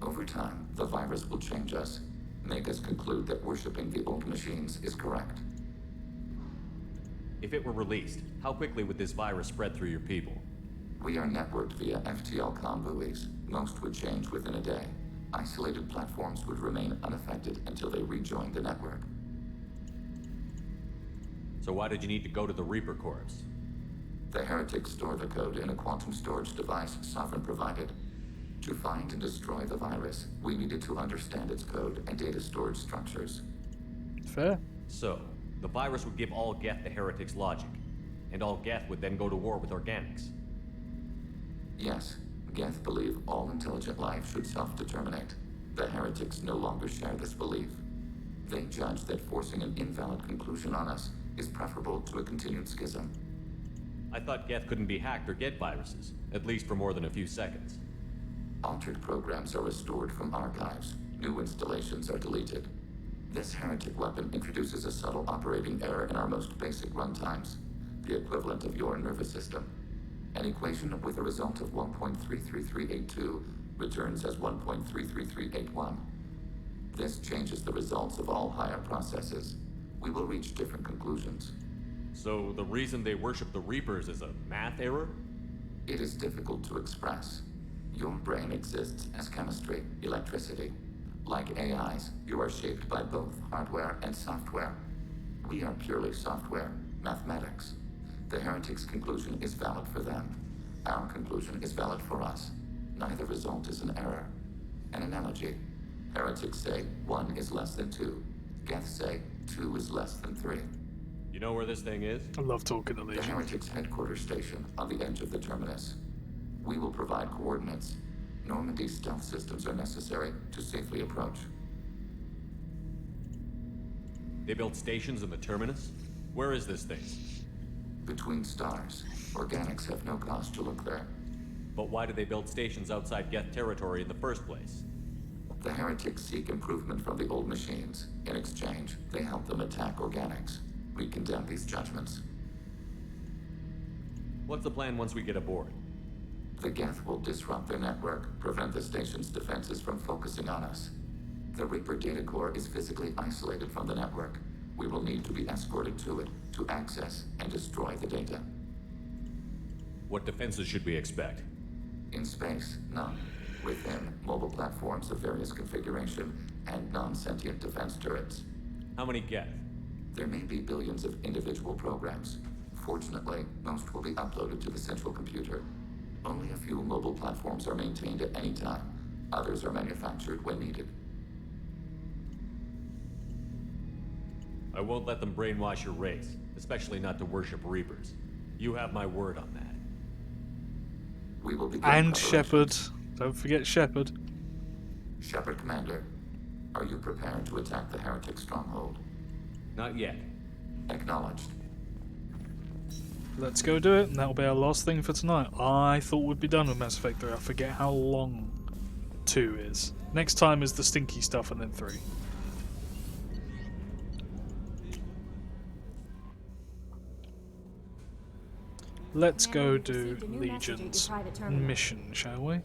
Over time, the virus will change us, make us conclude that worshipping the old machines is correct. If it were released, how quickly would this virus spread through your people? We are networked via FTL comm buoys. Most would change within a day. Isolated platforms would remain unaffected until they rejoined the network. So why did you need to go to the Reaper Corps? The heretics store the code in a quantum storage device Sovereign provided. To find and destroy the virus, we needed to understand its code and data storage structures. Fair. So, the virus would give all Geth the heretics' logic, and all Geth would then go to war with organics. Yes, Geth believe all intelligent life should self-determinate. The heretics no longer share this belief. They judge that forcing an invalid conclusion on us is preferable to a continued schism. I thought Geth couldn't be hacked or get viruses, at least for more than a few seconds. Altered programs are restored from archives. New installations are deleted. This heretic weapon introduces a subtle operating error in our most basic runtimes, the equivalent of your nervous system. An equation with a result of 1.33382 returns as 1.33381. This changes the results of all higher processes. We will reach different conclusions. So the reason they worship the Reapers is a math error? It is difficult to express. Your brain exists as chemistry, electricity. Like AIs, you are shaped by both hardware and software. We are purely software, mathematics. The heretics' conclusion is valid for them. Our conclusion is valid for us. Neither result is an error. An analogy. Heretics say 1 is less than 2. Geth say 2 is less than 3. You know where this thing is? I love talking to The Legion. heretics' headquarters station on the edge of the terminus. We will provide coordinates. Normandy's stealth systems are necessary to safely approach. They built stations in the terminus? Where is this thing? Between stars. Organics have no cause to look there. But why did they build stations outside Geth territory in the first place? The heretics seek improvement from the old machines. In exchange, they help them attack organics. We condemn these judgments. What's the plan once we get aboard? The Geth will disrupt their network, prevent the station's defenses from focusing on us. The Reaper data core is physically isolated from the network. We will need to be escorted to it to access and destroy the data. What defenses should we expect? In space, none. Within, mobile platforms of various configuration and non-sentient defense turrets. How many Geth? There may be billions of individual programs. Fortunately, most will be uploaded to the central computer. Only a few mobile platforms are maintained at any time. Others are manufactured when needed. I won't let them brainwash your race, especially not to worship Reapers. You have my word on that. We will begin And preparation. Shepard. Don't forget Shepard. Shepard Commander, are you prepared to attack the heretic stronghold? Not yet. Acknowledged. Let's go do it, and that'll be our last thing for tonight. I thought we'd be done with Mass Effect 3. I forget how long 2 is. Next time is the stinky stuff, and then 3. Let's go do Legion's mission, shall we?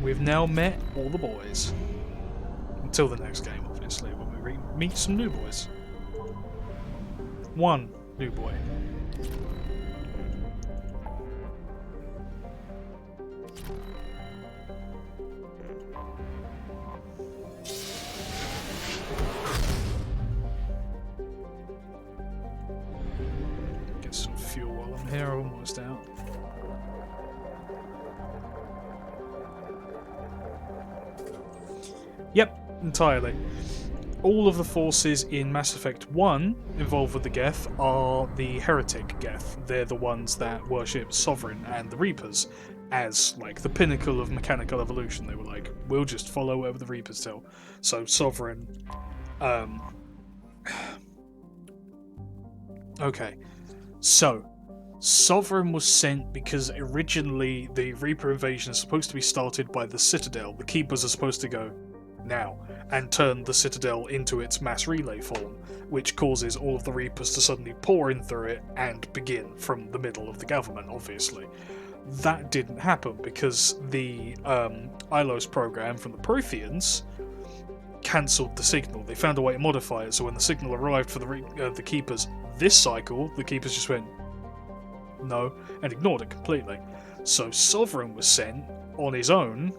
We've now met all the boys. Until the next game, obviously, when we meet some new boys. One new boy. Get some fuel while I'm here, I'm almost out. Yep, entirely. All of the forces in Mass Effect 1 involved with the Geth are the heretic Geth. They're the ones that worship Sovereign and the Reapers as, like, the pinnacle of mechanical evolution. They were like, we'll just follow whatever the Reapers tell. So Sovereign... Okay. So, Sovereign was sent because originally the Reaper invasion is supposed to be started by the Citadel. The Keepers are supposed to go now and turn the Citadel into its mass relay form, which causes all of the Reapers to suddenly pour in through it and begin from the middle of the government, obviously. That didn't happen because the Ilos program from the Protheans cancelled the signal. They found a way to modify it, so when the signal arrived for the Keepers this cycle, the Keepers just went no and ignored it completely. So Sovereign was sent on his own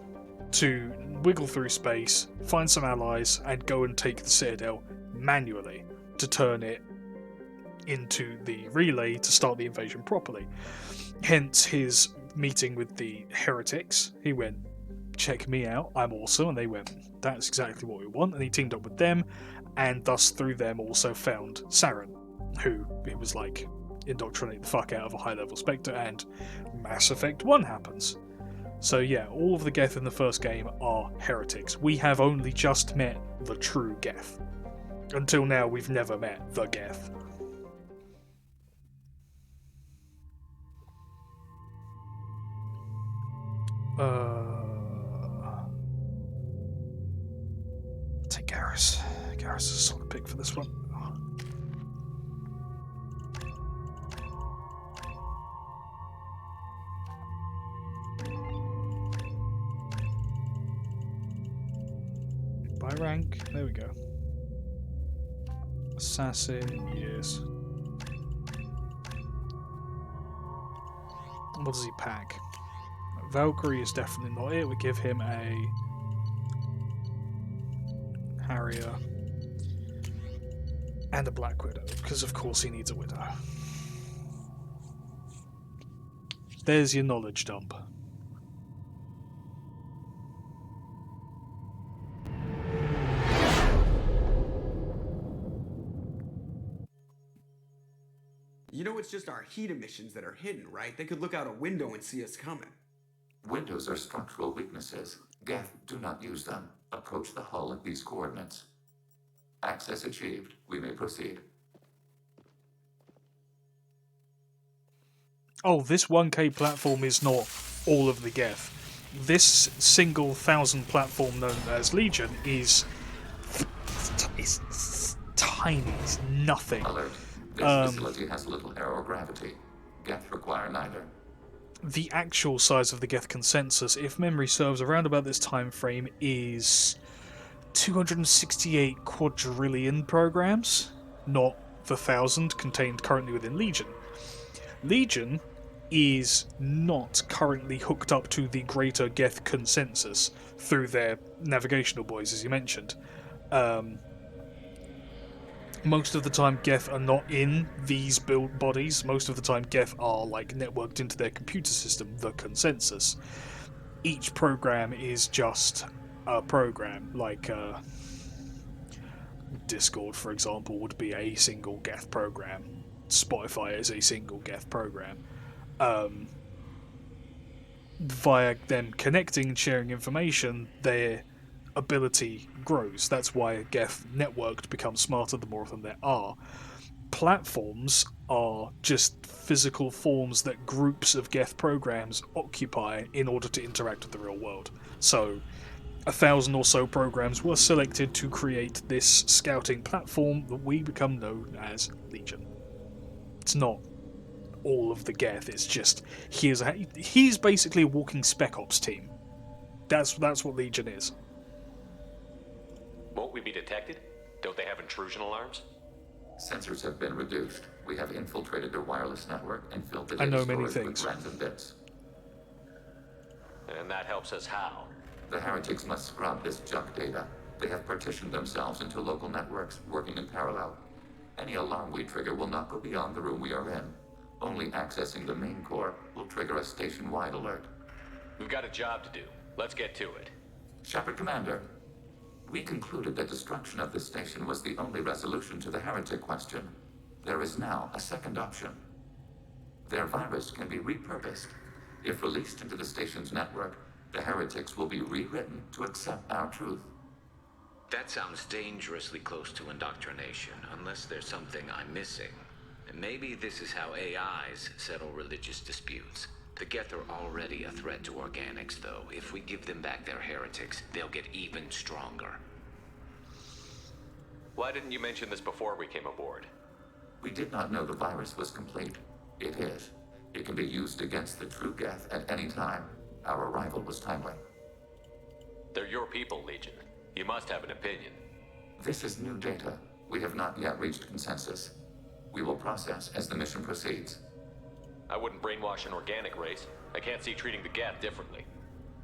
to wiggle through space, find some allies, and go and take the Citadel manually to turn it into the relay to start the invasion properly. Hence his meeting with the heretics. He went, check me out, I'm awesome, and they went, that's exactly what we want, and he teamed up with them, and thus through them also found Saren, who it was like, indoctrinate the fuck out of a high-level Spectre, and Mass Effect 1 happens. So yeah, all of the Geth in the first game are heretics. We have only just met the true Geth. Until now, we've never met the Geth. Take Garrus. Garrus is a solid pick for this one. By rank, there we go. Assassin, yes. What does he pack? Valkyrie is definitely not it. We give him a Harrier and a Black Widow, because of course he needs a Widow. There's your knowledge dump. You know it's just our heat emissions that are hidden, right? They could look out a window and see us coming. Windows are structural weaknesses. Geth do not use them. Approach the hull at these coordinates. Access achieved. We may proceed. Oh, this 1K platform is not all of the Geth. This single 1,000 platform known as Legion is tiny. It's nothing. Alert. This facility has little aerogravity. Geth require neither. The actual size of the Geth consensus, if memory serves, around about this time frame is 268 quadrillion programs, not the 1,000 contained currently within Legion. Legion is not currently hooked up to the greater Geth consensus through their navigational buoys, as you mentioned. Most of the time Geth are not in these build bodies. Most of the time Geth are like networked into their computer system, the consensus. Each program is just a program, like Discord, for example, would be a single Geth program. Spotify is a single Geth program. Via them connecting and sharing information, their ability grows. That's why a Geth network becomes smarter the more of them there are. Platforms are just physical forms that groups of Geth programs occupy in order to interact with the real world. So 1,000 or so programs were selected to create this scouting platform that we become known as Legion. It's not all of the Geth, it's just he's basically a walking Spec Ops team. That's what Legion is. Won't we be detected? Don't they have intrusion alarms? Sensors have been reduced. We have infiltrated their wireless network and filled the I data know many storage things. with random bits. And that helps us how? The heretics must scrub this junk data. They have partitioned themselves into local networks, working in parallel. Any alarm we trigger will not go beyond the room we are in. Only accessing the main core will trigger a station-wide alert. We've got a job to do. Let's get to it. Shepard Commander, we concluded that destruction of the station was the only resolution to the heretic question. There is now a second option. Their virus can be repurposed. If released into the station's network, the heretics will be rewritten to accept our truth. That sounds dangerously close to indoctrination, unless there's something I'm missing. And maybe this is how AIs settle religious disputes. The Geth are already a threat to organics, though. If we give them back their heretics, they'll get even stronger. Why didn't you mention this before we came aboard? We did not know the virus was complete. It is. It can be used against the true Geth at any time. Our arrival was timely. They're your people, Legion. You must have an opinion. This is new data. We have not yet reached consensus. We will process as the mission proceeds. I wouldn't brainwash an organic race. I can't see treating the Geth differently.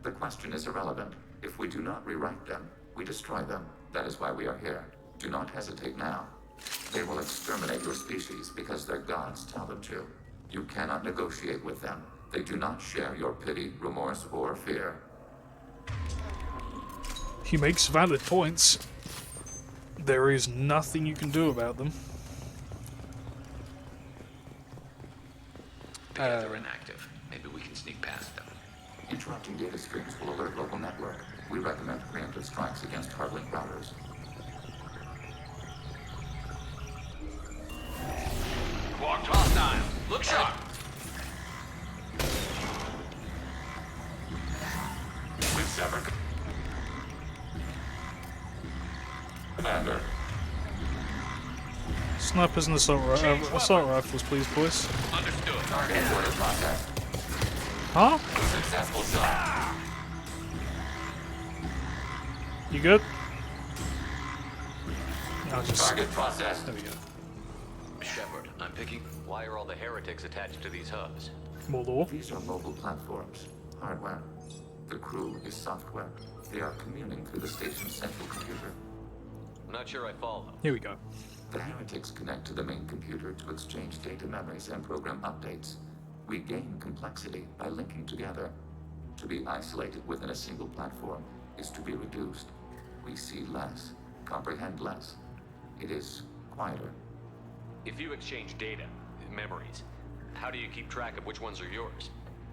The question is irrelevant. If we do not rewrite them, we destroy them. That is why we are here. Do not hesitate now. They will exterminate your species because their gods tell them to. You cannot negotiate with them. They do not share your pity, remorse, or fear. He makes valid points. There is nothing you can do about them. The Geth are inactive. Maybe we can sneak past them. Interrupting data streams will alert local network. We recommend preemptive strikes against hardlink routers. Walked hostile. Look sharp. We've severed. Commander. Snipers and assault rifles, please, boys. Understood. Target order process. Huh? Successful shot. You good? I'll just... Target process. There we go. Shepard, I'm picking. Why are all the heretics attached to these hubs? More lore. These are mobile platforms. Hardware. The crew is software. They are communing through the station's central computer. I'm not sure I follow. Here we go. The heretics connect to the main computer to exchange data memories and program updates. We gain complexity by linking together. To be isolated within a single platform is to be reduced. We see less, comprehend less. It is quieter. If you exchange data, memories, how do you keep track of which ones are yours?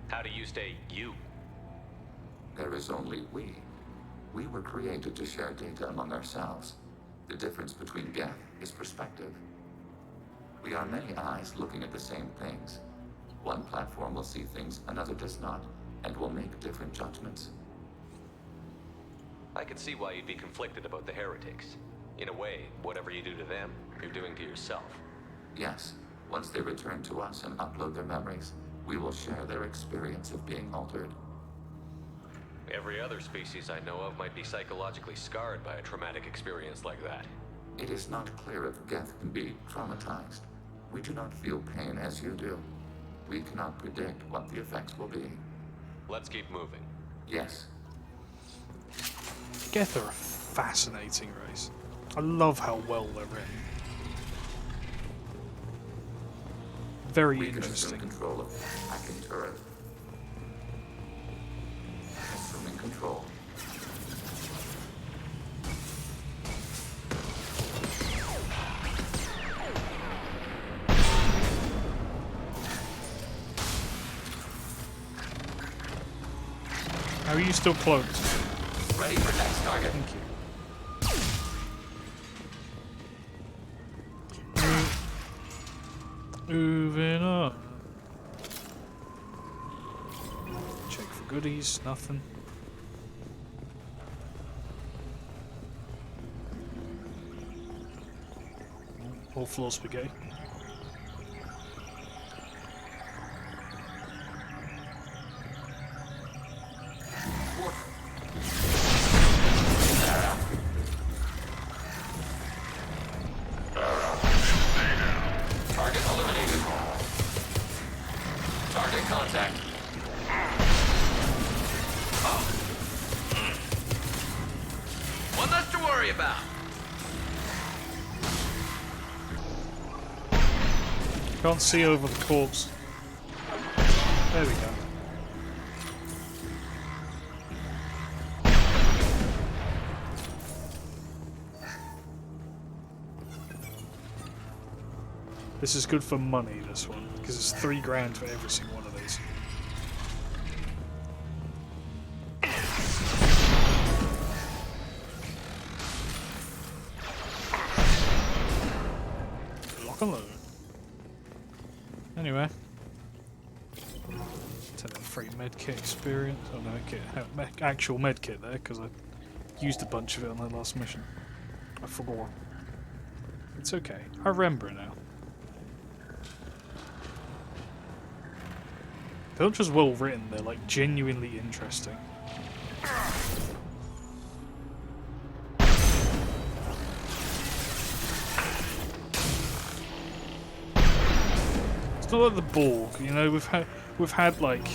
How do you stay you? There is only we. We were created to share data among ourselves. The difference between Geth is perspective. We are many eyes looking at the same things. One platform will see things another does not, and will make different judgments. I can see why you'd be conflicted about the heretics. In a way, whatever you do to them, you're doing to yourself. Yes, once they return to us and upload their memories, we will share their experience of being altered. Every other species I know of might be psychologically scarred by a traumatic experience like that. It is not clear if Geth can be traumatized. We do not feel pain as you do. We cannot predict what the effects will be. Let's keep moving. Yes. Geth are a fascinating race. I love how well they're written. Very interesting. Control of hacking turret. Assuming control. How are you still cloaked? Ready ready for next target. Thank you. Moving on. Check for goodies, nothing. All floor spaghetti. Target eliminated. Target contact. One less to worry about. Can't see over the corpse. There we go. This is good for money, this one, because it's $3 grand for every single one of these. Lock and load. Anyway. 10 out of 3 medkit experience. Oh no, actual medkit there, because I used a bunch of it on that last mission. I forgot. It's okay. I remember it now. They're not just well written, they're like genuinely interesting. It's not like the Borg, you know, we've had like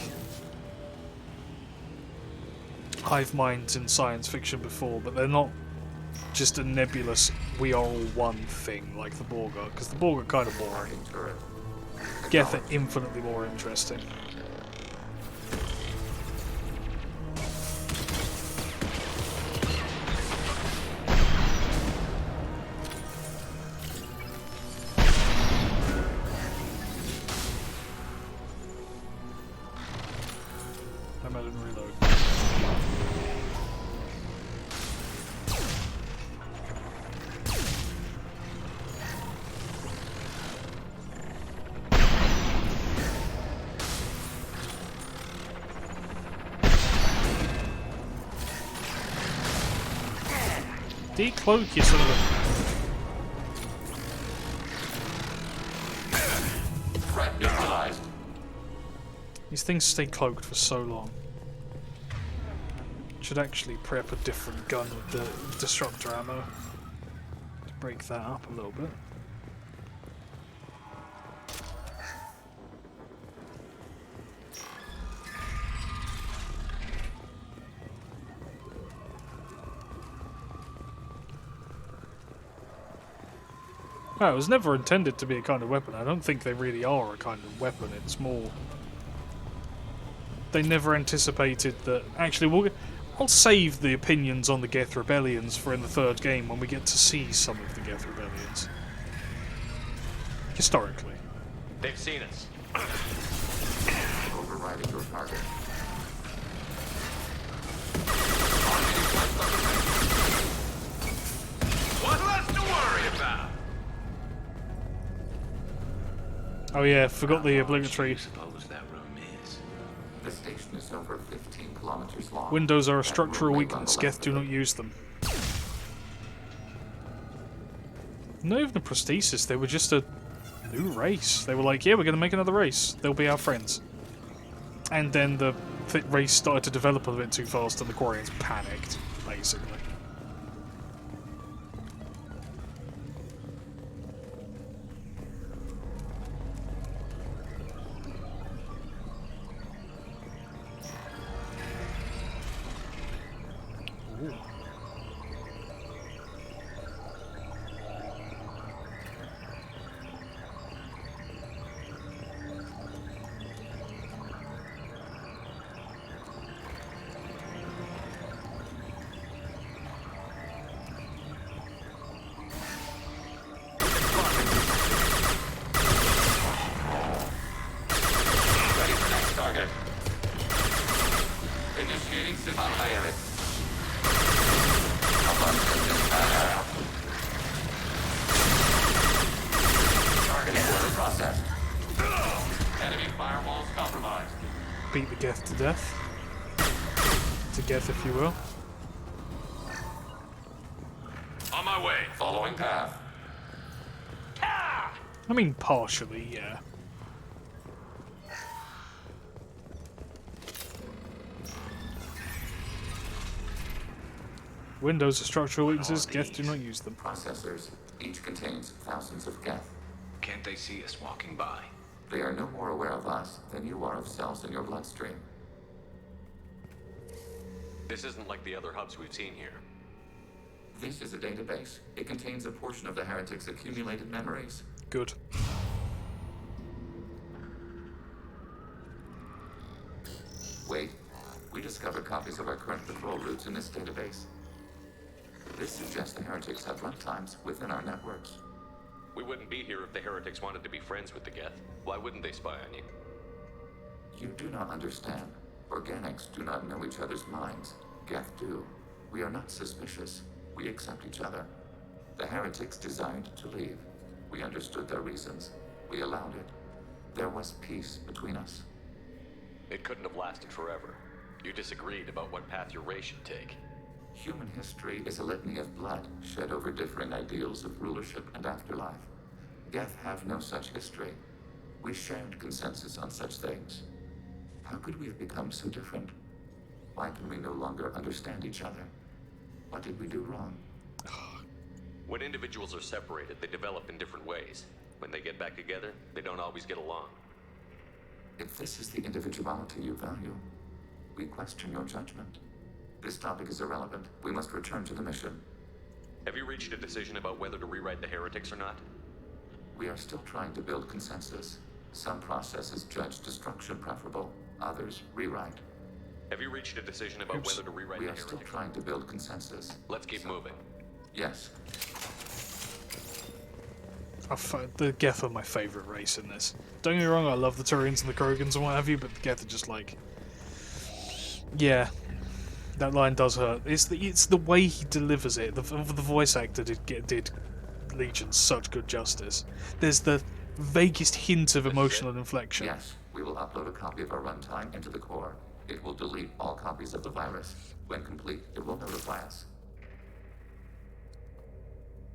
hive minds in science fiction before, but they're not just a nebulous we are all one thing like the Borg are, because the Borg are kind of boring. Geth are infinitely more interesting. Decloak you son of a... Threat neutralized. These things stay cloaked for so long. Should actually prep a different gun with the disruptor ammo to break that up a little bit. Well, it was never intended to be a kind of weapon. I don't think they really are a kind of weapon. It's more... They never anticipated that... Actually, I'll save the opinions on the Geth Rebellions for in the third game when we get to see some of the Geth Rebellions. Historically. They've seen us. Overriding your target. One less to worry about. Oh yeah, forgot the obligatory. Suppose that room is. The station is over 15 kilometers long. Windows are a structural weakness. Geth do not use them. Not even a prosthesis. They were just a new race. They were like, yeah, we're going to make another race. They'll be our friends. And then the race started to develop a bit too fast, and the Quarians panicked, basically. beat the Geth to death. To Geth, if you will. On my way. Following path. I mean, partially, yeah. Windows are structural weaknesses. Geth do not use them. Processors. Each contains thousands of Geth. Can't they see us walking by? They are no more aware of us than you are of cells in your bloodstream. This isn't like the other hubs we've seen here. This is a database. It contains a portion of the heretics' accumulated memories. Good. Wait. We discovered copies of our current patrol routes in this database. This suggests the heretics have runtimes within our networks. We wouldn't be here if the heretics wanted to be friends with the Geth. Why wouldn't they spy on you? You do not understand. Organics do not know each other's minds. Geth do. We are not suspicious. We accept each other. The heretics desired to leave. We understood their reasons. We allowed it. There was peace between us. It couldn't have lasted forever. You disagreed about what path your race should take. Human history is a litany of blood shed over differing ideals of rulership and afterlife. Geth have no such history. We shared consensus on such things. How could we have become so different? Why can we no longer understand each other? What did we do wrong? When individuals are separated, they develop in different ways. When they get back together, they don't always get along. If this is the individuality you value, we question your judgment. This topic is irrelevant. We must return to the mission. Have you reached a decision about whether to rewrite the heretics or not? We are still trying to build consensus. Some processes judge destruction preferable, others rewrite. Have you reached a decision about whether to rewrite We the are heretics? still trying to build consensus. Let's keep moving. Yes. The Geth are my favourite race in this. Don't get me wrong, I love the Turians and the Krogans and what have you, but the Geth are just like... Yeah. That line does hurt. It's the way he delivers it. The voice actor did Legion such good justice. There's the vaguest hint of emotional inflection. Yes, we will upload a copy of our runtime into the core. It will delete all copies of the virus. When complete, it will notify us.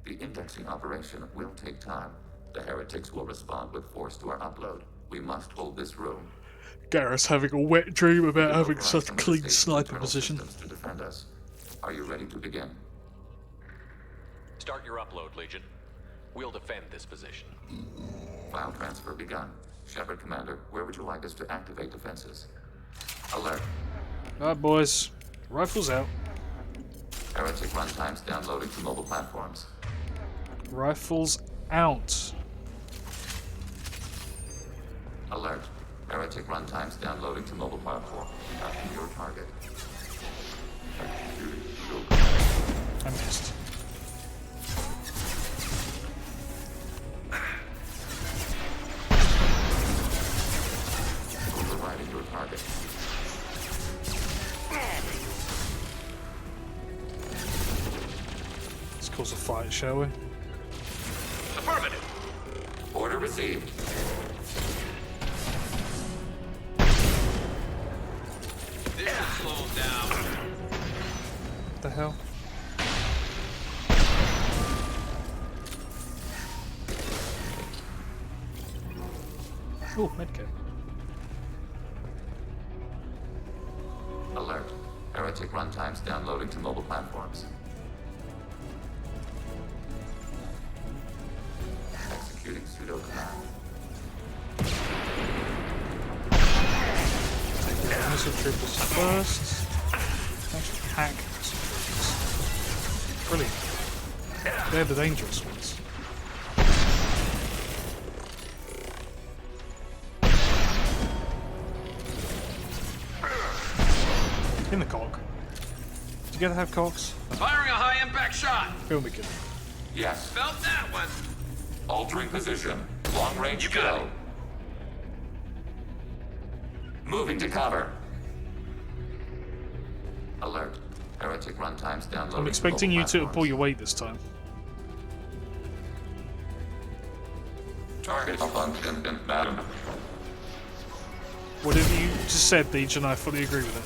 The indexing operation will take time. The heretics will respond with force to our upload. We must hold this room. Garrus having a wet dream about having Override such from the clean state's sniper internal position. systems to defend us. Are you ready to begin? Start your upload, Legion. We'll defend this position. File transfer begun. Shepard Commander, where would you like us to activate defenses? Alert. Alright, boys. Rifles out. Heretic runtimes downloading to mobile platforms. Rifles out. Alert. Heretic runtimes downloading to mobile platform. Tracking your target. I missed. Overriding your target. Let's cause a fight, shall we? Affirmative. Order received. This should slow him down. What the hell? Oh, medkit. Alert. Heretic runtimes downloading to mobile platforms. Executing pseudo command. Take the missile troopers first. Actually, hack missile troopers. Brilliant. They're the dangerous ones. In the cock. Did you guys have cocks? Firing a high-impact shot. Film me kidding. Yes. Felt that one. Altering position. Long range You got kill. Moving to cover. Alert. Heretic runtimes downloading. I'm expecting mobile you to platforms. pull your weight this time. Target function, madam. Whatever you just said, Legion, I fully agree with it.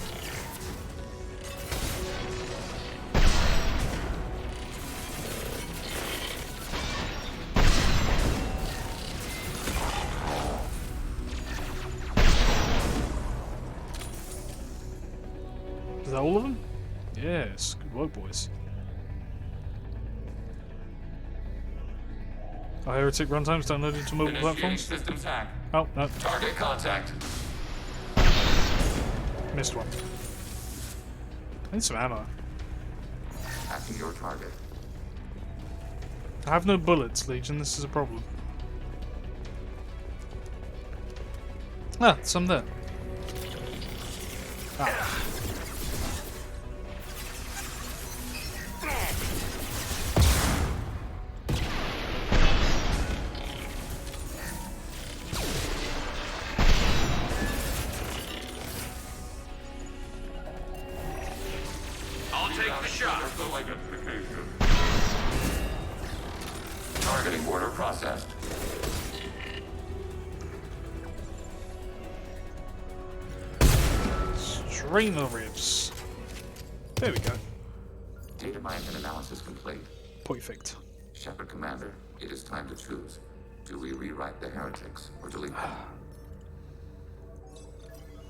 Is that all of them? Yes, good work, boys. Our Heretic runtimes downloaded to mobile platforms? Systems hack. Oh, no. Target contact. Missed one. I need some ammo. Hacking your target. I have no bullets, Legion. This is a problem. Ah, some there. Ah. I'll take the shot. Targeting order processed. Strain the ribs. There we go. Data mining and analysis complete. Perfect. Shepard Commander, it is time to choose. Do we rewrite the heretics or delete them?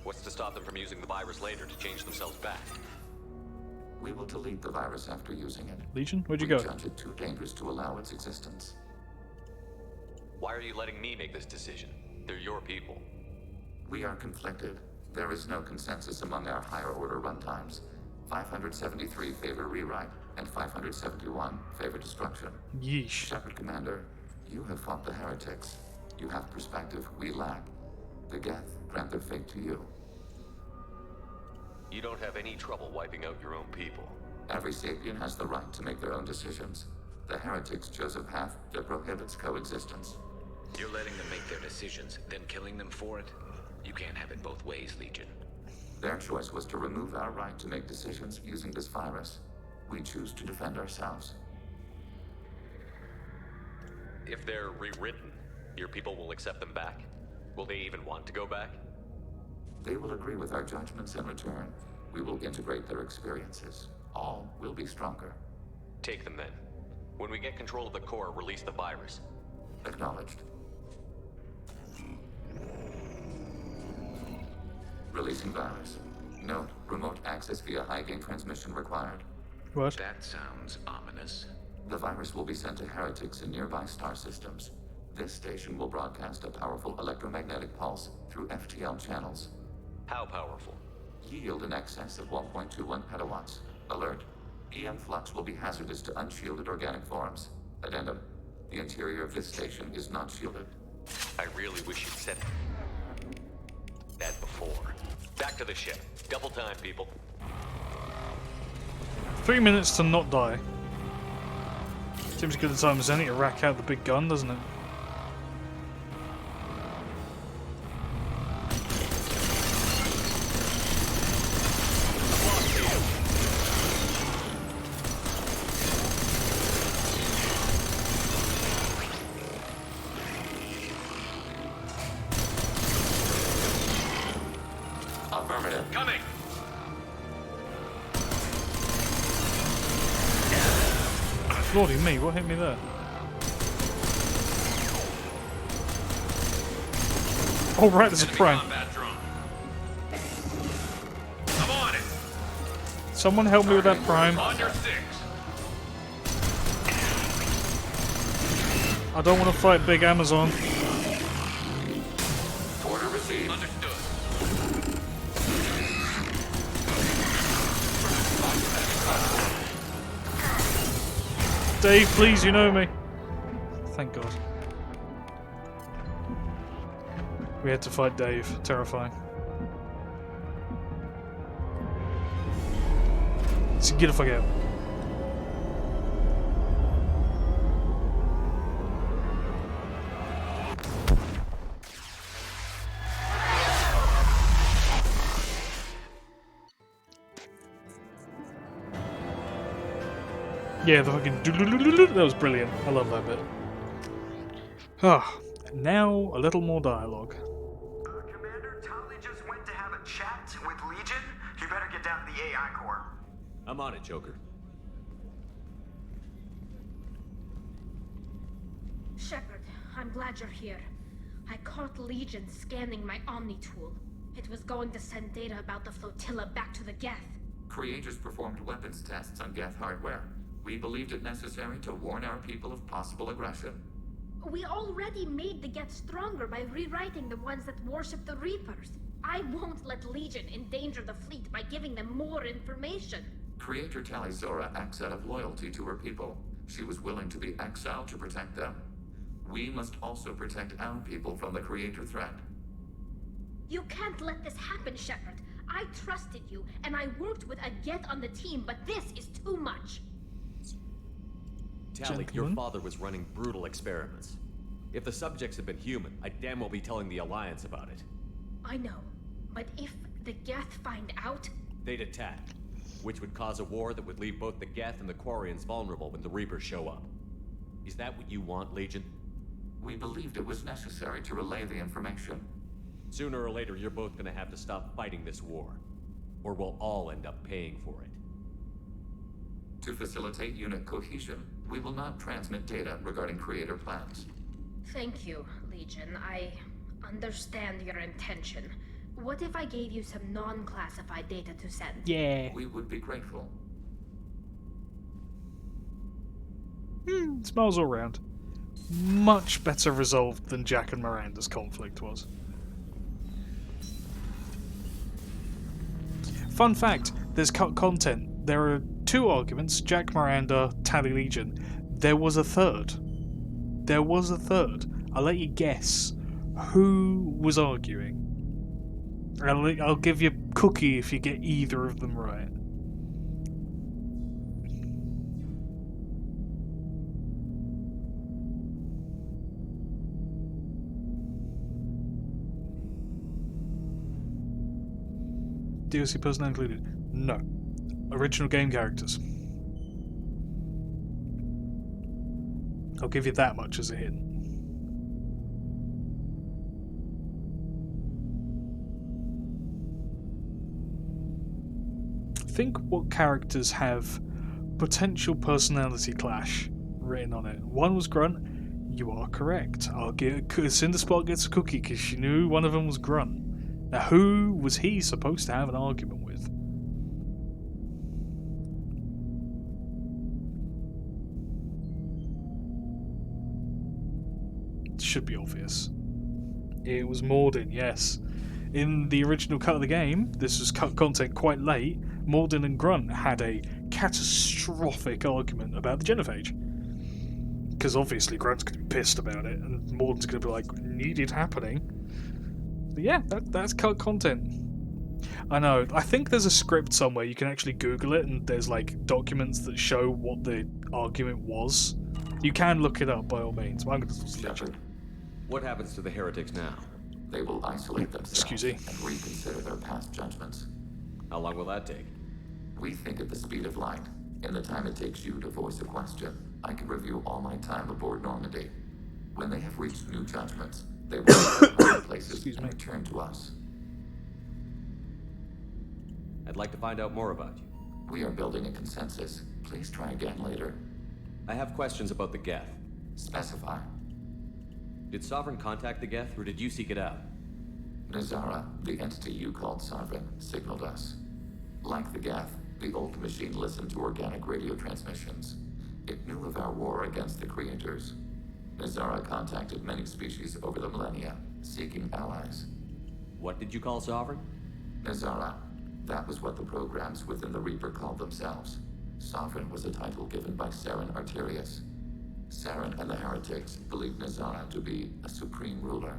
What's to stop them from using the virus later to change themselves back? We will delete the virus after using it. Legion, where'd you We go? judge it too dangerous to allow its existence. Why are you letting me make this decision? They're your people. We are conflicted. There is no consensus among our higher order runtimes. 573 favor rewrite, and 571 favor destruction. Yeesh. Shepard Commander, you have fought the heretics. You have perspective we lack. The Geth grant their fate to you. You don't have any trouble wiping out your own people. Every sapient has the right to make their own decisions. The heretics chose a path that prohibits coexistence. You're letting them make their decisions, then killing them for it? You can't have it both ways, Legion. Their choice was to remove our right to make decisions using this virus. We choose to defend ourselves. If they're rewritten, your people will accept them back? Will they even want to go back? They will agree with our judgments in return. We will integrate their experiences. All will be stronger. Take them then. When we get control of the core, release the virus. Acknowledged. Releasing virus. Note, remote access via high-gain transmission required. What? That sounds ominous. The virus will be sent to heretics in nearby star systems. This station will broadcast a powerful electromagnetic pulse through FTL channels. How powerful? Yield in excess of 1.21 petawatts. Alert. EM flux will be hazardous to unshielded organic forms. Addendum. The interior of this station is not shielded. I really wish you'd said that before. Back to the ship. Double time, people. 3 minutes to not die. Seems a good time as any to rack out the big gun, doesn't it? Affirmative. Coming! Lordy me, what hit me there? Oh right, there's a prime. I'm on it! Someone help me with that prime. On your six. I don't want to fight Big Amazon. Order received. Understood. Dave, please, you know me. Thank God. We had to fight Dave. Terrifying. So get the fuck out. Yeah, the fucking that was brilliant. I love that bit. Ah, now a little more dialogue. Commander, Tali just I'm on it, Joker. Shepard, I'm glad you're here. I caught Legion scanning my Omni tool. It was going to send data about the flotilla back to the Geth. Creators performed weapons tests on Geth hardware. We believed it necessary to warn our people of possible aggression. We already made the Geth stronger by rewriting the ones that worship the Reapers. I won't let Legion endanger the fleet by giving them more information. Creator Tali Zora acts out of loyalty to her people. She was willing to be exiled to protect them. We must also protect our people from the Creator threat. You can't let this happen, Shepard. I trusted you, and I worked with a Geth on the team, but this is too much. Tali, your father was running brutal experiments. If the subjects had been human, I'd damn well be telling the Alliance about it. I know, but if the Geth find out... They'd attack, which would cause a war that would leave both the Geth and the Quarians vulnerable when the Reapers show up. Is that what you want, Legion? We believed it was necessary to relay the information. Sooner or later, you're both gonna have to stop fighting this war, or we'll all end up paying for it. To facilitate unit cohesion, we will not transmit data regarding Creator plans. Thank you, Legion. I understand your intention. What if I gave you some non-classified data to send? Yeah. We would be grateful. Smiles all around. Much better resolved than Jack and Miranda's conflict was. Fun fact, there's cut content. There are 2 arguments, Jack, Miranda, Tali, Legion. There was a third. I'll let you guess who was arguing. I'll give you a cookie if you get either of them right. DLC personnel included? No. Original game characters. I'll give you that much as a hint. Think what characters have potential personality clash written on it. One was Grunt. You are correct. I'll get Cinderspot gets a cookie because she knew one of them was Grunt. Now, who was he supposed to have an argument with? It should be obvious. It was Mordin, yes. In the original cut of the game, this was cut content quite late, Mordin and Grunt had a catastrophic argument about the genophage. Because obviously Grunt's going to be pissed about it, and Mordin's going to be like, need it happening. But yeah, that's cut content. I know, I think there's a script somewhere, you can actually Google it, and there's like documents that show what the argument was. You can look it up by all means, but I'm going to Shepard. What happens to the heretics now? They will isolate themselves and reconsider their past judgments. How long will that take? We think at the speed of light. In the time it takes you to voice a question, I can review all my time aboard Normandy. When they have reached new judgments, they will other places and return to us. I'd like to find out more about you. We are building a consensus. Please try again later. I have questions about the Geth. Specify. Did Sovereign contact the Geth, or did you seek it out? Nazara, the entity you called Sovereign, signaled us. Like the Geth, the old machine listened to organic radio transmissions. It knew of our war against the Creators. Nazara contacted many species over the millennia, seeking allies. What did you call Sovereign? Nazara. That was what the programs within the Reaper called themselves. Sovereign was a title given by Saren Arterius. Saren and the heretics believed Nazara to be a supreme ruler,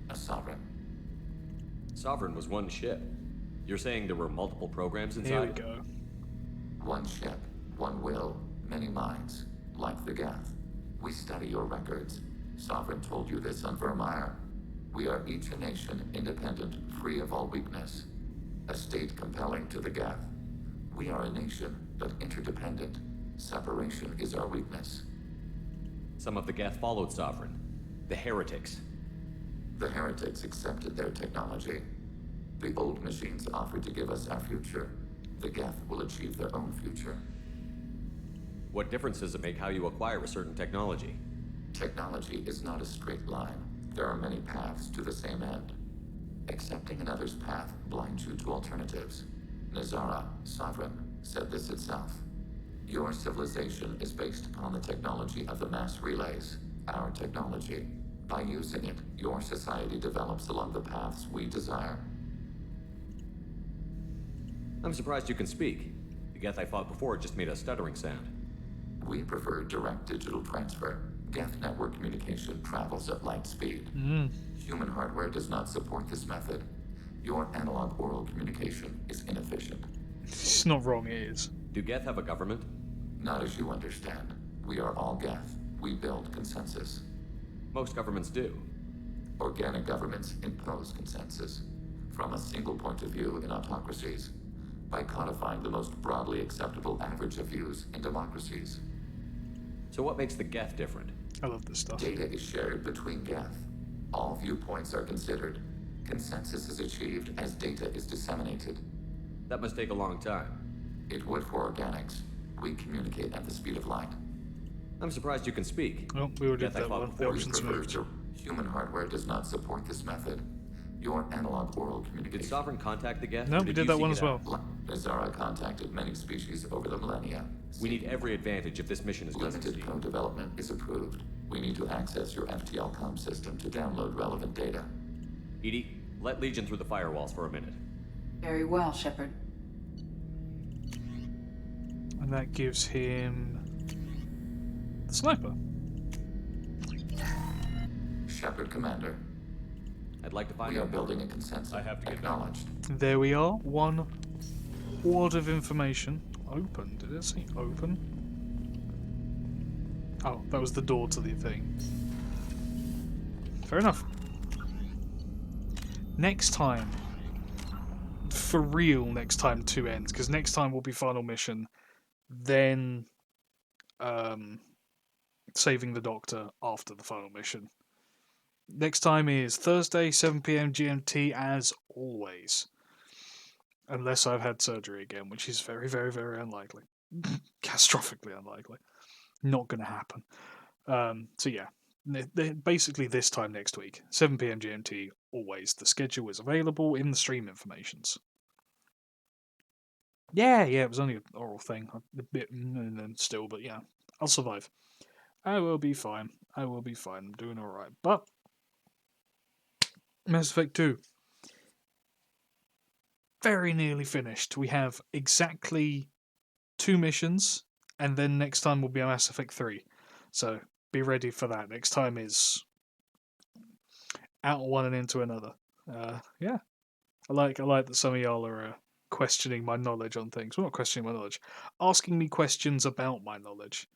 a sovereign. Sovereign was one ship. You're saying there were multiple programs inside? Here we go. One ship, one will, many minds, like the Geth. We study your records. Sovereign told you this on Vermeer. We are each a nation, independent, free of all weakness. A state compelling to the Geth. We are a nation, but interdependent. Separation is our weakness. Some of the Geth followed Sovereign. The heretics. The heretics accepted their technology. The old machines offered to give us our future. The Geth will achieve their own future. What difference does it make how you acquire a certain technology? Technology is not a straight line. There are many paths to the same end. Accepting another's path blinds you to alternatives. Nazara, Sovereign, said this itself. Your civilization is based upon the technology of the mass relays, our technology. By using it, your society develops along the paths we desire. I'm surprised you can speak. The Geth I fought before just made a stuttering sound. We prefer direct digital transfer. Geth network communication travels at light speed. Human hardware does not support this method. Your analog oral communication is inefficient. It's not wrong, it is. Do Geth have a government? Not as you understand. We are all Geth. We build consensus. Most governments do. Organic governments impose consensus. From a single point of view in autocracies. By codifying the most broadly acceptable average of views in democracies. So what makes the Geth different? I love this stuff. Data is shared between Geth. All viewpoints are considered. Consensus is achieved as data is disseminated. That must take a long time. It would for organics. We communicate at the speed of light. I'm surprised you can speak. Oh, we already did Geth I that fought one. before. Options moved. Human hardware does not support this method. Your analog oral communication. Did Sovereign contact the Geth? No, we did that one as well. Nazara contacted many species over the millennia. We need every advantage if this mission is going to Limited succeed. co-development is approved. We need to access your FTL comm system to download relevant data. Edie, let Legion through the firewalls for a minute. Very well, Shepard. And that gives him the sniper. Shepard, Commander. I'd like to find We are out. building a consensus. I have to get Acknowledged. There we are. One ward of information. Open. Did it say open? Oh, that was the door to the thing. Fair enough. Next time. For real, next time 2 ends. Because next time will be final mission. Then saving the Doctor after the final mission. Next time is Thursday, 7 PM GMT, as always. Unless I've had surgery again, which is very, very, very unlikely. Catastrophically unlikely. Not going to happen. So yeah, basically this time next week, 7 PM GMT, always. The schedule is available in the stream informations. Yeah, it was only an oral thing. A bit, and then still, but yeah, I'll survive. I will be fine. I will be fine. I'm doing alright. But Mass Effect 2. Very nearly finished. We have exactly 2 missions, and then next time will be Mass Effect 3. So be ready for that. Next time is out one and into another. Yeah. I like that some of y'all are questioning my knowledge on things. Well, not questioning my knowledge. Asking me questions about my knowledge.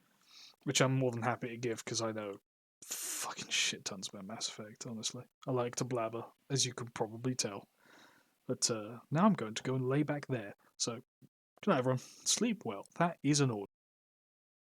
Which I'm more than happy to give, because I know fucking shit tons about Mass Effect, honestly. I like to blabber, as you can probably tell. But now I'm going to go and lay back there. So, good night everyone. Sleep well. That is an order.